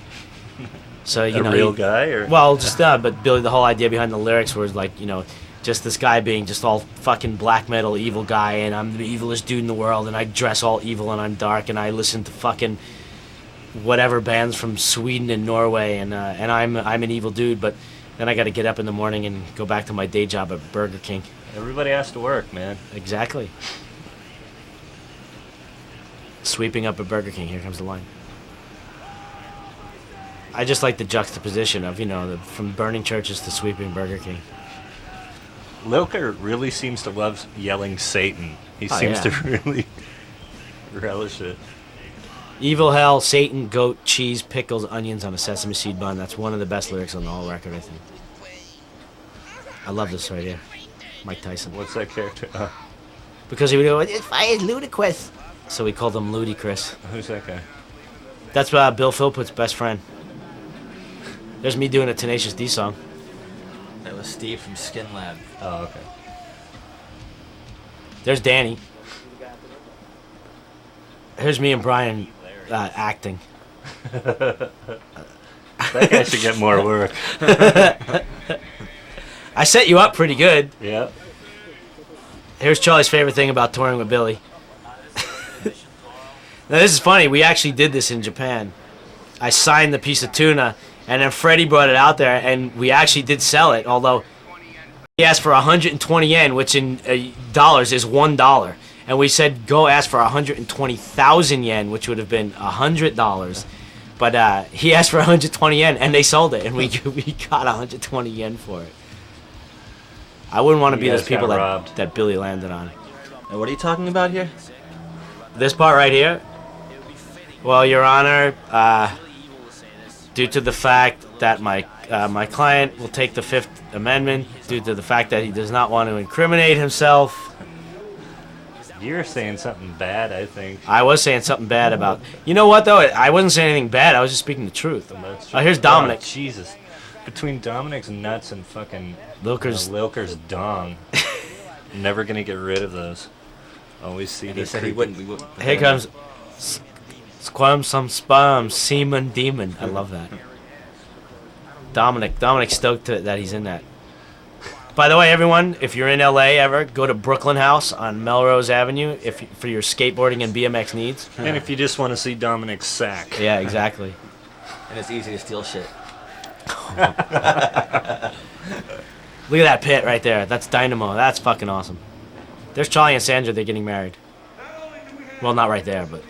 So, you know, real guy? Or? Well, just, but Billy, the whole idea behind the lyrics was like, you know, just this guy being just all fucking black metal evil guy, and I'm the evilest dude in the world, and I dress all evil, and I'm dark, and I listen to fucking whatever bands from Sweden and Norway, and I'm an evil dude, but then I got to get up in the morning and go back to my day job at Burger King. Everybody has to work, man. Exactly. Sweeping up at Burger King. Here comes the line. I just like the juxtaposition of, you know, from burning churches to sweeping Burger King. Lilker really seems to love yelling Satan. He seems to really relish it. Evil hell, Satan, goat, cheese, pickles, onions on a sesame seed bun. That's one of the best lyrics on the whole record, I think. I love this right here. Mike Tyson. What's that character? Because he would go, it's ludicrous. So we called him Ludicrous. Who's that guy? That's Bill Philpott's best friend. There's me doing a Tenacious D song. That was Steve from Skin Lab. Oh, okay. There's Danny. Here's me and Brian acting. That guy should get more work. I set you up pretty good. Yeah. Here's Charlie's favorite thing about touring with Billy. Now this is funny. We actually did this in Japan. I signed the piece of tuna, and then Freddie brought it out there, and we actually did sell it, although he asked for 120 yen, which in dollars is $1. And we said, go ask for 120,000 yen, which would have been $100. But he asked for 120 yen, and they sold it, and we got 120 yen for it. I wouldn't want to be those people that Billy landed on. And what are you talking about here? This part right here? Well, Your Honor, due to the fact that my client will take the Fifth Amendment, due to the fact that he does not want to incriminate himself. You're saying something bad, I think. I was saying something bad about... You know what, though? I wasn't saying anything bad. I was just speaking the truth. Here's Dominic. Oh, Jesus. Between Dominic's nuts and fucking Lilker's dong, never gonna get rid of those. Always see And this. he said he wouldn't. We wouldn't. Here comes Squam some spam semen demon. I love that. Dominic's stoked that he's in that. By the way, everyone, if you're in LA ever, go to Brooklyn House on Melrose Avenue for your skateboarding and BMX needs. And if you just want to see Dominic's sack. Yeah, exactly. And it's easy to steal shit. Look at that pit right there. That's Dynamo. That's fucking awesome. There's Charlie and Sandra. They're getting married. Well, not right there, but...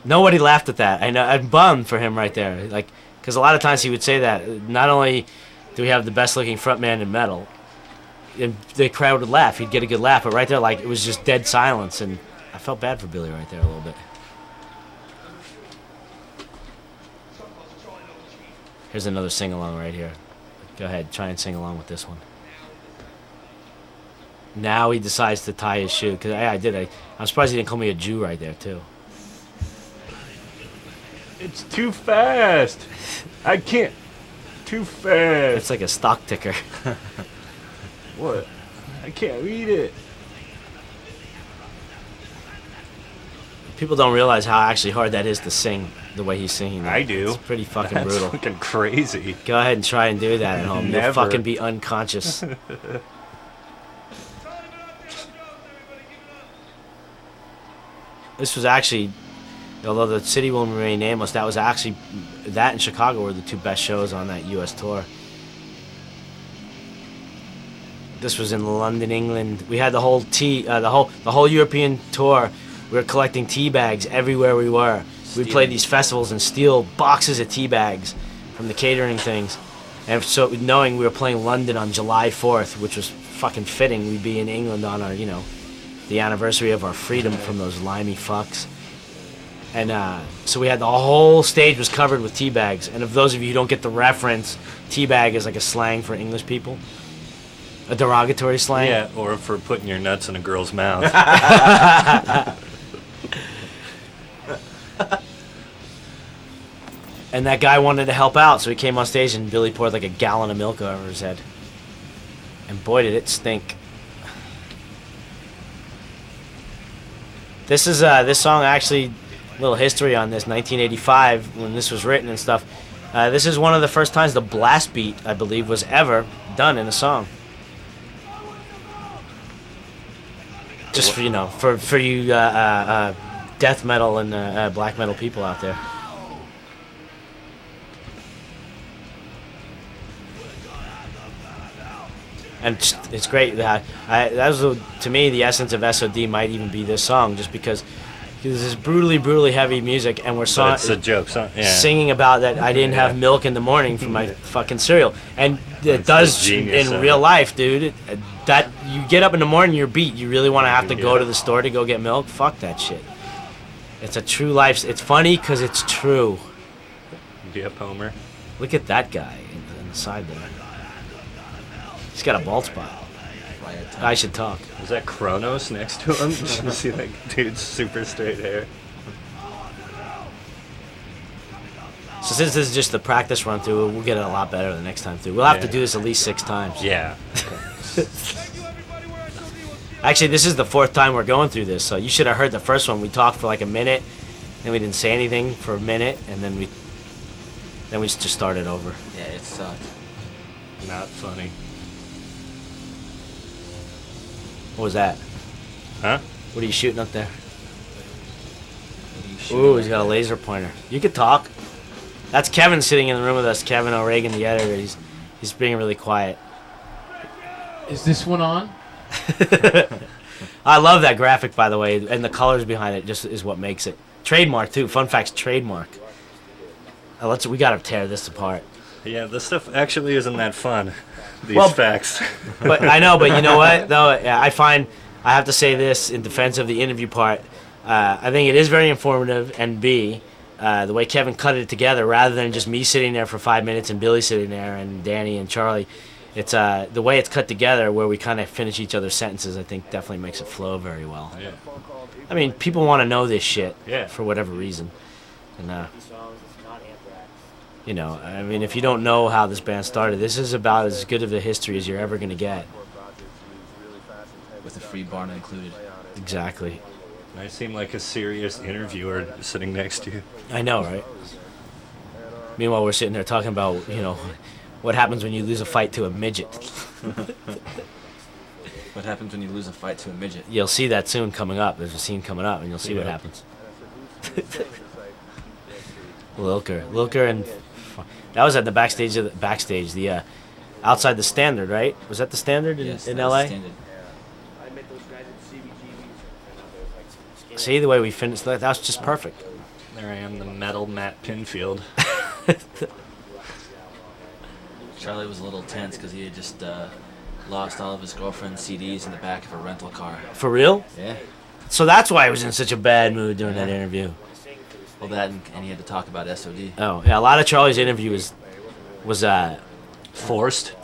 Nobody laughed at that. I know. I'm bummed for him right there. Like, because a lot of times he would say that. Not only do we have the best-looking frontman in metal, and the crowd would laugh. He'd get a good laugh, but right there, like, it was just dead silence, and I felt bad for Billy right there a little bit. Here's another sing-along right here. Go ahead, try and sing along with this one. Now he decides to tie his shoe, because I did. I'm surprised he didn't call me a Jew right there, too. It's too fast. I can't. Too fast. It's like a stock ticker. What? I can't read it. People don't realize how actually hard that is to sing the way he's singing that. I do. It's pretty fucking That's brutal. fucking crazy. Go ahead and try and do that at home. You'll Never. fucking be unconscious. This was actually, although the city will remain nameless, that was actually, that and Chicago were the two best shows on that U.S. tour. This was in London, England. We had the whole the whole European tour. We were collecting tea bags everywhere we were. We played these festivals and steal boxes of tea bags from the catering things. And so knowing we were playing London on July 4th, which was fucking fitting, we'd be in England on our, the anniversary of our freedom from those limey fucks. And so we had the whole stage was covered with tea bags. And if those of you who don't get the reference, tea bag is like a slang for English people. A derogatory slang. Yeah, or for putting your nuts in a girl's mouth. And that guy wanted to help out, so he came on stage and Billy poured like a gallon of milk over his head. And boy, did it stink. This is this song actually, a little history on this. 1985, when this was written and stuff. This is one of the first times the blast beat, I believe, was ever done in a song. Just for for you death metal and black metal people out there. And it's great that that was to me the essence of S.O.D. might even be this song, just because this is brutally heavy music, and we're It's a joke song. Yeah. singing about that I didn't have milk in the morning for my fucking cereal, and it does in real life, dude. That you get up in the morning, you're beat. You really want to have to go to the store to go get milk? Fuck that shit. It's a true life. It's funny because it's true. Yep, Homer. Look at that guy in the side there. He's got a bald spot. I should talk. Is that Kronos next to him? You see that dude's super straight hair. So since this is just the practice run through, we'll get it a lot better the next time through. We'll have to Yeah. do this at least 6 times. Yeah. Actually, this is the 4th time we're going through this, so you should have heard the first one. We talked for like a minute, then we didn't say anything for a minute, and then we just started over. Yeah, it sucked. Not funny. What was that? Huh? What are you shooting up there? Ooh, he's got a laser pointer. You could talk. That's Kevin sitting in the room with us. Kevin O'Regan, the editor. He's being really quiet. Is this one on? I love that graphic, by the way, and the colors behind it just is what makes it. Trademark too. Fun facts, trademark. We gotta tear this apart. Yeah, this stuff actually isn't that fun. These Well, facts. But I know, but you know what? Though I have to say this in defense of the interview part. I think it is very informative, and B, the way Kevin cut it together, rather than just me sitting there for 5 minutes and Billy sitting there and Danny and Charlie. It's the way it's cut together, where we kind of finish each other's sentences. I think definitely makes it flow very well. Yeah. I mean, people want to know this shit. Yeah. For whatever reason, and You know, I mean, if you don't know how this band started, this is about as good of a history as you're ever going to get. With a free barn included. Exactly. I seem like a serious interviewer sitting next to you. I know, right? Meanwhile, we're sitting there talking about, you know, what happens when you lose a fight to a midget. What happens when you lose a fight to a midget? You'll see that soon coming up. There's a scene coming up, and you'll see what happens. Lilker, and that was at the backstage. The outside the Standard, right? Was that the Standard in, Yes, in that LA? was Standard. See the way we finished that was just perfect. There I am, the metal Matt Pinfield. Charlie was a little tense because he had just lost all of his girlfriend's CDs in the back of a rental car. For real? Yeah. So that's why he was in such a bad mood during that interview. Well, that and he had to talk about S.O.D. Oh, yeah, a lot of Charlie's interview was forced.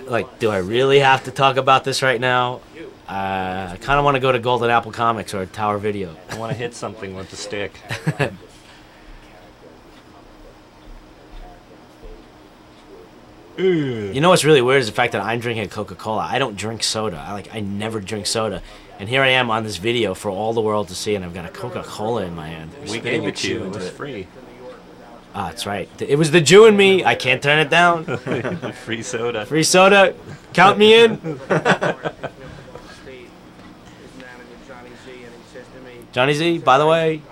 Like, do I really have to talk about this right now? I kind of want to go to Golden Apple Comics or Tower Video. I want to hit something with the stick. You know what's really weird is the fact that I'm drinking Coca-Cola. I don't drink soda. I never drink soda. And here I am on this video for all the world to see, and I've got a Coca-Cola in my hand. We gave it to you. It was free. Ah, that's right. It was the Jew in me. I can't turn it down. Free soda. Free soda. Count me in. Johnny Z, by the way,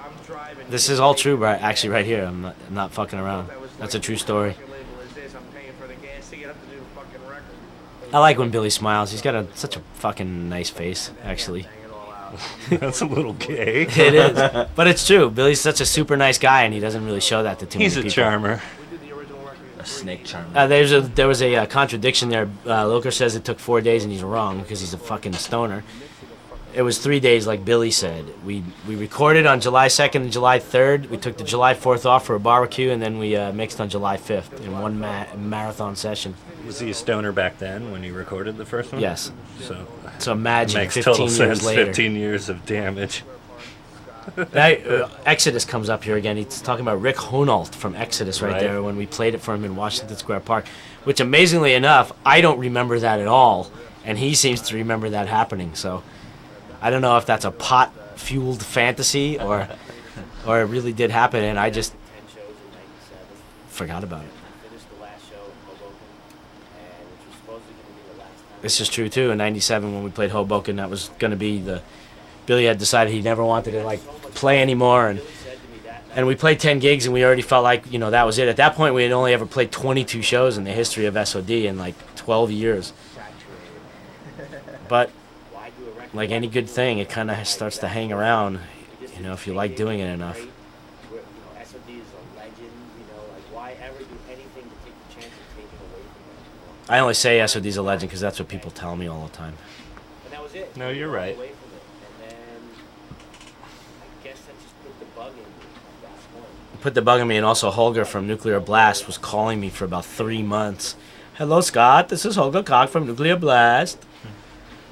this is all true, right? Actually, right here. I'm not fucking around. That's a true story. I like when Billy smiles. He's got such a fucking nice face, actually. That's a little gay. It is, but it's true. Billy's such a super nice guy, and he doesn't really show that to too many people. He's a charmer. A snake charmer. There was a contradiction there. Loker says it took 4 days, and he's wrong because he's a fucking stoner. It was 3 days, like Billy said. We recorded on July 2nd and July 3rd. We took the July 4th off for a barbecue, and then we mixed on July 5th in one marathon session. Was he a stoner back then when he recorded the first one? Yes. So imagine makes 15 total years sense. later. 15 years of damage. Exodus comes up here again. He's talking about Rick Honault from Exodus right there when we played it for him in Washington Square Park, which amazingly enough, I don't remember that at all, and he seems to remember that happening. So I don't know if that's a pot-fueled fantasy or it really did happen, and I just forgot about it. This is true too. In '97, when we played Hoboken, that was going to be Billy had decided he never wanted to play anymore, and we played 10 gigs, and we already felt like that was it. At that point, we had only ever played 22 shows in the history of S.O.D. in 12 years. But like any good thing, it kind of starts to hang around, if you like doing it enough. I only say S.O.D.'s a legend because that's what people tell me all the time. No, you're right. Put the bug in me, and also Holger from Nuclear Blast was calling me for about 3 months. Hello, Scott. This is Holger Koch from Nuclear Blast.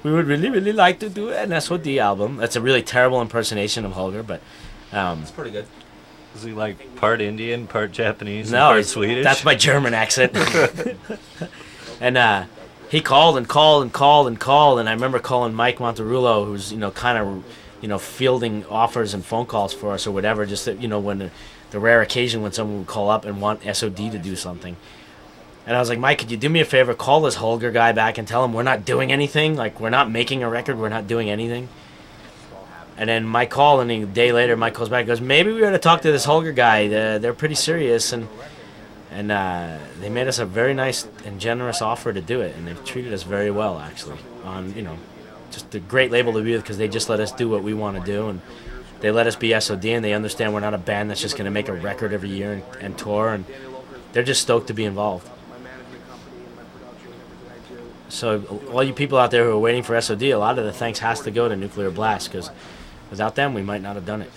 We would really, really like to do an S.O.D. album. That's a really terrible impersonation of Holger, but it's pretty good. Is he part Indian, part Japanese, no, and part Swedish? That's my German accent. And he called and called and called and called, and I remember calling Mike Monterulo, who's kind of fielding offers and phone calls for us or whatever, just that, when the rare occasion when someone would call up and want S.O.D. to do something. And I was like, Mike, could you do me a favor? Call this Holger guy back and tell him we're not doing anything. We're not making a record. We're not doing anything. And then Mike called, and a day later, Mike calls back and goes, maybe we ought to talk to this Holger guy. They're pretty serious, and they made us a very nice and generous offer to do it, and they've treated us very well, actually. On just a great label to be with, because they just let us do what we want to do, and they let us be S.O.D., and they understand we're not a band that's just going to make a record every year and tour, and they're just stoked to be involved. So all you people out there who are waiting for S.O.D., a lot of the thanks has to go to Nuclear Blast, because without them, we might not have done it.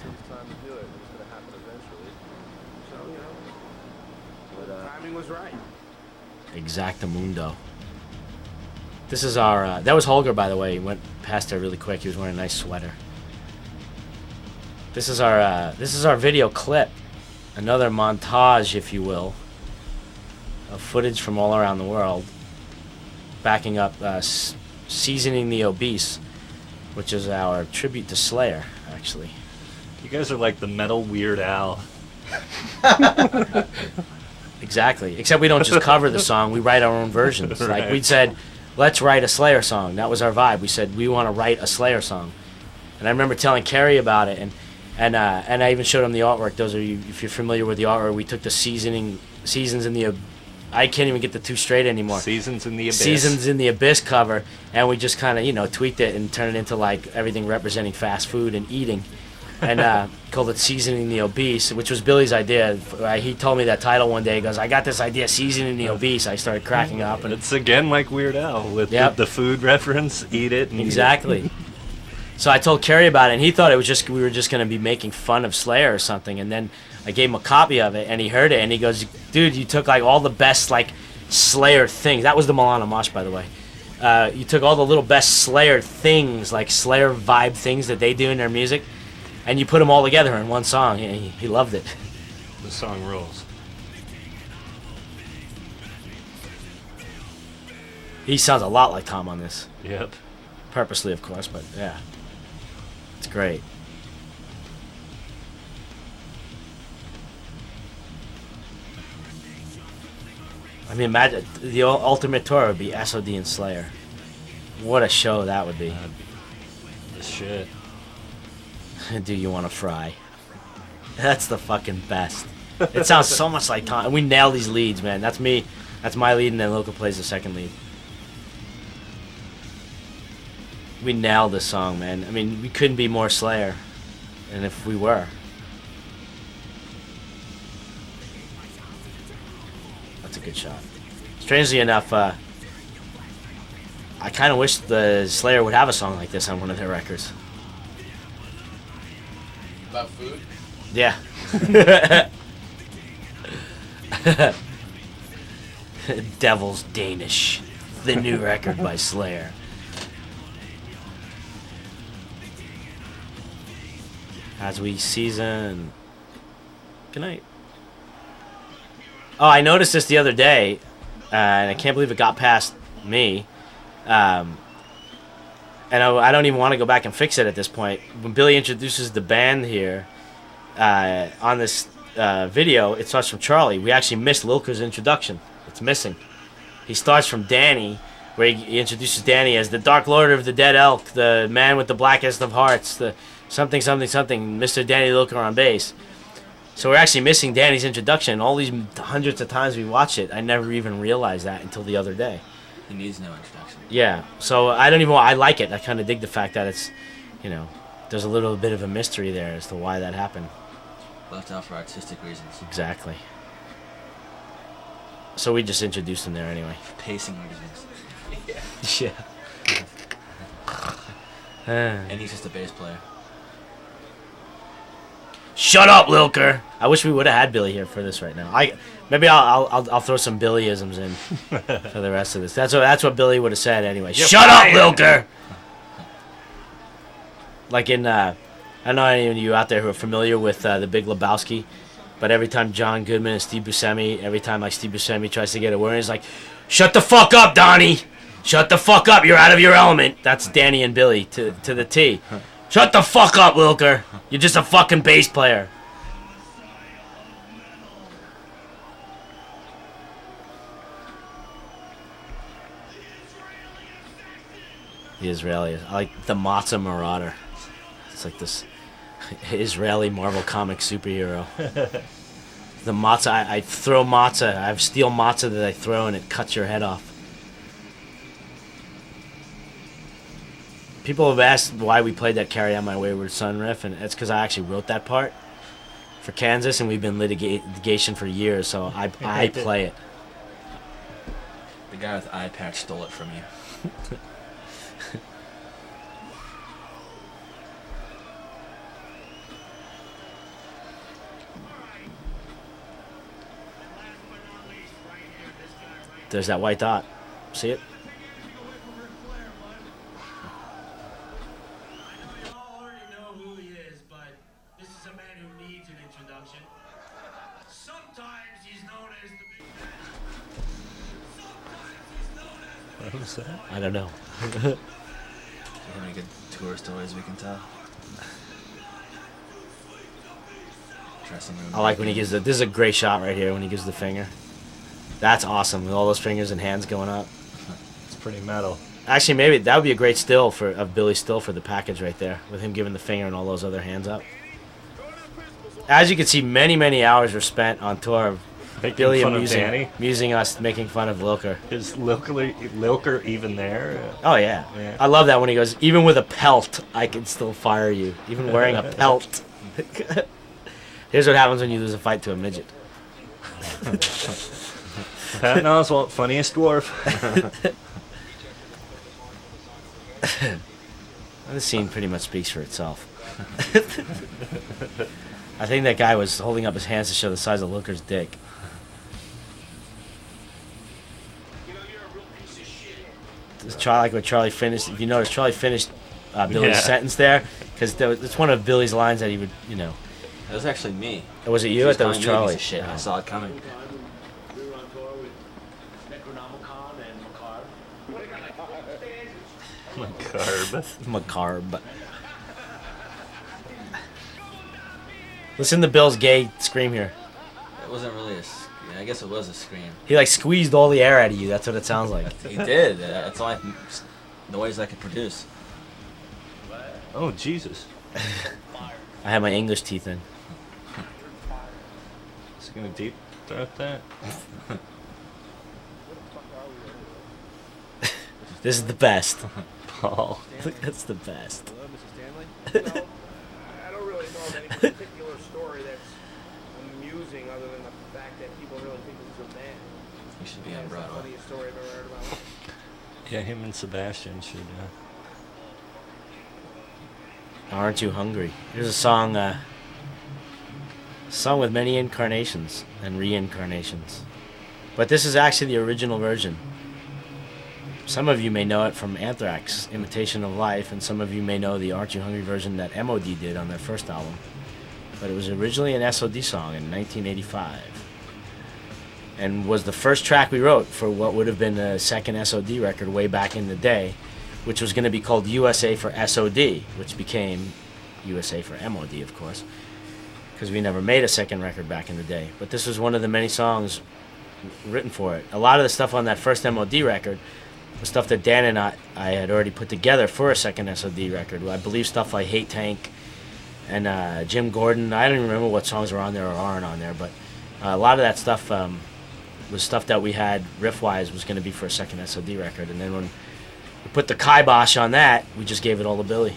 Timing was right. Exactamundo. This is our... that was Holger, by the way. He went past there really quick. He was wearing a nice sweater. This is our video clip another montage, if you will, of footage from all around the world, backing up Seasoning the Obese, which is our tribute to Slayer, actually. You guys are like the metal Weird Al. Exactly. Except we don't just cover the song, we write our own versions. Right. Like we said, let's write a Slayer song. That was our vibe. We said we want to write a Slayer song. And I remember telling Kerry about it, and I even showed him the artwork. Those are you, if you're familiar with the artwork, we took the seasons in the, I can't even get the two straight anymore. Seasons in the Abyss. Seasons in the Abyss cover, and we just kind of tweaked it and turned it into like everything representing fast food and eating, and called it Seasoning the Obese, which was Billy's idea. He told me that title one day. He goes, "I got this idea, Seasoning the Obese." I started cracking up, and it's again like Weird Al with the food reference. Eat it. And exactly. So I told Kerry about it, and he thought it was we were just going to be making fun of Slayer or something. And then I gave him a copy of it, and he heard it, and he goes, "Dude, you took like all the best like Slayer things." That was the Milano Mosh, by the way. You took all the little best Slayer things, like Slayer vibe things that they do in their music, and you put them all together in one song. He loved it. The song rules. He sounds a lot like Tom on this. Yep. Purposely, of course, but yeah. It's great. I mean, imagine the ultimate tour would be S.O.D. and Slayer. What a show that would be. The shit. Do you want to fry? That's the fucking best. It sounds so much like Tom. And we nail these leads, man. That's me. That's my lead, and then Local plays the second lead. We nailed this song, man. I mean, we couldn't be more Slayer. And if we were. That's a good shot. Strangely enough, I kind of wish the Slayer would have a song like this on one of their records. About food? Yeah. Devil's Danish. The new record by Slayer. As we season. Good night. Oh, I noticed this the other day, and I can't believe it got past me. And I don't even want to go back and fix it at this point. When Billy introduces the band here on this video, it starts from Charlie. We actually missed Lilker's introduction. It's missing. He starts from Danny, where he introduces Danny as the Dark Lord of the Dead Elk, the man with the blackest of hearts, the something, something, something, Mr. Danny Lilker on bass. So we're actually missing Danny's introduction. All these hundreds of times we watched it, I never even realized that until the other day. He needs no introduction. Yeah, so I like it. I kind of dig the fact that it's, there's a little bit of a mystery there as to why that happened. Left out for artistic reasons. Exactly. So we just introduced him there anyway. Pacing reasons. Yeah. And he's just a bass player. Shut up, Lilker! I wish we would have had Billy here for this right now. Maybe I'll throw some Billyisms in for the rest of this. That's what Billy would have said anyway. You're Shut fired. up, Lilker! Like in I don't know any of you out there who are familiar with The Big Lebowski, but every time John Goodman and Steve Buscemi, every time like Steve Buscemi tries to get a word, he's like, "Shut the fuck up, Donnie! Shut the fuck up! You're out of your element." That's Danny and Billy to the T. Shut the fuck up, Lilker! You're just a fucking bass player. The Israeli. I like the Matzah Marauder. It's like this Israeli Marvel comic superhero. The matzah, I throw matzah. I have steel matzah that I throw and it cuts your head off. People have asked why we played that Carry On My Wayward Son riff, and it's because I actually wrote that part for Kansas, and we've been litigation for years, so I play it. The guy with the eye patch stole it from you. There's that white dot. See it? What was that? I don't know. Do you have any good tour stories we can tell? Dressing room. I like when he gives this is a great shot right here when he gives the finger. That's awesome with all those fingers and hands going up. It's pretty metal. Actually, maybe that would be a great still of Billy's still for the package right there with him giving the finger and all those other hands up. As you can see, many hours were spent on tour of Billy amusing us, making fun of Lilker. Is Lilker even there? Oh yeah. I love that when he goes, even with a pelt, I can still fire you, even wearing a pelt. Here's what happens when you lose a fight to a midget. Patton Oswalt, funniest dwarf. This scene pretty much speaks for itself. I think that guy was holding up his hands to show the size of Lilker's dick. Like when Charlie finished. If you notice, Charlie finished Billy's sentence there because it's one of Billy's lines that he would, you know. It was actually me. Was it you? I thought it was Charlie. Shit, I saw it coming. Macarb. Listen to Bill's gay scream here. It wasn't really I guess it was a scream. He like squeezed all the air out of you. That's what it sounds like. He did. That's the only noise I could produce. Oh, Jesus. I had my English teeth in. Is he going to deep throat that? This is the best. Paul. That's the best. Hello, Mrs. Stanley? I don't really know of any particular story that's amusing other than the fact that people really think this is a band. You should be on Broadway. That's the funniest story I've ever heard about. Yeah, him and Sebastian should. Aren't You Hungry? Here's a song with many incarnations and reincarnations. But this is actually the original version. Some of you may know it from Anthrax, Imitation of Life, and some of you may know the Aren't You Hungry version that S.O.D did on their first album. But it was originally an S.O.D song in 1985. And was the first track we wrote for what would have been the second S.O.D record way back in the day, which was going to be called USA for S.O.D, which became USA for M.O.D, of course, because we never made a second record back in the day. But this was one of the many songs written for it. A lot of the stuff on that first M.O.D record was stuff that Dan and I had already put together for a second S.O.D record. I believe stuff like Hate Tank and Jim Gordon. I don't even remember what songs are on there or aren't on there, but a lot of that stuff was stuff that we had riff-wise was going to be for a second S.O.D record. And then when we put the kibosh on that, we just gave it all to Billy.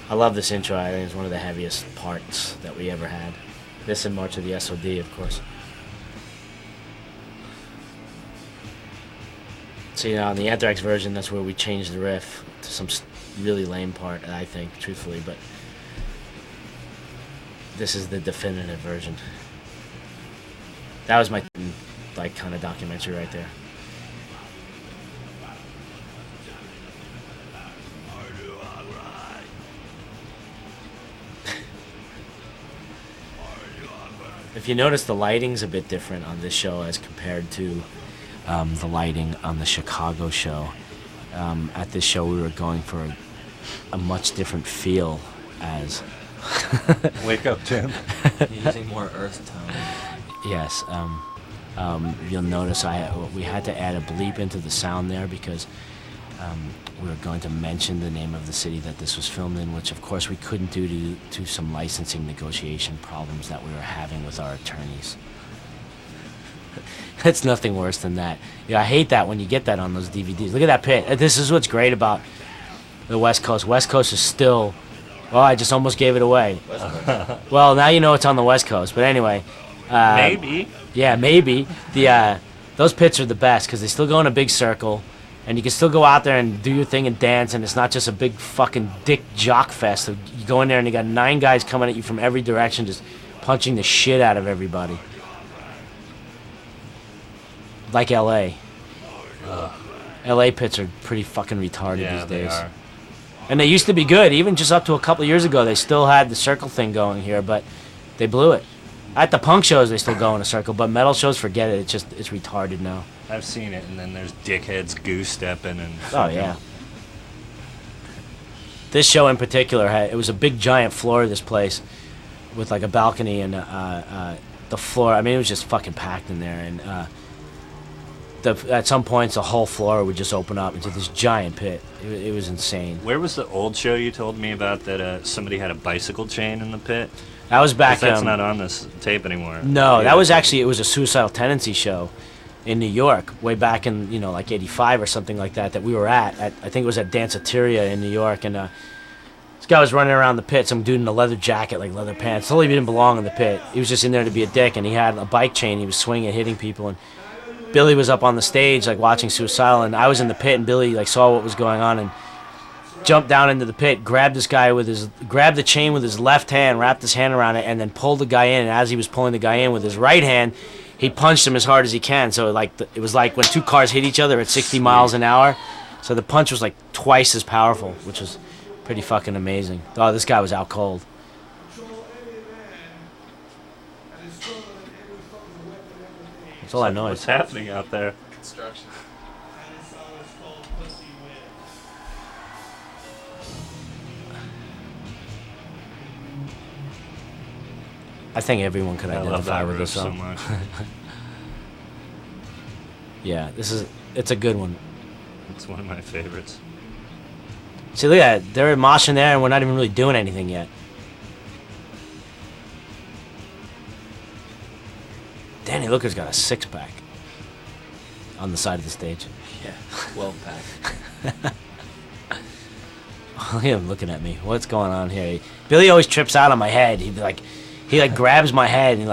I love this intro. I think it's one of the heaviest parts that we ever had. This and March of the S.O.D, of course. See, on the Anthrax version, that's where we changed the riff to some really lame part, I think, truthfully, but this is the definitive version. That was my, like, kind of documentary right there. If you notice, the lighting's a bit different on this show as compared to the lighting on the Chicago show. At this show, we were going for a much different feel as... Wake up, Tim. You're using more earth tone. Yes. You'll notice we had to add a bleep into the sound there because we were going to mention the name of the city that this was filmed in, which of course we couldn't do due to some licensing negotiation problems that we were having with our attorneys. It's nothing worse than that. Yeah, I hate that when you get that on those DVDs. Look at that pit. This is what's great about the West Coast. West Coast is still... Well, I just almost gave it away. Well, now you know it's on the West Coast. But anyway... Maybe. Yeah, maybe. Those pits are the best because they still go in a big circle. And you can still go out there and do your thing and dance, and it's not just a big fucking dick jock fest. You go in there and you got 9 guys coming at you from every direction, just punching the shit out of everybody. Like L.A. L.A. pits are pretty fucking retarded these days. They are. And they used to be good. Even just up to a couple of years ago, they still had the circle thing going here, but they blew it. At the punk shows, they still go in a circle, but metal shows, forget it. It's retarded now. I've seen it, and then there's dickheads goose stepping and. Oh yeah. This show in particular it was a big giant floor. This place, with like a balcony and the floor. I mean, it was just fucking packed in there, and at some points the whole floor would just open up into this giant pit. It was insane. Where was the old show you told me about that somebody had a bicycle chain in the pit? That was back. That's not on this tape anymore. No, that was actually it was a Suicidal Tendency show in New York way back in like '85 or something like that we were at. I think it was at Danceteria in New York, and this guy was running around the pit, some dude in a leather jacket, like leather pants. Totally didn't belong in the pit. He was just in there to be a dick, and he had a bike chain. He was swinging, hitting people, and Billy was up on the stage like watching Suicidal, and I was in the pit, and Billy like saw what was going on and jumped down into the pit, grabbed the chain with his left hand, wrapped his hand around it, and then pulled the guy in. And as he was pulling the guy in with his right hand, he punched him as hard as he can. So it was like when two cars hit each other at 60 miles an hour. So the punch was like twice as powerful, which was pretty fucking amazing. Oh, this guy was out cold. That's all I know. What's happening out there? Construction. I think everyone could identify with this song. So much. Yeah, it's a good one. It's one of my favorites. See, look at that. They're moshing there, and we're not even really doing anything yet. Danny Looker's got a six-pack on the side of the stage. Yeah, 12-pack. Look at him looking at me. What's going on here? Billy always trips out on my head. He grabs my head and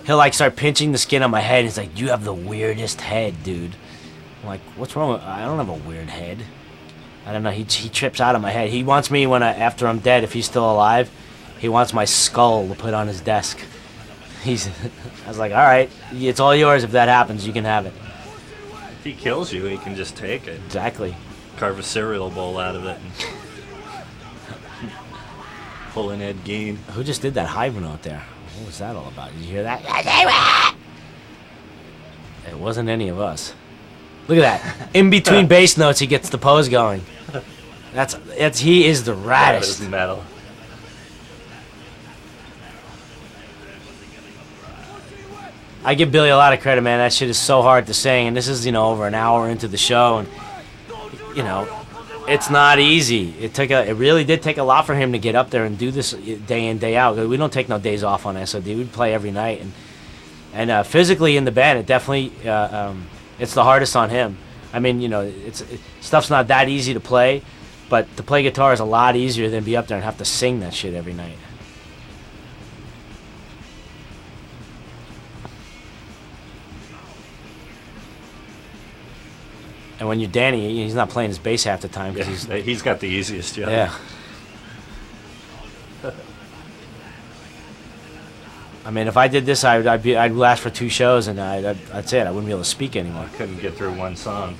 he'll start pinching the skin on my head. And he's like, "You have the weirdest head, dude." I'm like, "What's wrong? I don't have a weird head." I don't know. He trips out on my head. He wants me after I'm dead, if he's still alive, he wants my skull to put on his desk. I was like, all right, it's all yours. If that happens, you can have it. If he kills you, he can just take it. Exactly. Carve a cereal bowl out of it. And pull an Ed Gein. Who just did that high note there? What was that all about? Did you hear that? It wasn't any of us. Look at that. In between bass notes, he gets the pose going. He is the raddest. That is metal. I give Billy a lot of credit, man. That shit is so hard to sing, and this is over an hour into the show, and it's not easy. It really did take a lot for him to get up there and do this day in, day out. We don't take no days off on S.O.D. We play every night, and physically in the band, it definitely it's the hardest on him. I mean, stuff's not that easy to play, but to play guitar is a lot easier than be up there and have to sing that shit every night. And when you're Danny, he's not playing his bass half the time because he's got the easiest job. Yeah. I mean, if I did this, I'd last for 2 shows, and that's it. I wouldn't be able to speak anymore. I couldn't get through one song.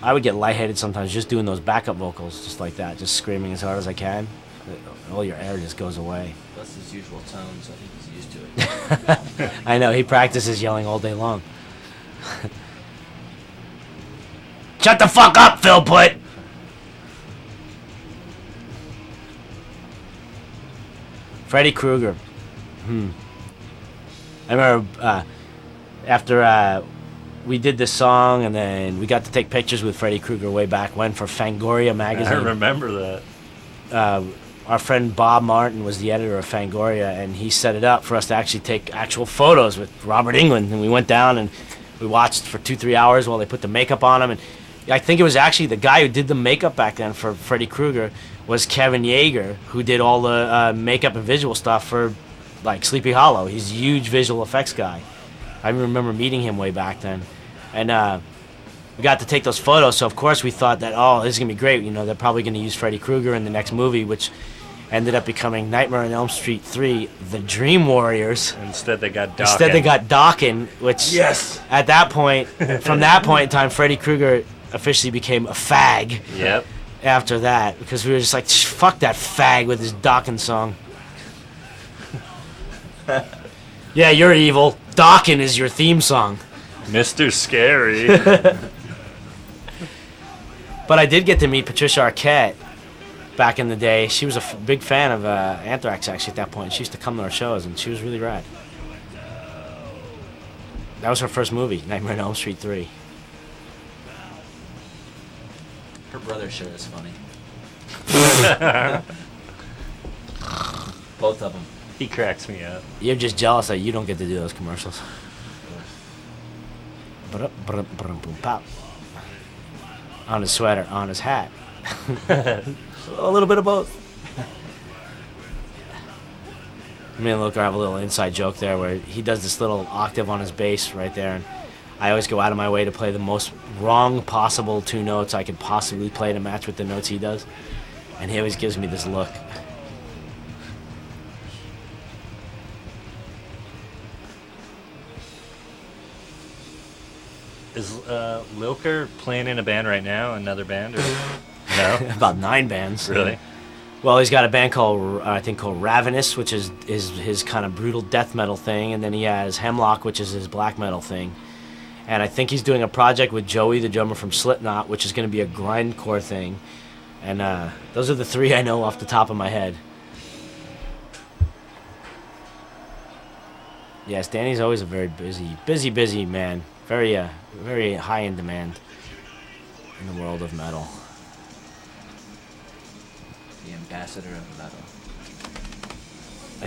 I would get lightheaded sometimes just doing those backup vocals, just like that, just screaming as hard as I can. All your air just goes away. That's his usual tone, so I think he's used to it. I know, he practices yelling all day long. Shut the fuck up, Phil Put! Freddy Krueger. I remember after we did this song, and then we got to take pictures with Freddy Krueger way back when for Fangoria magazine. I remember that. Our friend Bob Martin was the editor of Fangoria, and he set it up for us to actually take actual photos with Robert Englund. And we went down and we watched for 2-3 hours while they put the makeup on him. And I think it was actually the guy who did the makeup back then for Freddy Krueger was Kevin Yeager, who did all the makeup and visual stuff for like Sleepy Hollow. He's a huge visual effects guy. I remember meeting him way back then. And we got to take those photos, so of course we thought that, oh, this is going to be great. They're probably going to use Freddy Krueger in the next movie, which ended up becoming Nightmare on Elm Street 3, The Dream Warriors. Instead they got Dokken. Instead they got Dokken, which at that point, from that point in time, Freddy Krueger officially became a fag. Yep. After that, because we were just like, fuck that fag with his Dawkins song. Yeah, you're evil. Dawkins is your theme song. Mr. Scary. But I did get to meet Patricia Arquette back in the day. She was a big fan of Anthrax, actually, at that point. She used to come to our shows, and she was really rad. That was her first movie, Nightmare on Elm Street 3. Her brother's shirt is funny. Both of them. He cracks me up. You're just jealous that you don't get to do those commercials. Pop. On his sweater, on his hat. A little bit of both. Me and Luca have a little inside joke there where he does this little octave on his bass right there, and I always go out of my way to play the most wrong possible 2 notes I could possibly play to match with the notes he does, and he always gives me this look. Is Lilker playing in a band right now? Another band? Or no? About 9 bands. Really? Well, he's got a band called, I think, called Ravenous, which is his kind of brutal death metal thing, and then he has Hemlock, which is his black metal thing. And I think he's doing a project with Joey, the drummer from Slipknot, which is going to be a grindcore thing. And those are the 3 I know off the top of my head. Yes, Danny's always a very busy man. Very high in demand in the world of metal. The ambassador of metal.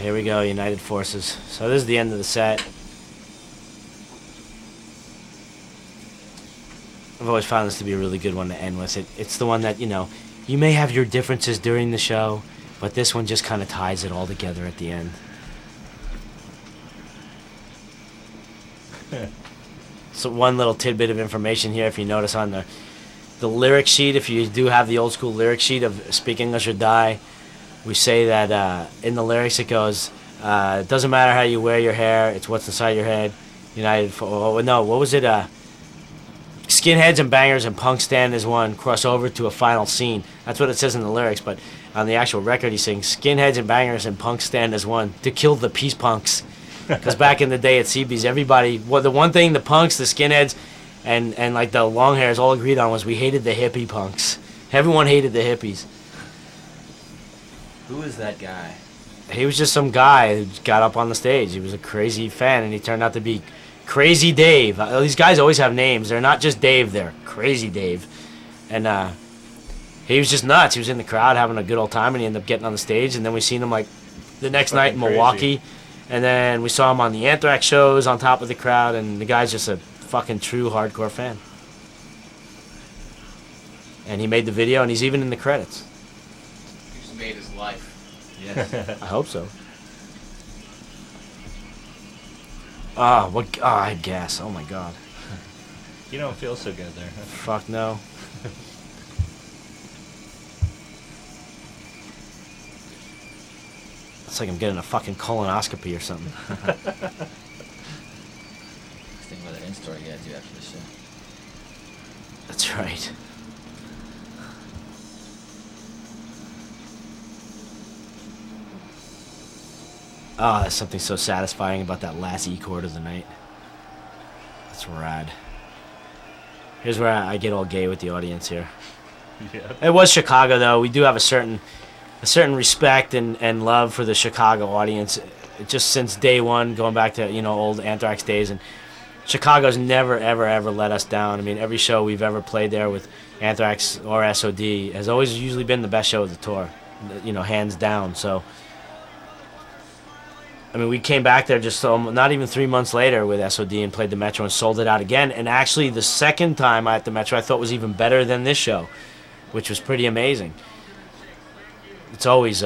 Here we go, United Forces. So this is the end of the set. I've always found this to be a really good one to end with. It's the one that, you may have your differences during the show, but this one just kind of ties it all together at the end. So one little tidbit of information here, if you notice on the lyric sheet, if you do have the old school lyric sheet of Speak English or Die, we say that in the lyrics it goes, it doesn't matter how you wear your hair, it's what's inside your head. United for, what was it? Skinheads and bangers and punk stand as one, cross over to a final scene. That's what it says in the lyrics, but on the actual record he's saying skinheads and bangers and punk stand as one to kill the peace punks. Because back in the day at CB's, everybody, the one thing the punks, the skinheads, and like the long hairs all agreed on was we hated the hippie punks. Everyone hated the hippies. Who is that guy? He was just some guy who got up on the stage. He was a crazy fan, and he turned out to be Crazy Dave. These guys always have names. They're not just Dave, they're Crazy Dave. And he was just nuts. He was in the crowd having a good old time, and he ended up getting on the stage, and then we seen him like the next night in Milwaukee. And then we saw him on the Anthrax shows on top of the crowd, and the guy's just a fucking true hardcore fan. And he made the video, and he's even in the credits. He just made his life. Yes. I hope so. I had gas. Oh my god. You don't feel so good there. Fuck no. It's like I'm getting a fucking colonoscopy or something. Think about the in-store you gotta do after the show. That's right. Ah, there's something so satisfying about that last E chord of the night. That's rad. Here's where I get all gay with the audience here. Yeah. It was Chicago, though. We do have a certain respect and love for the Chicago audience, just since day one, going back to old Anthrax days. And Chicago's never ever let us down. I mean, every show we've ever played there with Anthrax or S.O.D. has always usually been the best show of the tour, hands down. So, I mean, we came back there just not even 3 months later with S.O.D. and played the Metro and sold it out again. And actually, the second time at the Metro, I thought was even better than this show, which was pretty amazing. It's always,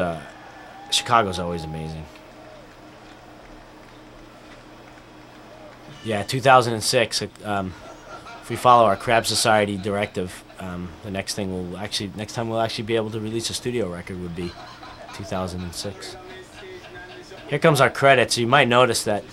Chicago's always amazing. Yeah, 2006. If we follow our Crab Society directive, the next time we'll actually be able to release a studio record would be 2006. Here comes our credits. You might notice that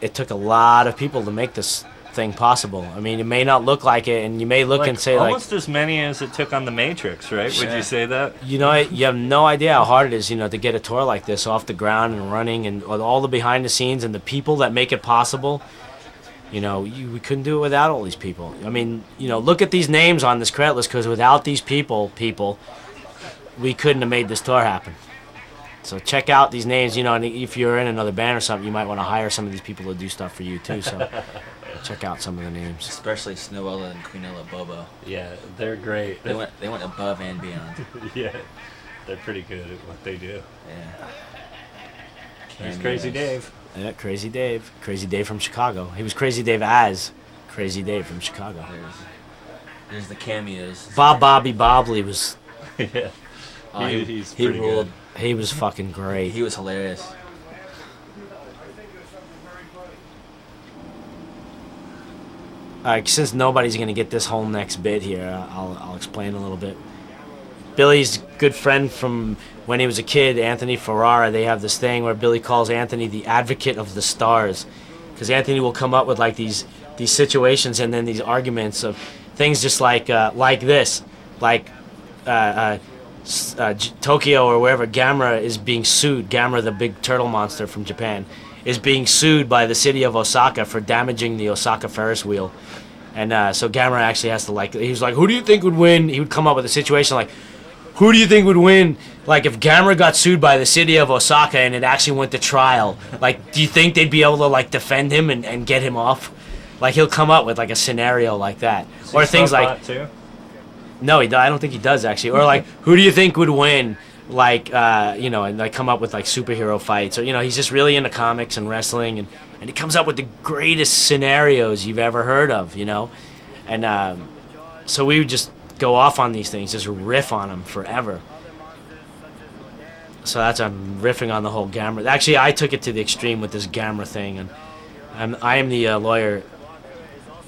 it took a lot of people to make this thing possible. I mean, it may not look like it, and you may look and say almost as many as it took on the Matrix, right? Would you say that? You know, you have no idea how hard it is, to get a tour like this off the ground and running, and all the behind the scenes and the people that make it possible. We couldn't do it without all these people. I mean, look at these names on this credit list, because without these people, we couldn't have made this tour happen. So check out these names, and if you're in another band or something, you might want to hire some of these people to do stuff for you too. So check out some of the names. Especially Snowella and Queenella Bobo. Yeah, they're great. They went above and beyond. Yeah, they're pretty good at what they do. Yeah. There's Crazy Dave. Yeah, Crazy Dave. Crazy Dave from Chicago. He was Crazy Dave as Crazy Dave from Chicago. There's the cameos. Bobby Bobley was... Yeah. He's he pretty ruled. good. He was fucking great. He was hilarious. Alright, since nobody's gonna get this whole next bit here, I'll explain a little bit. Billy's good friend from when he was a kid, Anthony Ferrara. They have this thing where Billy calls Anthony the advocate of the stars, because Anthony will come up with like these situations and then these arguments of things just like this, like Tokyo or wherever. Gamera is being sued. Gamera, the big turtle monster from Japan, is being sued by the city of Osaka for damaging the Osaka Ferris wheel. And so Gamera actually has to he was like, who do you think would win? He would come up with a situation like, who do you think would win? Like if Gamera got sued by the city of Osaka and it actually went to trial, do you think they'd be able to defend him and get him off? He'll come up with a scenario like that. Or things like... Too? No, I don't think he does actually. Or who do you think would win? And come up with superhero fights. Or he's just really into comics and wrestling, and he comes up with the greatest scenarios you've ever heard of. And so we would just go off on these things, just riff on them forever. So I'm riffing on the whole Gamera. Actually, I took it to the extreme with this Gamera thing, and I am the lawyer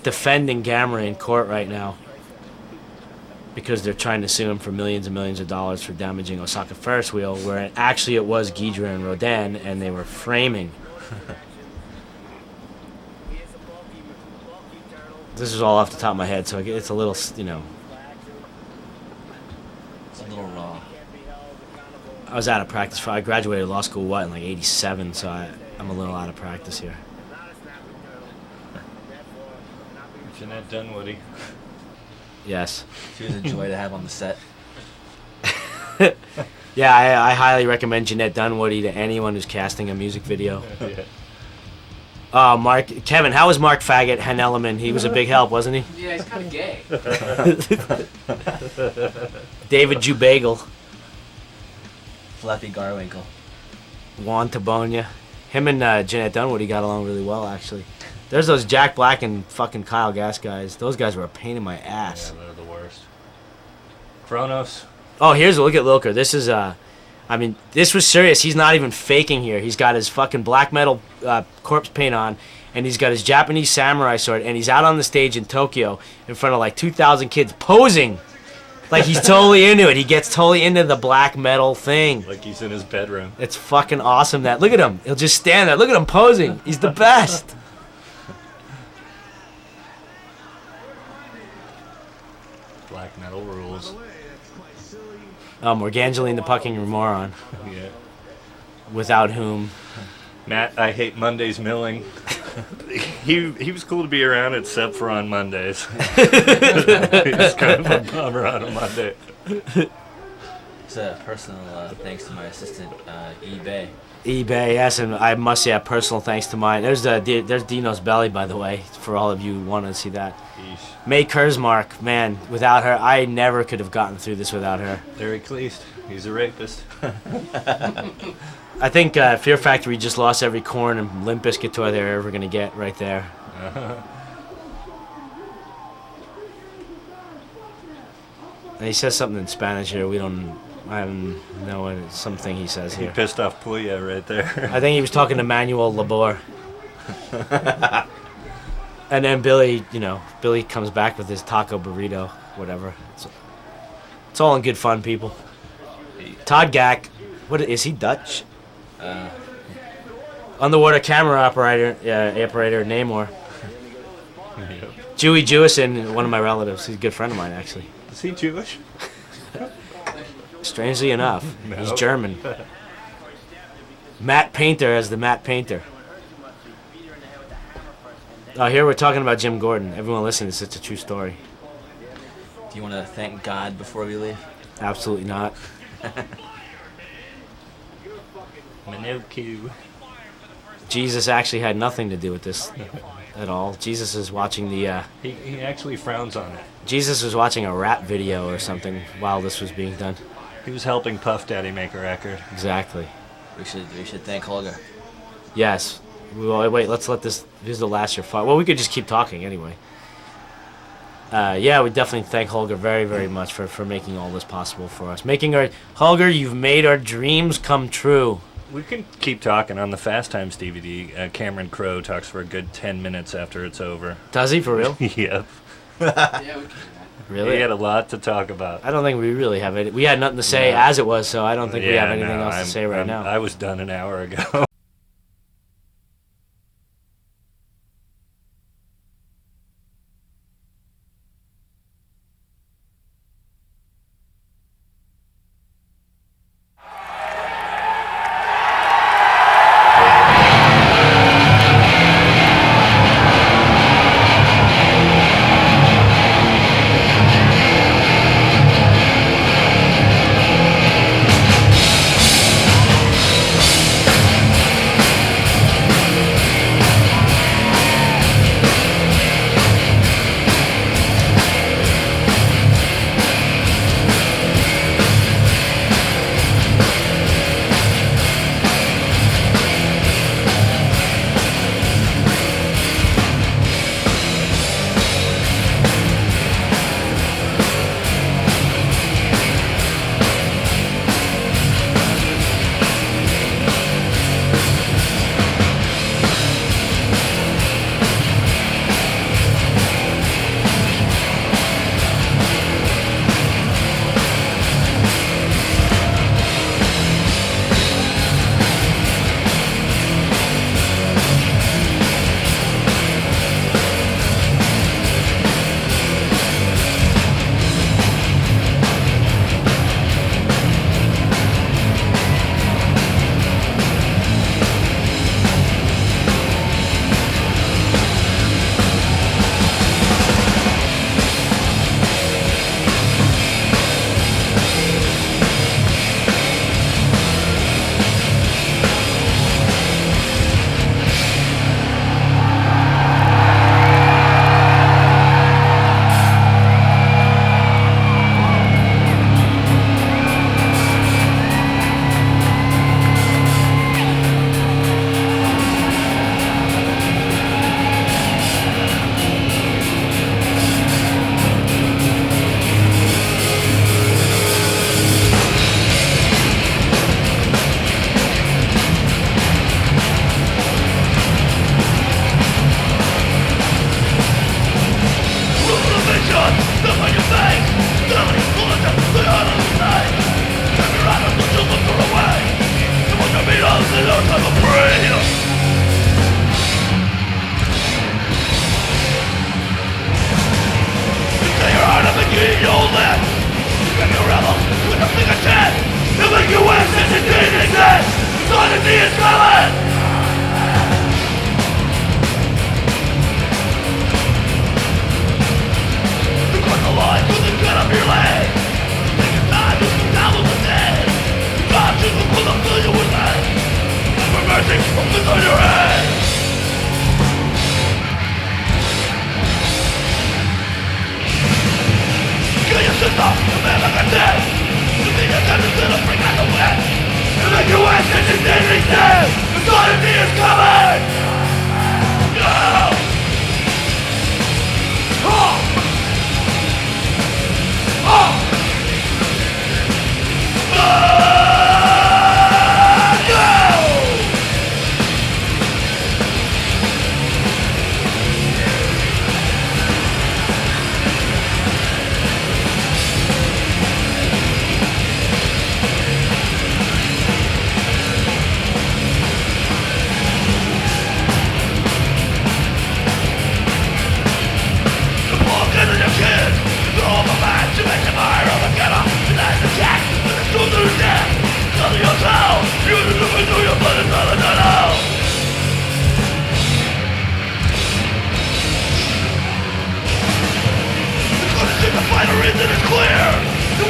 defending Gamera in court right now, because they're trying to sue him for millions and millions of dollars for damaging Osaka Ferris wheel, where actually it was Ghidra and Rodan, and they were framing. This is all off the top of my head, so it's a little, It's a little raw. I was out of practice. I graduated law school, in '87, so I'm a little out of practice here. Jeanette Dunwoody. Yes. She was a joy to have on the set. Yeah, I highly recommend Jeanette Dunwoody to anyone who's casting a music video. Yeah. Kevin, how was Mark Faggot Hanelman? He was a big help, wasn't he? Yeah, he's kind of gay. David Jubagel. Fluffy Garwinkle. Juan Tabonia. Him and Jeanette Dunwoody got along really well, actually. There's those Jack Black and fucking Kyle Gass guys. Those guys were a pain in my ass. Yeah, they're the worst. Kronos. Oh, here's a look at Lilker. This is, this was serious. He's not even faking here. He's got his fucking black metal corpse paint on, and he's got his Japanese samurai sword, and he's out on the stage in Tokyo in front of 2,000 kids posing. He's totally into it. He gets totally into the black metal thing. Like he's in his bedroom. It's fucking awesome that. Look at him. He'll just stand there. Look at him posing. He's the best. Black metal rules. Morgangeline the fucking moron. Yeah. Without whom. Matt, I hate Mondays milling. he was cool to be around except for on Mondays. He's kind of a bummer on a Monday. It's a personal thanks to my assistant, eBay. eBay, yes, and I must say a personal thanks to mine. There's Dino's belly, by the way, for all of you who want to see that. Yeesh. May Kurzmark, man, without her, I never could have gotten through this without her. Very pleased. He's a rapist. I think Fear Factory just lost every Korn and Limp Bizkit tour they're ever going to get right there. And he says something in Spanish here. I don't know what it's something he says here. He pissed off Puya right there. I think he was talking to Manuel Labor. And then Billy comes back with his taco burrito, whatever. It's all in good fun, people. Todd Gack, what is he Dutch? Underwater camera operator Namor. Jewison, one of my relatives. He's a good friend of mine, actually. Is he Jewish? Strangely enough, No. he's German. Matt Painter as the Matt Painter. Oh, here we're talking about Jim Gordon. Everyone listening, this is a true story. Do you want to thank God before we leave? Absolutely not. Minoku. Jesus actually had nothing to do with this at all. Jesus is watching the... He actually frowns on it. Jesus was watching a rap video or something while this was being done. He was helping Puff Daddy make a record. Exactly. We should thank Holger. Yes. Well, wait, let's let this... This is the last year. Well, we could just keep talking anyway. Yeah, we definitely thank Holger very, very much for making all this possible for us. Holger, you've made our dreams come true. We can keep talking on the Fast Times DVD. Cameron Crowe talks for a good 10 minutes after it's over. Does he, for real? Yep. Yeah, we can. Really? He had a lot to talk about. I don't think we really have it. We had nothing to say as it was, so I don't think we have anything else to say right now. I was done an hour ago.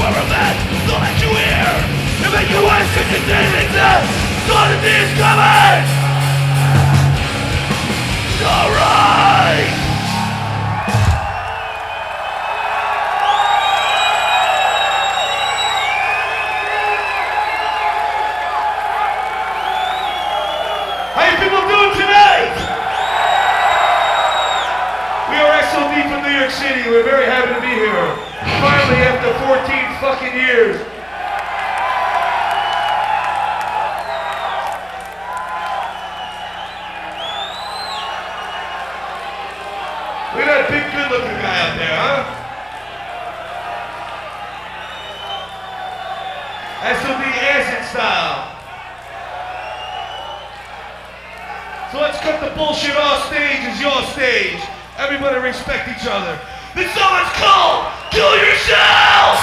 for revenge, so that you hear. If you want to continue exist, S.O.D is coming! Alright! How you people doing tonight? We are S.O.D from New York City. We're very happy to be here. Finally, after 14 fucking years. Look at that big, good-looking guy out there, huh? S.O.D acid style. So let's cut the bullshit off stage. It's your stage. Everybody respect each other. This song is called Kill Yourself!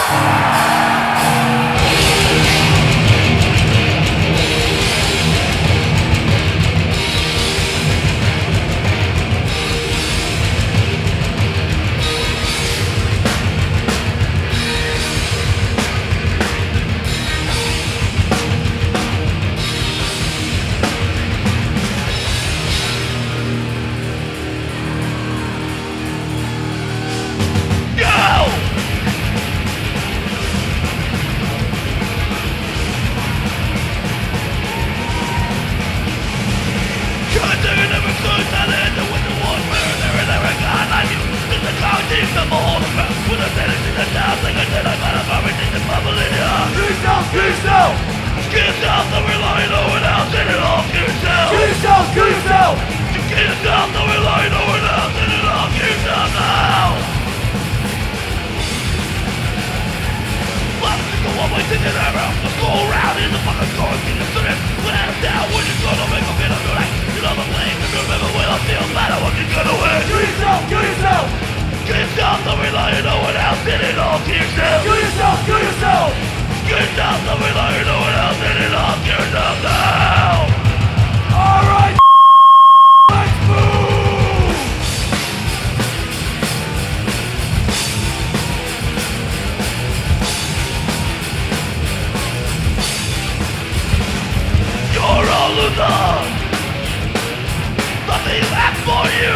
Nothing left for you,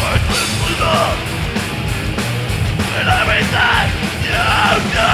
worthless loser, and everything you do.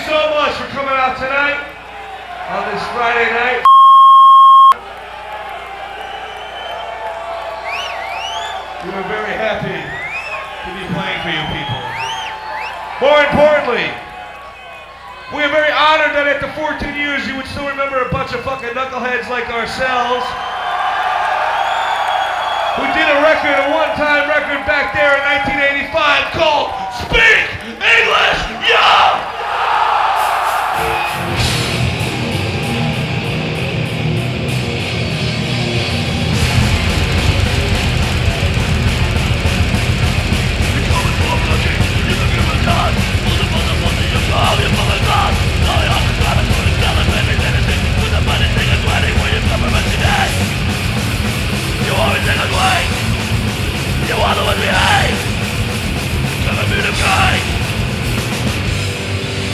so much for coming out tonight on this Friday night. We are very happy to be playing for you people. More importantly, we are very honored that after 14 years you would still remember a bunch of fucking knuckleheads like ourselves who did a record, a one-time record back there in 1985 called Speak English, Yo! You are the one we hate. Come and be the kind.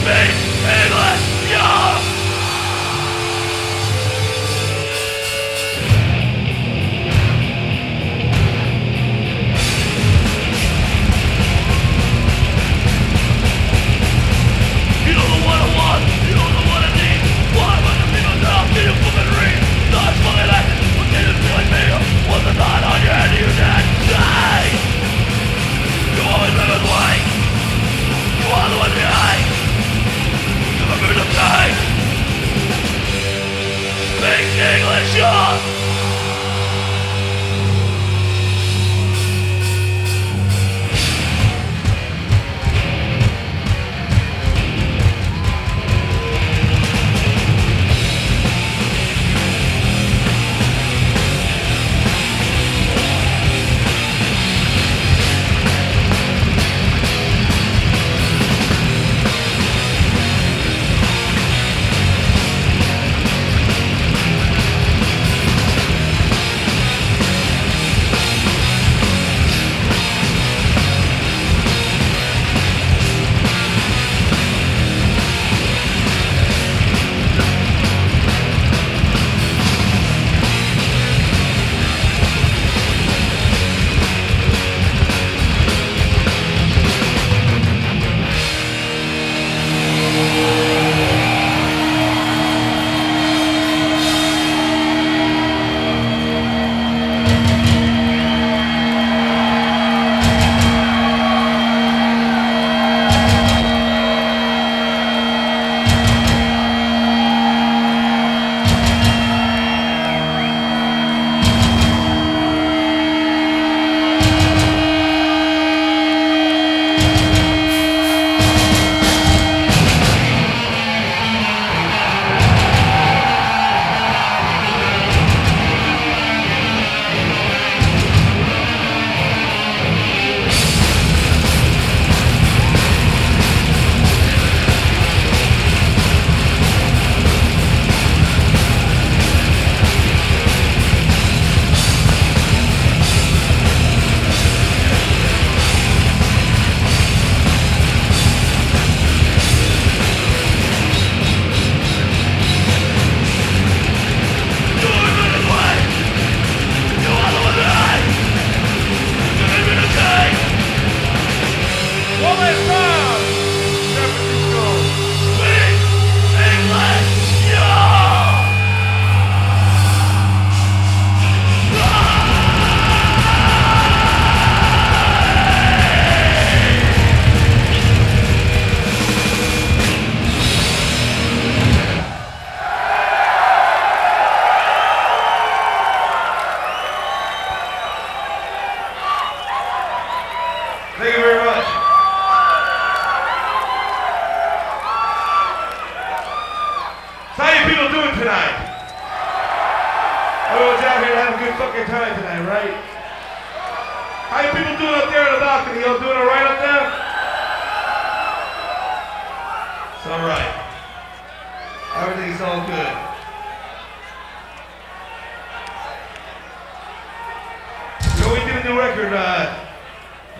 Speak English, yo! You don't know what I want, you don't know what I need. Why would the people now can you fucking read? Not fucking like, what can you feel like me? What's the thought on your head, you dead? You always live in white. You are the one behind. You're a bird of time. Speak English, yo!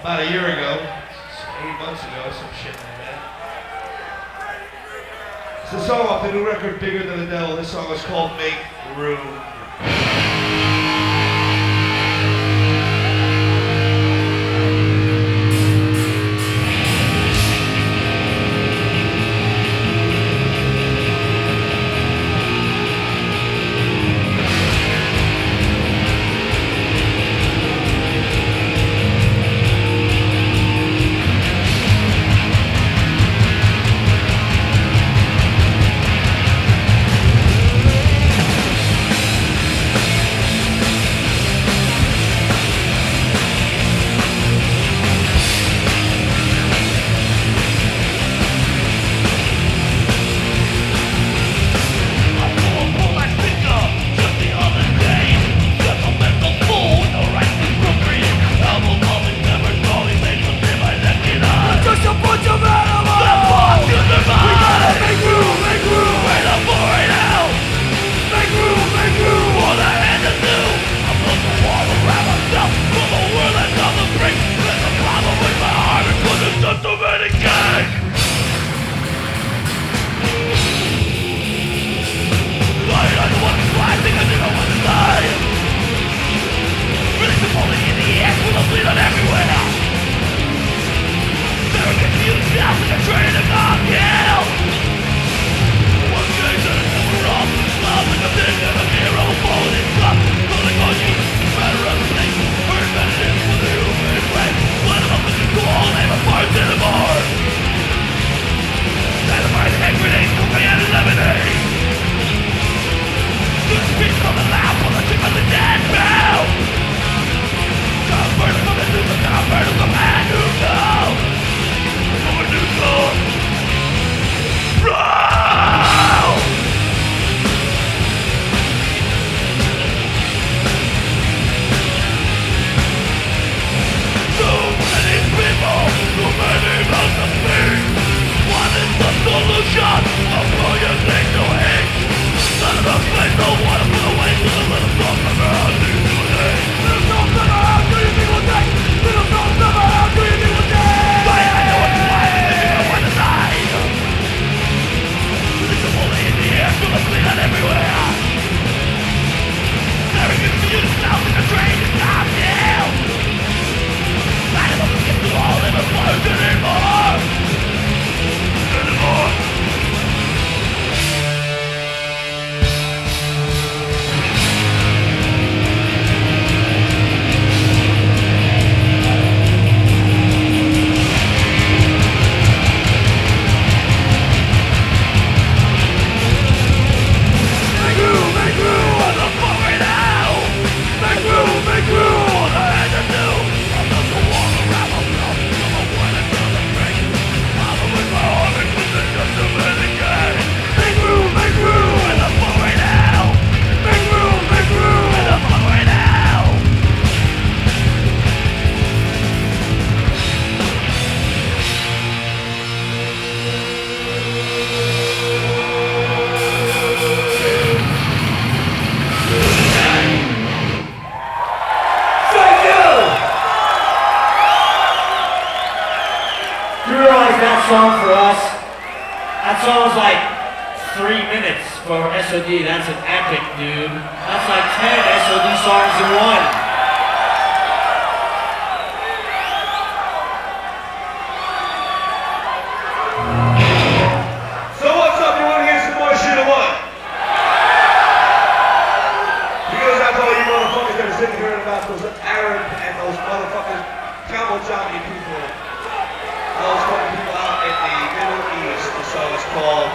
About a year ago, 8 months ago, some shit like that. It's a song off the new record, Bigger Than the Devil. This song is called Make Room. for S.O.D. That's an epic, dude. That's like 10 S.O.D. songs in one. So what's up? You want to hear some more shit or what? Because that's all you motherfuckers that are sitting here about those Arab and those motherfuckers camel jockey people. Those fucking people out in the Middle East. So it's called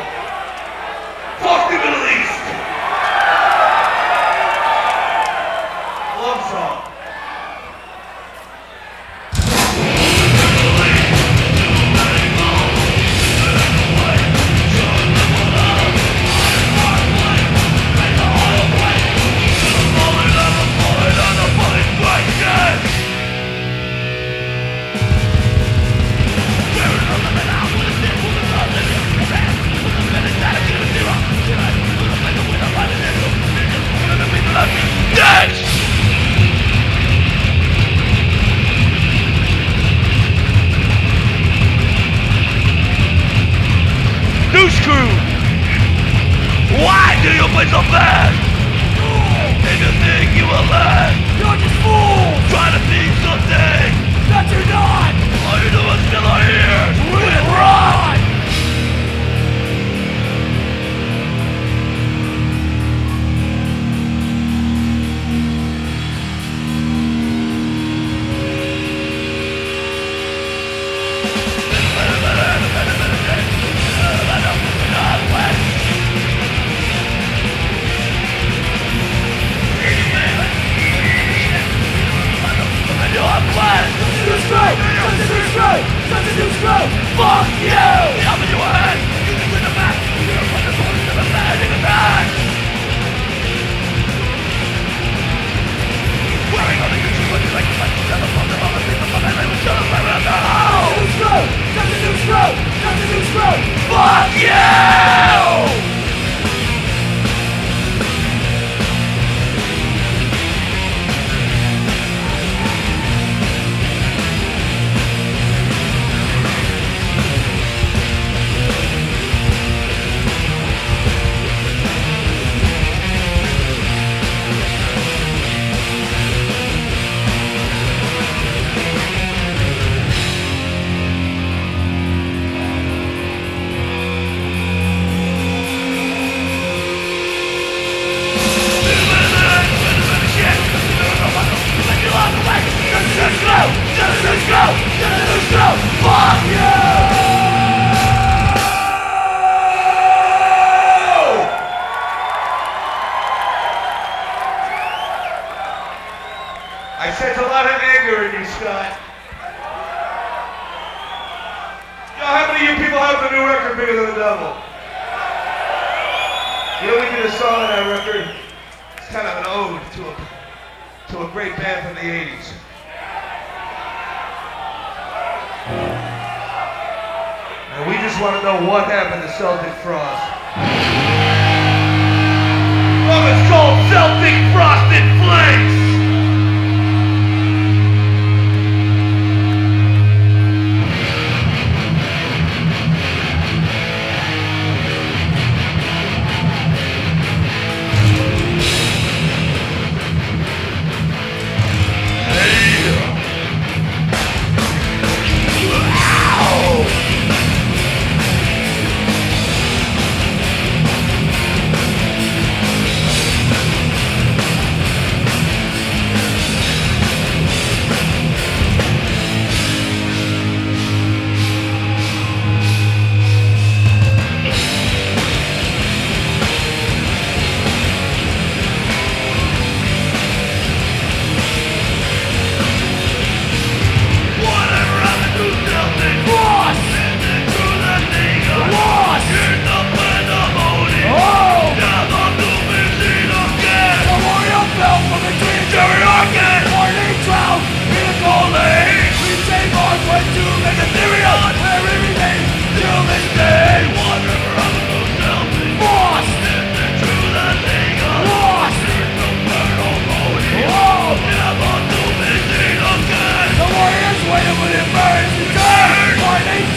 Fuck the Middle East. Love song. Douche crew! Why do you play so fast? If you think you will last, you're just fools! Trying to be something that you're not! All you do is still are here! We run! Fuck you! The up in your head! You can win the back! You're gonna put the bullets in the bag in the back! Wearing all the YouTube looking like a bunch of telephone and all the people from LA will shut up around the house! New screw! That's a new screw! That's a new screw! Fuck you! Fuck you! I sense a lot of anger in you, Scott. Yo, how many of you people have the new record Bigger Than the Devil? You know, we did a song on that record. It's kind of an ode to a great band from the 80s. And we just want to know what happened to Celtic Frost. Oh, it's called Celtic Frosted Flakes!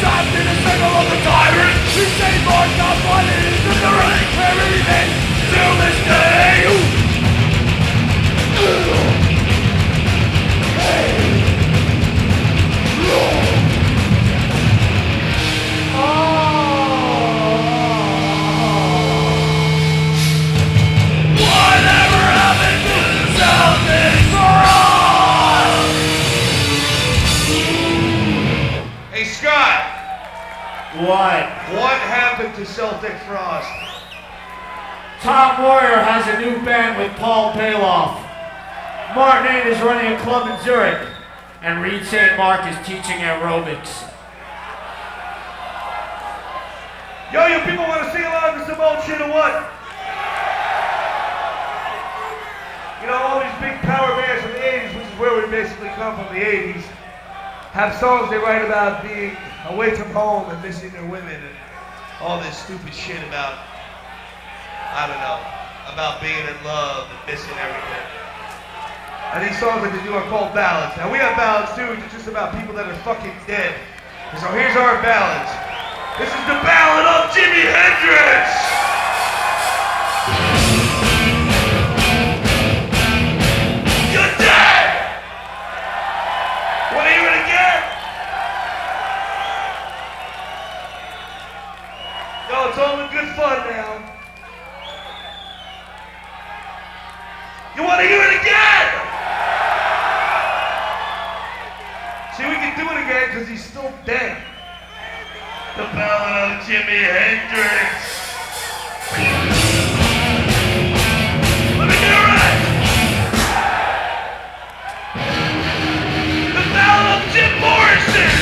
Trapped in a circle of the tyrant. We say more, not one, it is the ring. Where everything What? What happened to Celtic Frost? Tom Moyer has a new band with Paul Bailoff. Martin Aid is running a club in Zurich, and Reed St. Mark is teaching aerobics. Yo, you people want to sing along to some old shit or what? You know, all these big power bands from the 80s, which is where we basically come from, the 80s, have songs they write about being away from home and missing their women and all this stupid shit about, I don't know, about being in love and missing everything. And these songs that they do are called ballads. Now we have ballads too, which are just about people that are fucking dead. And so here's our ballads. This is the ballad of Jimi Hendrix! You're dead! Wanna hear it again? Yo, it's all in good fun now. You wanna hear it again? See, we can do it again because he's still dead. The ballad of Jimi Hendrix. Let me hear it! The ballad of Jim Morrison.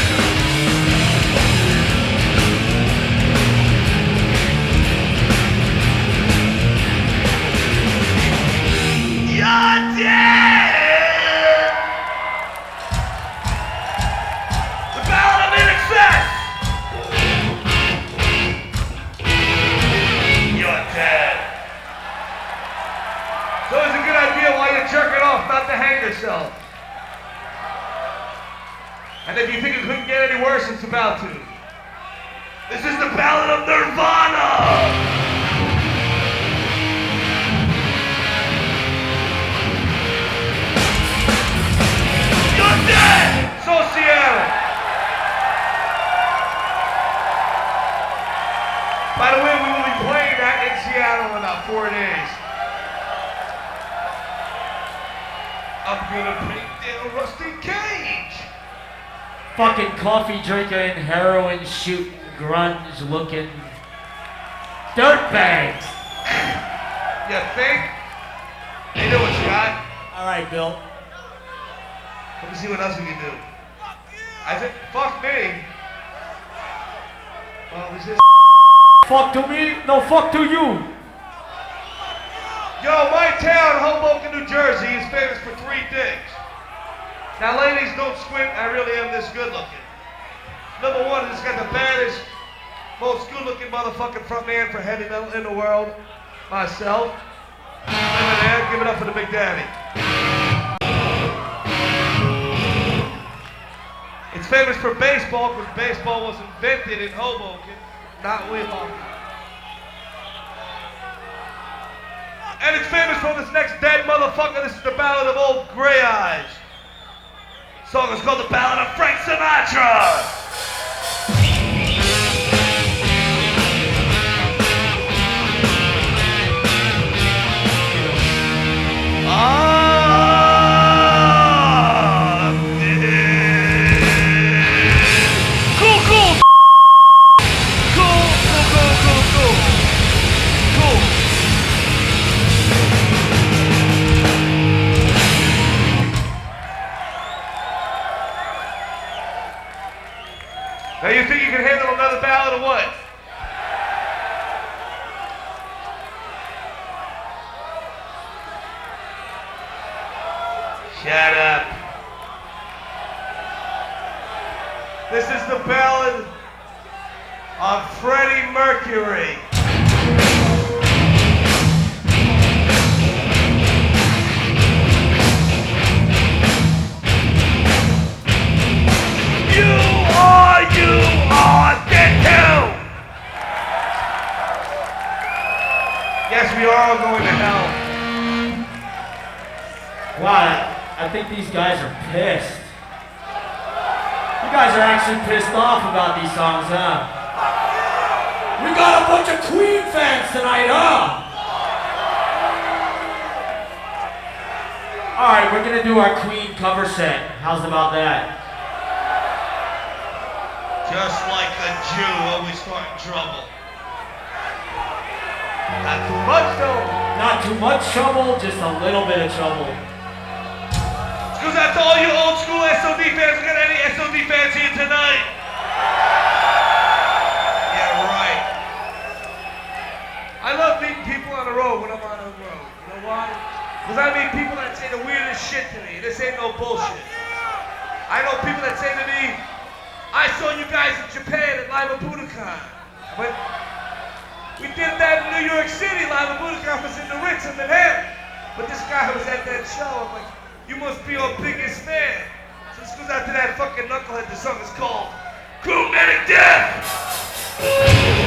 You're dead! The ballad of In Excess. So it's a good idea while you're jerking off not to hang yourself. And if you think it couldn't get any worse, it's about to. This is the ballad of Nirvana! You're dead! So Seattle. By the way, we will be playing that in Seattle in about 4 days. I'm gonna paint down Rusty Cage. Fucking coffee drinking, heroin shooting, grunge looking dirtbags. You think? You know what you got? Alright, Bill. Let me see what else we can do. I said, fuck me. Well, this is. Fuck to me? No, fuck to you. Yo, my town, Hoboken, New Jersey, is famous for 3 things. Now, ladies, don't squint. I really am this good looking. Number 1, it's got the baddest, most good looking motherfucking front man for heavy metal in the world. Myself. Remember that? Give it up for the Big Daddy. It's famous for baseball because baseball was invented in Hoboken, not Weehawken. And it's famous for this next dead motherfucker. This is the ballad of Old Grey Eyes. The song is called The Ballad of Frank Sinatra. Now you think you can handle another ballad or what? Shut up. This is the ballad of Freddie Mercury. You are dead too! Yes, we are all going to hell. Wow, I think these guys are pissed. You guys are actually pissed off about these songs, huh? We got a bunch of Queen fans tonight, huh? Alright, we're gonna do our Queen cover set. How's about that? Just like a Jew, always starting trouble. Not too much though. Not too much trouble, just a little bit of trouble. Goes out to all you old school S.O.D. fans. We got any S.O.D. fans here tonight? Yeah, right. I love meeting people on the road when I'm on the road. You know why? Because I meet people that say the weirdest shit to me. This ain't no bullshit. I know people that say to me, I saw you guys in Japan at Live at Budokan. But we did that in New York City. Live at Budokan was in the Ritz in Manhattan. But this guy was at that show. I'm like, you must be our biggest fan. So this goes out to that fucking knucklehead. The song is called Crew Medic Death.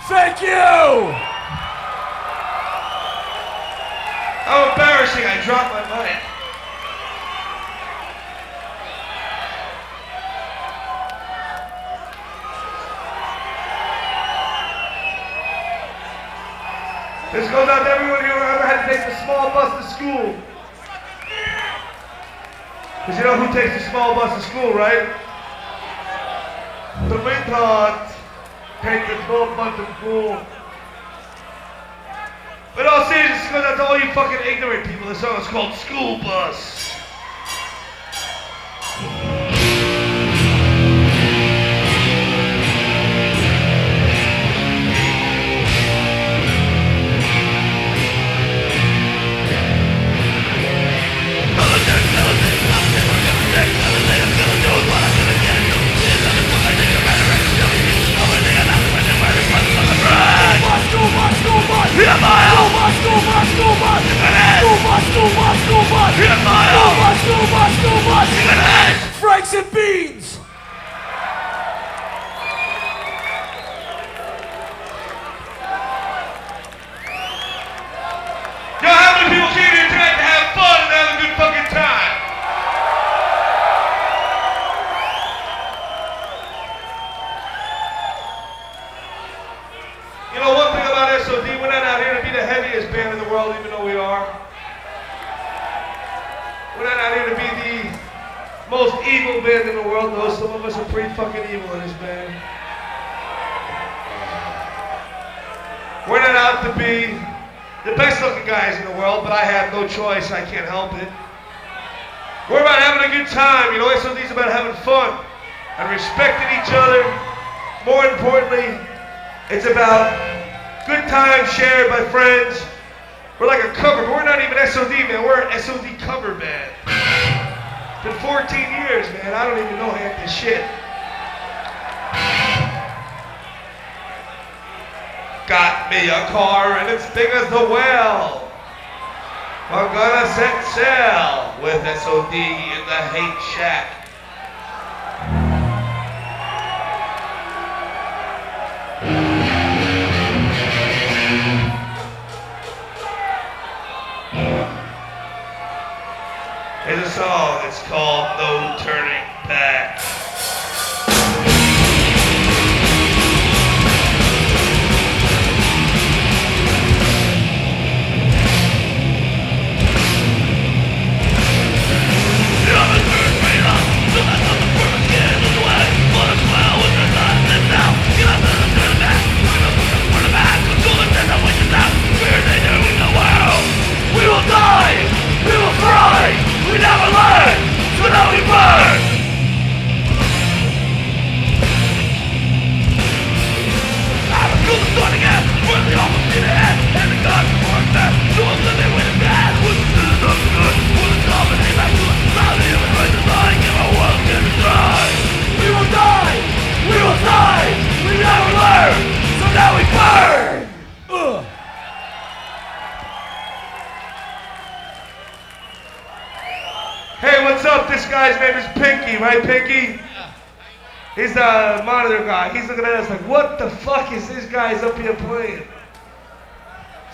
Thank you! How embarrassing, I dropped my mic. This goes out to everyone who ever had to take the small bus to school. Because you know who takes the small bus to school, right? The retards take the small bus to school. But all seriousness, this goes out to all you fucking ignorant people. This song is called School Bus. Franks and beans! most evil band in the world, though. Some of us are pretty fucking evil in this band. We're not out to be the best looking guys in the world, but I have no choice. I can't help it. We're about having a good time. You know, S.O.D's about having fun and respecting each other. More importantly, it's about good times shared by friends. We're like a cover, but we're not even S.O.D, man. We're an S.O.D cover band. Been 14 years, man. I don't even know half this shit. Got me a car and it's big as the well. I'm gonna set sail with S.O.D in the hate shack. There's a song, it's called No Turning Back. We will die! We will fry! We never learn! So now we burn! I was cool the sun again! We're the almost in the head! And the God before us that! So I'm living with it bad! What's the good? What's the good? What's the dominate back to us? Now the human race is dying and our world can destroy! We will die! We will die! We never learn! So now we burn! Ugh! Hey, what's up? This guy's name is Pinky, right, Pinky? He's the monitor guy. He's looking at us like, what the fuck is this guy's up here playing?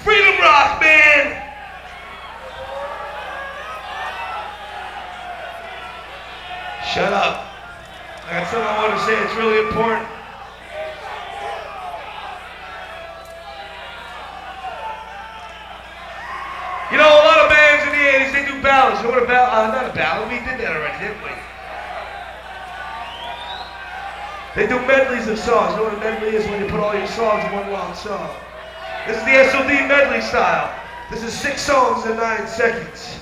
Freedom rock, man! Shut up. I got something I want to say. It's really important. You know, a lot of bands in the 80s, they do ballads. You know what a ballad, not a ballad, we did that already, didn't we? They do medleys of songs. You know what a medley is? When you put all your songs in one long song. This is the S.O.D medley style. This is 6 songs in 9 seconds.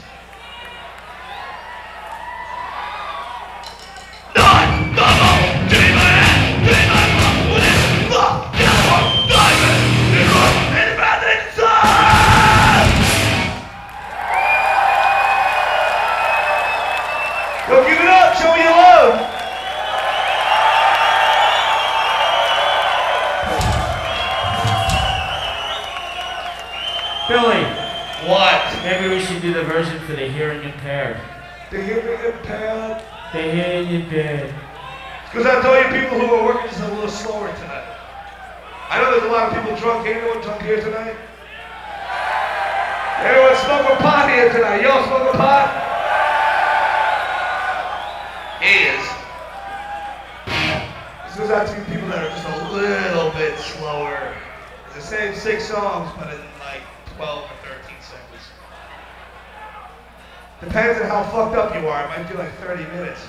Go give it up, show me your love. Billy. What? Maybe we should do the version for the hearing impaired. The hearing impaired? The hearing impaired. Because I told you people who are working just a little slower tonight. I know there's a lot of people drunk. Anyone drunk here tonight? Anyone smoking pot here tonight? Y'all smoking pot? Is. This goes out to you people that are just a little bit slower. It's the same 6 songs, but in like 12 or 13 seconds. Depends on how fucked up you are. It might be like 30 minutes.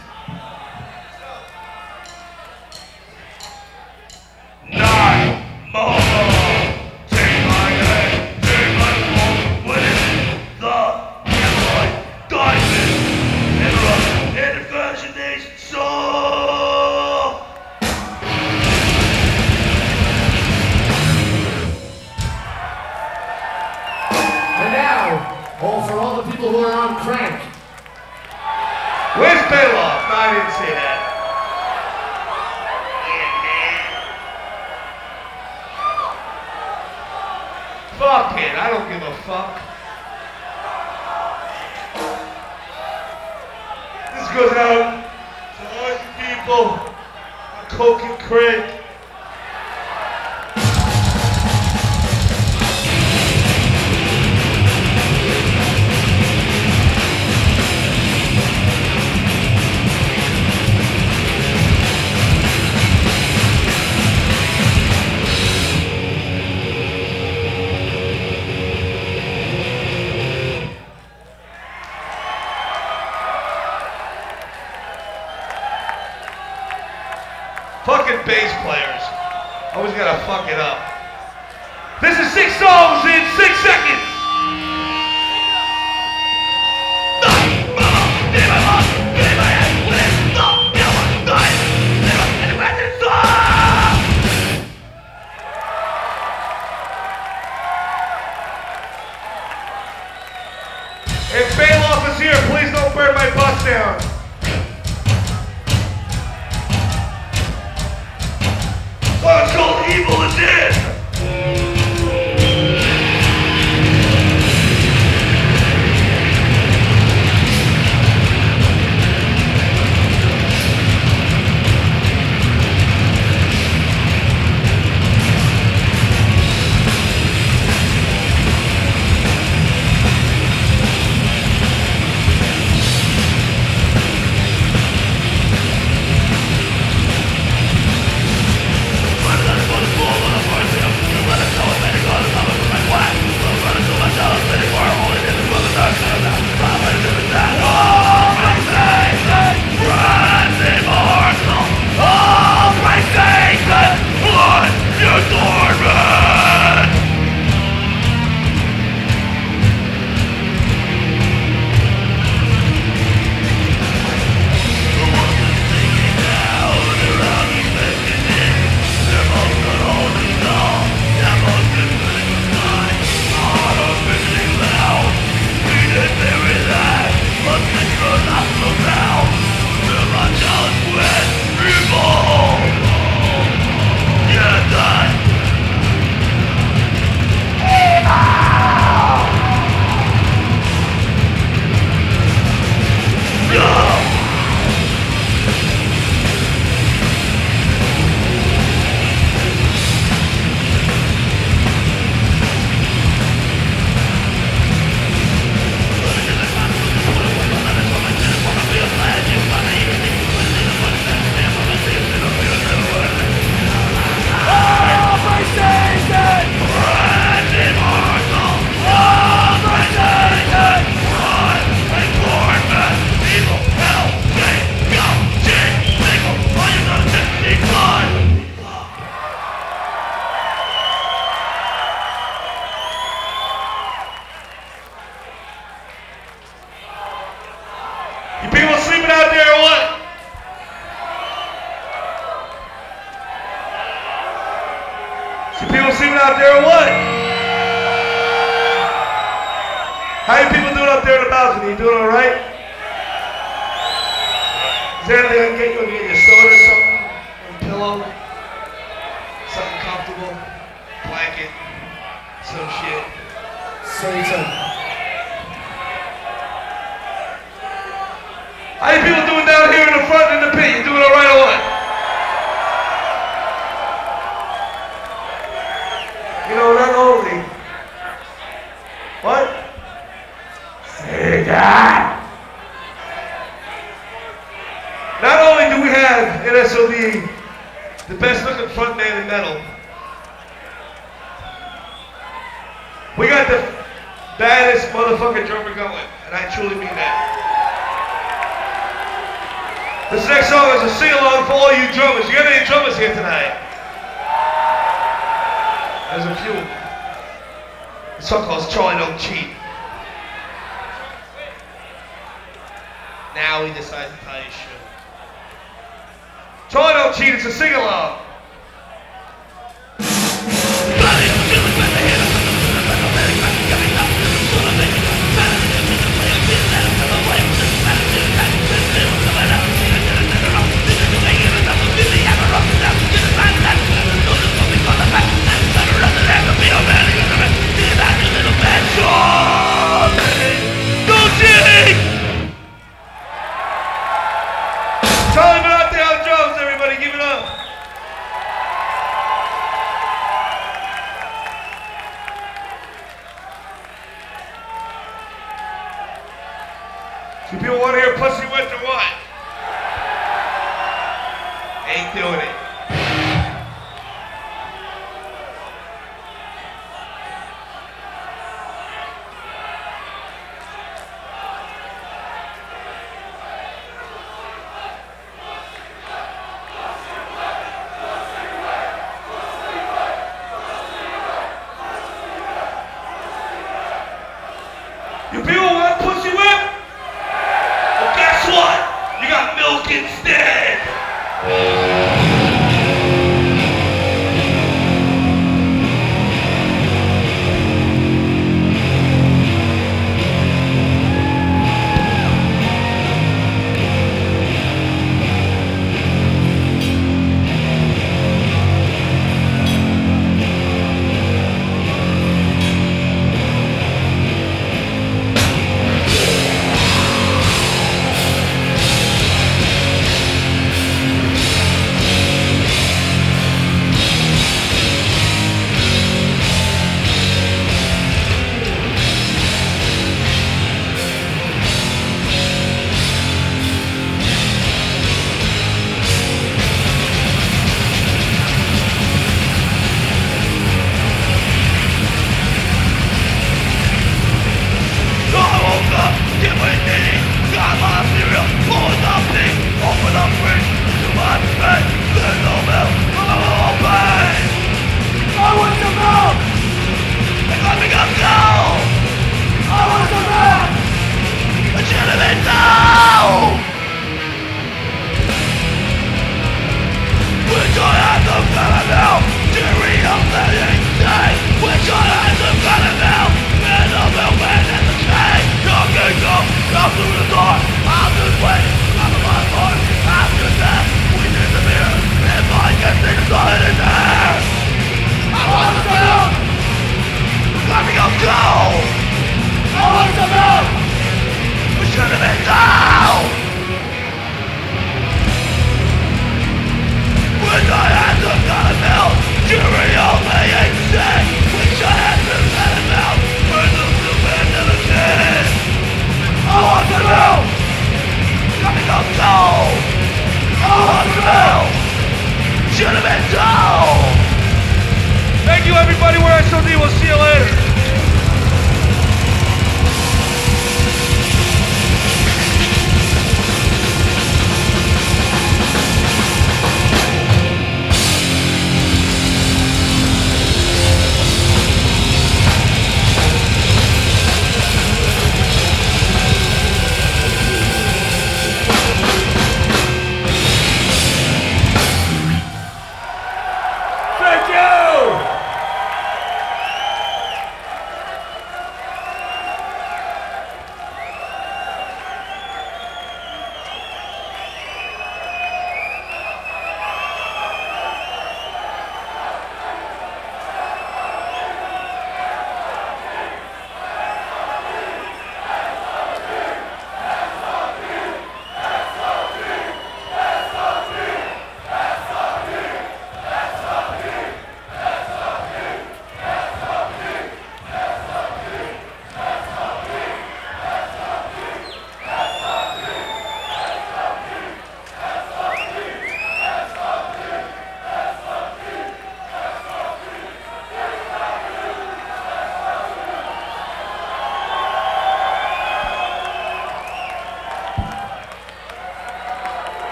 9 more. Take my hand, take my phone. What is it? The Emerald Diamond and Rock and Imagination Soul. And now, for all the people who are on crank. Where's Bailoff? No, I didn't say that. Fuck it, I don't give a fuck. This goes out to all you people on coke and crank. Fucking bass players. Always gotta fuck it up. This is 6 songs in 6 seconds. If Bailoff is here, please don't burn my bus down. Oh, it's called Evil and Dead. You people sleeping out there or what? You people sleeping out there or what? How you people doing up there in the balcony? You doing all right? Is there anything I can get you? Get your soda or something? A pillow? Something comfortable? Blanket? Some shit? Say something. How you people doing down here in the front in the pit? You doing all right or what? You know, not only. What? Say that. Not only do we have in S.O.D. the best looking front man in metal, we got the baddest motherfucking drummer going, and I truly mean that. This next song is a sing-along for all you drummers. You got any drummers here tonight? There's a few. This song calls Charlie Don't Cheat. Now he decides to tie his shoe. Charlie Don't Cheat, it's a sing-along. Charlie, been out there on drums, everybody, give it up. So people want to hear Pussy Wet or what? Ain't doing it.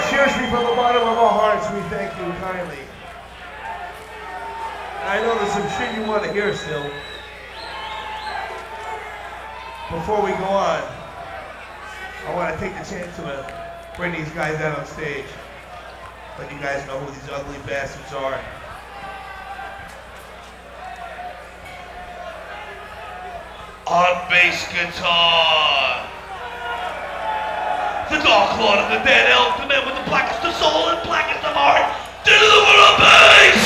seriously, from the bottom of our hearts, we thank you kindly. I know there's some shit you want to hear still. Before we go on, I want to take the chance to bring these guys out on stage. Let you guys know who these ugly bastards are. On bass guitar, the Dark Lord of the Dead Elf, the man with the blackest of soul and blackest of heart, deliver on bass!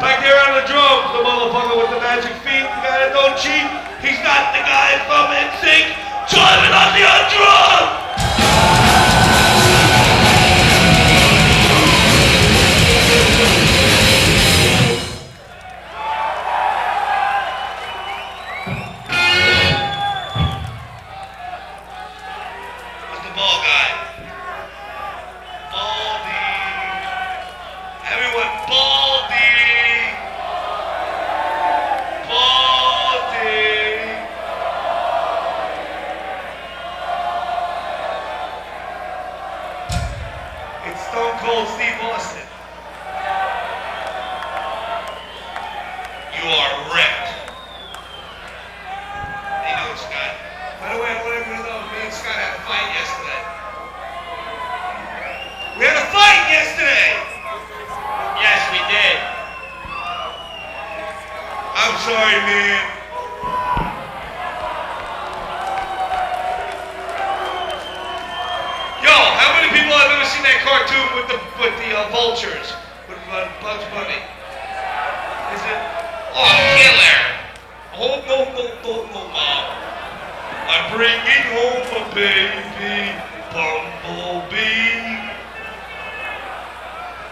Back there on the drums, the motherfucker with the magic feet, the guy that don't cheat. He's not the guy from NSYNC, driving on the drum! What's the ball guy? Baldy. Everyone, Baldy. It's Stone Cold Steve Austin. You are wrecked. How you doing, Scott? By the way, I want everyone to know me and Scott had a fight yesterday. We had a fight yesterday! Yes, we did. I'm sorry, man. Yo, how many people have ever seen that cartoon with the vultures? With Bugs Bunny? Is it? Oh, killer! Oh, no, Mom. I'm bringing home a baby bumblebee.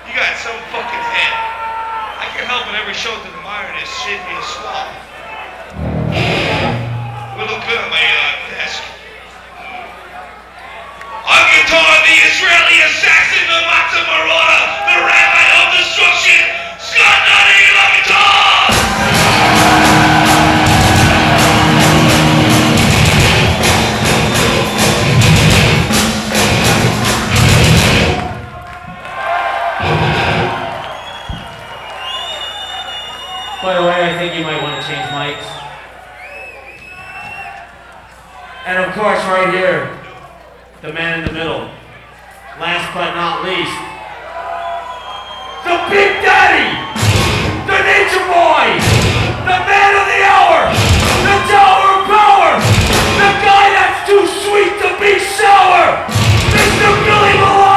You got some fucking head. I can't help but every show to admire this shit being swallowed. We look good on my desk. On guitar, the Israeli assassin, the Matzah Marauder, the rabbi of destruction, Scott Nutty on guitar! By the way, I think you might want to change mics. And of course, right here, the man in the middle. Last but not least, the Big Daddy, the Nature Boy, the man of the hour, the Tower of Power, the guy that's too sweet to be sour, Mr. Billy Milano!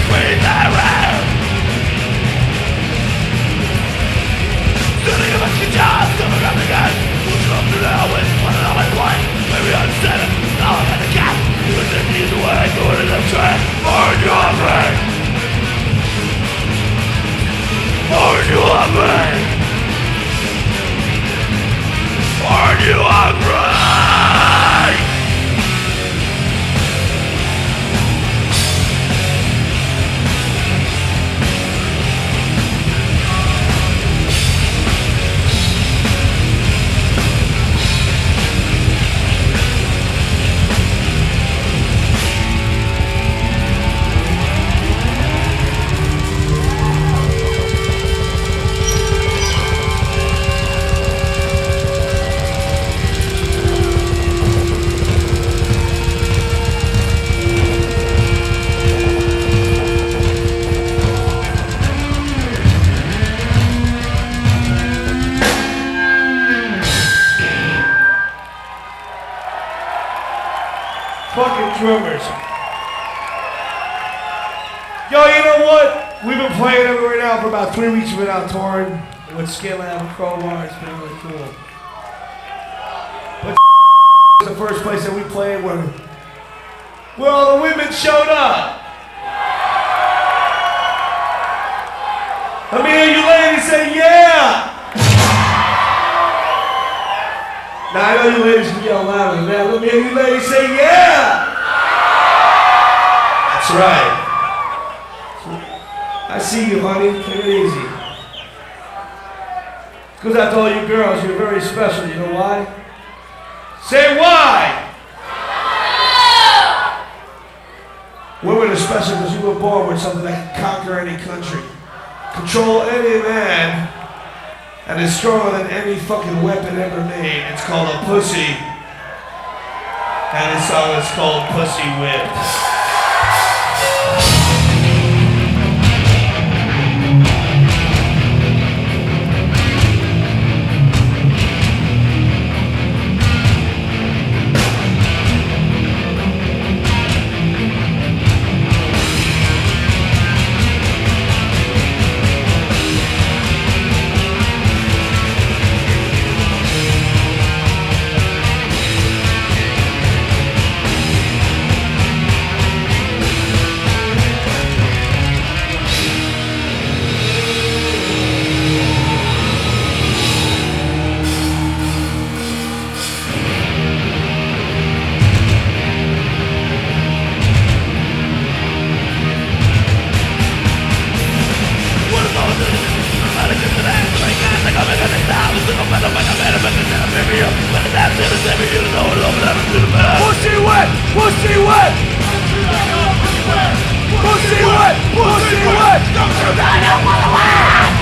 breathe their air. Sitting in my kitchen, coming up again. What's up to now with one of my life? Maybe I'm sad, now I'm at the gap. But this is the way, going in the track. Are you happy? Are you happy? Are you hungry? Fucking drummers. Yo, you know what? We've been playing everywhere now for about 3 weeks. We've been out touring with Skillam and Crowbar. It's been really cool. But the first place that we played where all the women showed up. Let me hear you ladies say yeah. Now I know you ladies can yell louder than that. Let me hear you ladies say yeah. That's right. I see you, honey. Take it easy. Goes out to all you girls. You're very special. You know why? Say why. Women are special because you were born with something that can conquer any country, control any man, and is stronger than any fucking weapon ever made. It's called a pussy. And this song is called Pussy Whipped. Pussy wet! Pussy wet! Pussy wet! Pussy wet! Don't you know you wanna wet!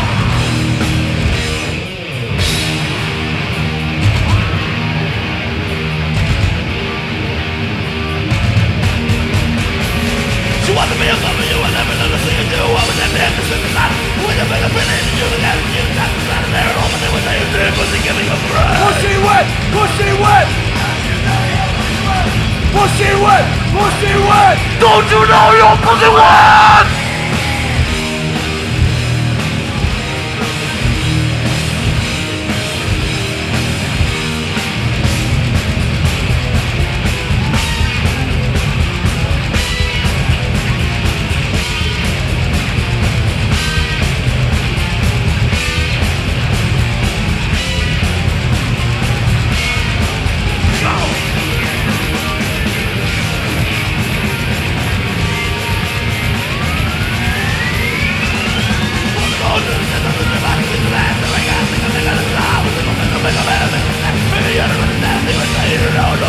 She wanted to be a lover, you will never know the thing you do. I was at the end of the night. When you make a finish, you look at it, you got to stand there and all the thing was saying, pussy, give me a break. Pussy wet! Pussy wet! Pussy wet! Pussy wet! Don't you know you're pussy wet?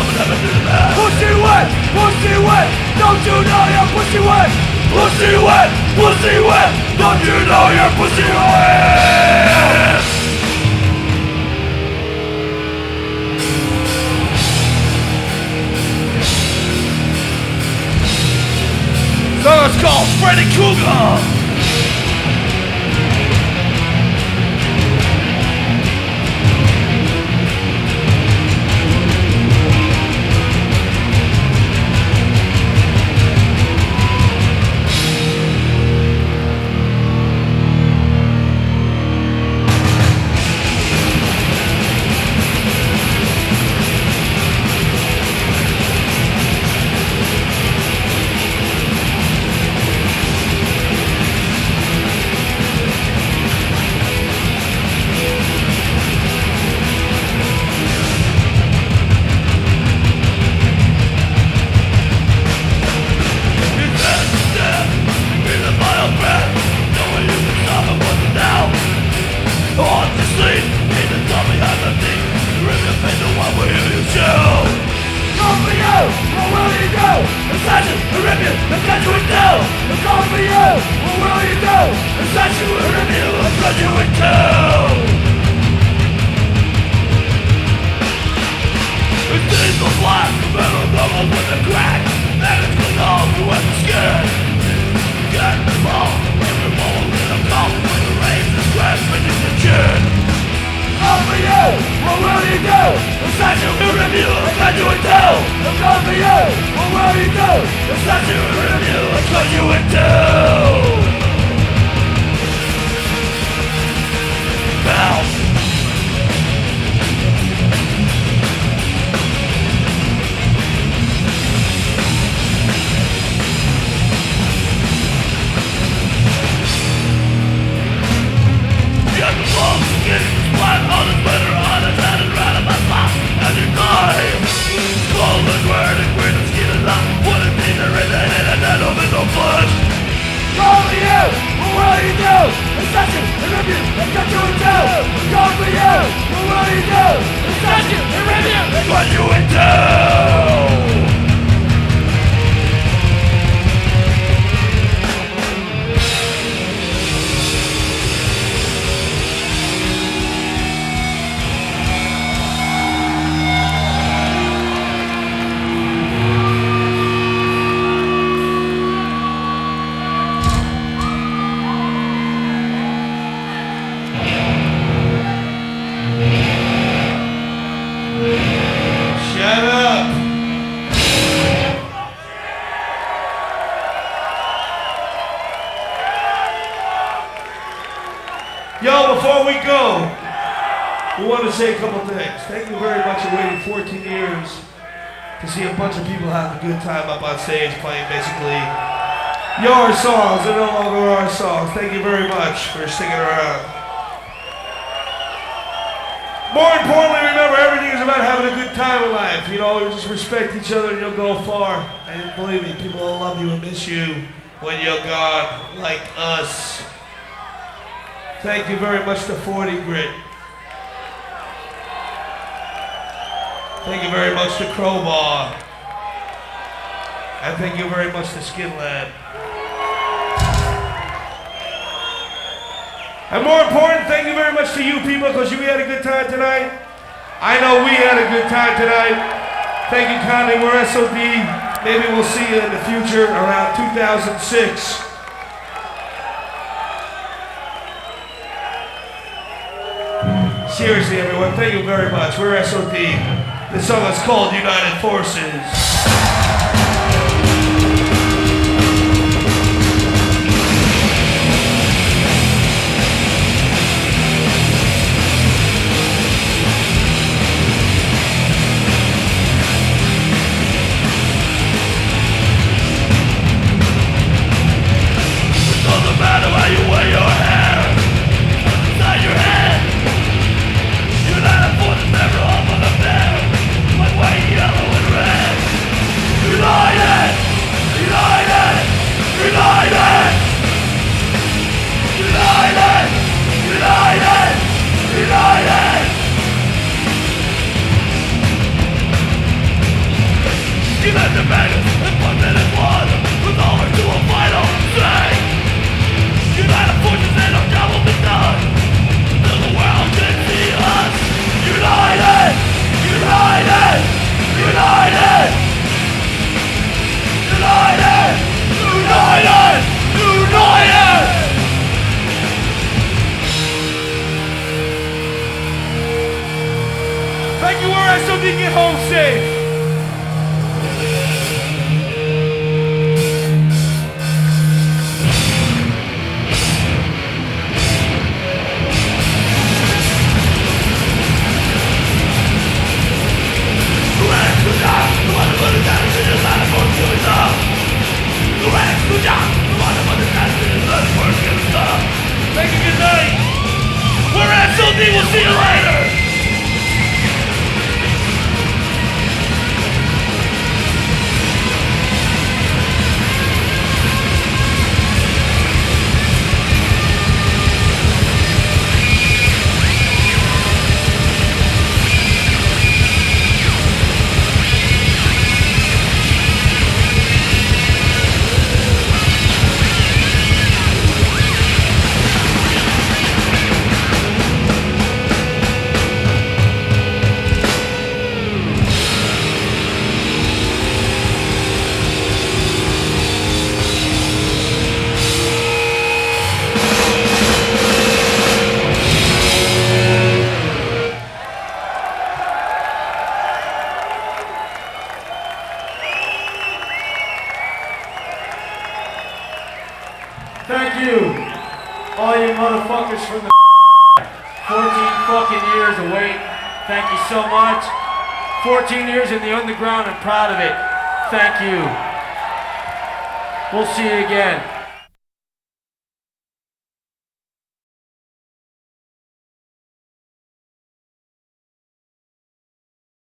Pussy wet! Pussy wet! Don't you know you're pussy wet? Pussy wet! Pussy wet! Don't you know you're pussy wet? So it's called Freddy Krueger! Assassin, I rip you, I cut you in two. I'm coming for you, what will you do? Assassin, I rip you, I cut you in two. It's diesel black, the metal double with the crack. And it's clean off with the skin. Get the ball, every ball in a call. When the rain is grass beneath the chin. Come for you, what will you do? Assassin, we rip you, I cut you in two. I'm coming for you, what will you do? Assassin, we rip you, I cut you in two. Now. Get the balls, get the splat on the splitter, on his head and right on my mouth as you die. Skull and word and green and skin and love. What it means to raise a head and then open the flesh. Call for you, what will you do? Assassin, I rip you, I cut you in two. Call for you, what will you do? Assassin, I rip you, I cut you in two. Shut up! Yo, before we go, we want to say a couple things. Thank you very much for waiting 14 years to see a bunch of people have a good time up on stage playing basically your songs and no longer our songs. Thank you very much for sticking around. More importantly, remember, everything is about having a good time in life. You know, just respect each other and you'll go far. And believe me, people will love you and miss you when you're gone, like us. Thank you very much to 40 Grit. Thank you very much to Crowbar. And thank you very much to Skin Lab. And more important, thank you very much to you people, because you had a good time tonight. I know we had a good time tonight. Thank you kindly, we're S.O.D. Maybe we'll see you in the future around 2006. Seriously, everyone, thank you very much. We're S.O.D. This song is called United Forces. Thank you, we're S.O.D. Get home safe. Thank you, good night. We're S.O.D. We'll see you later. fuckers from the 14 fucking years of wait. Thank you so much. 14 years in the underground and proud of it. Thank you. We'll see you again.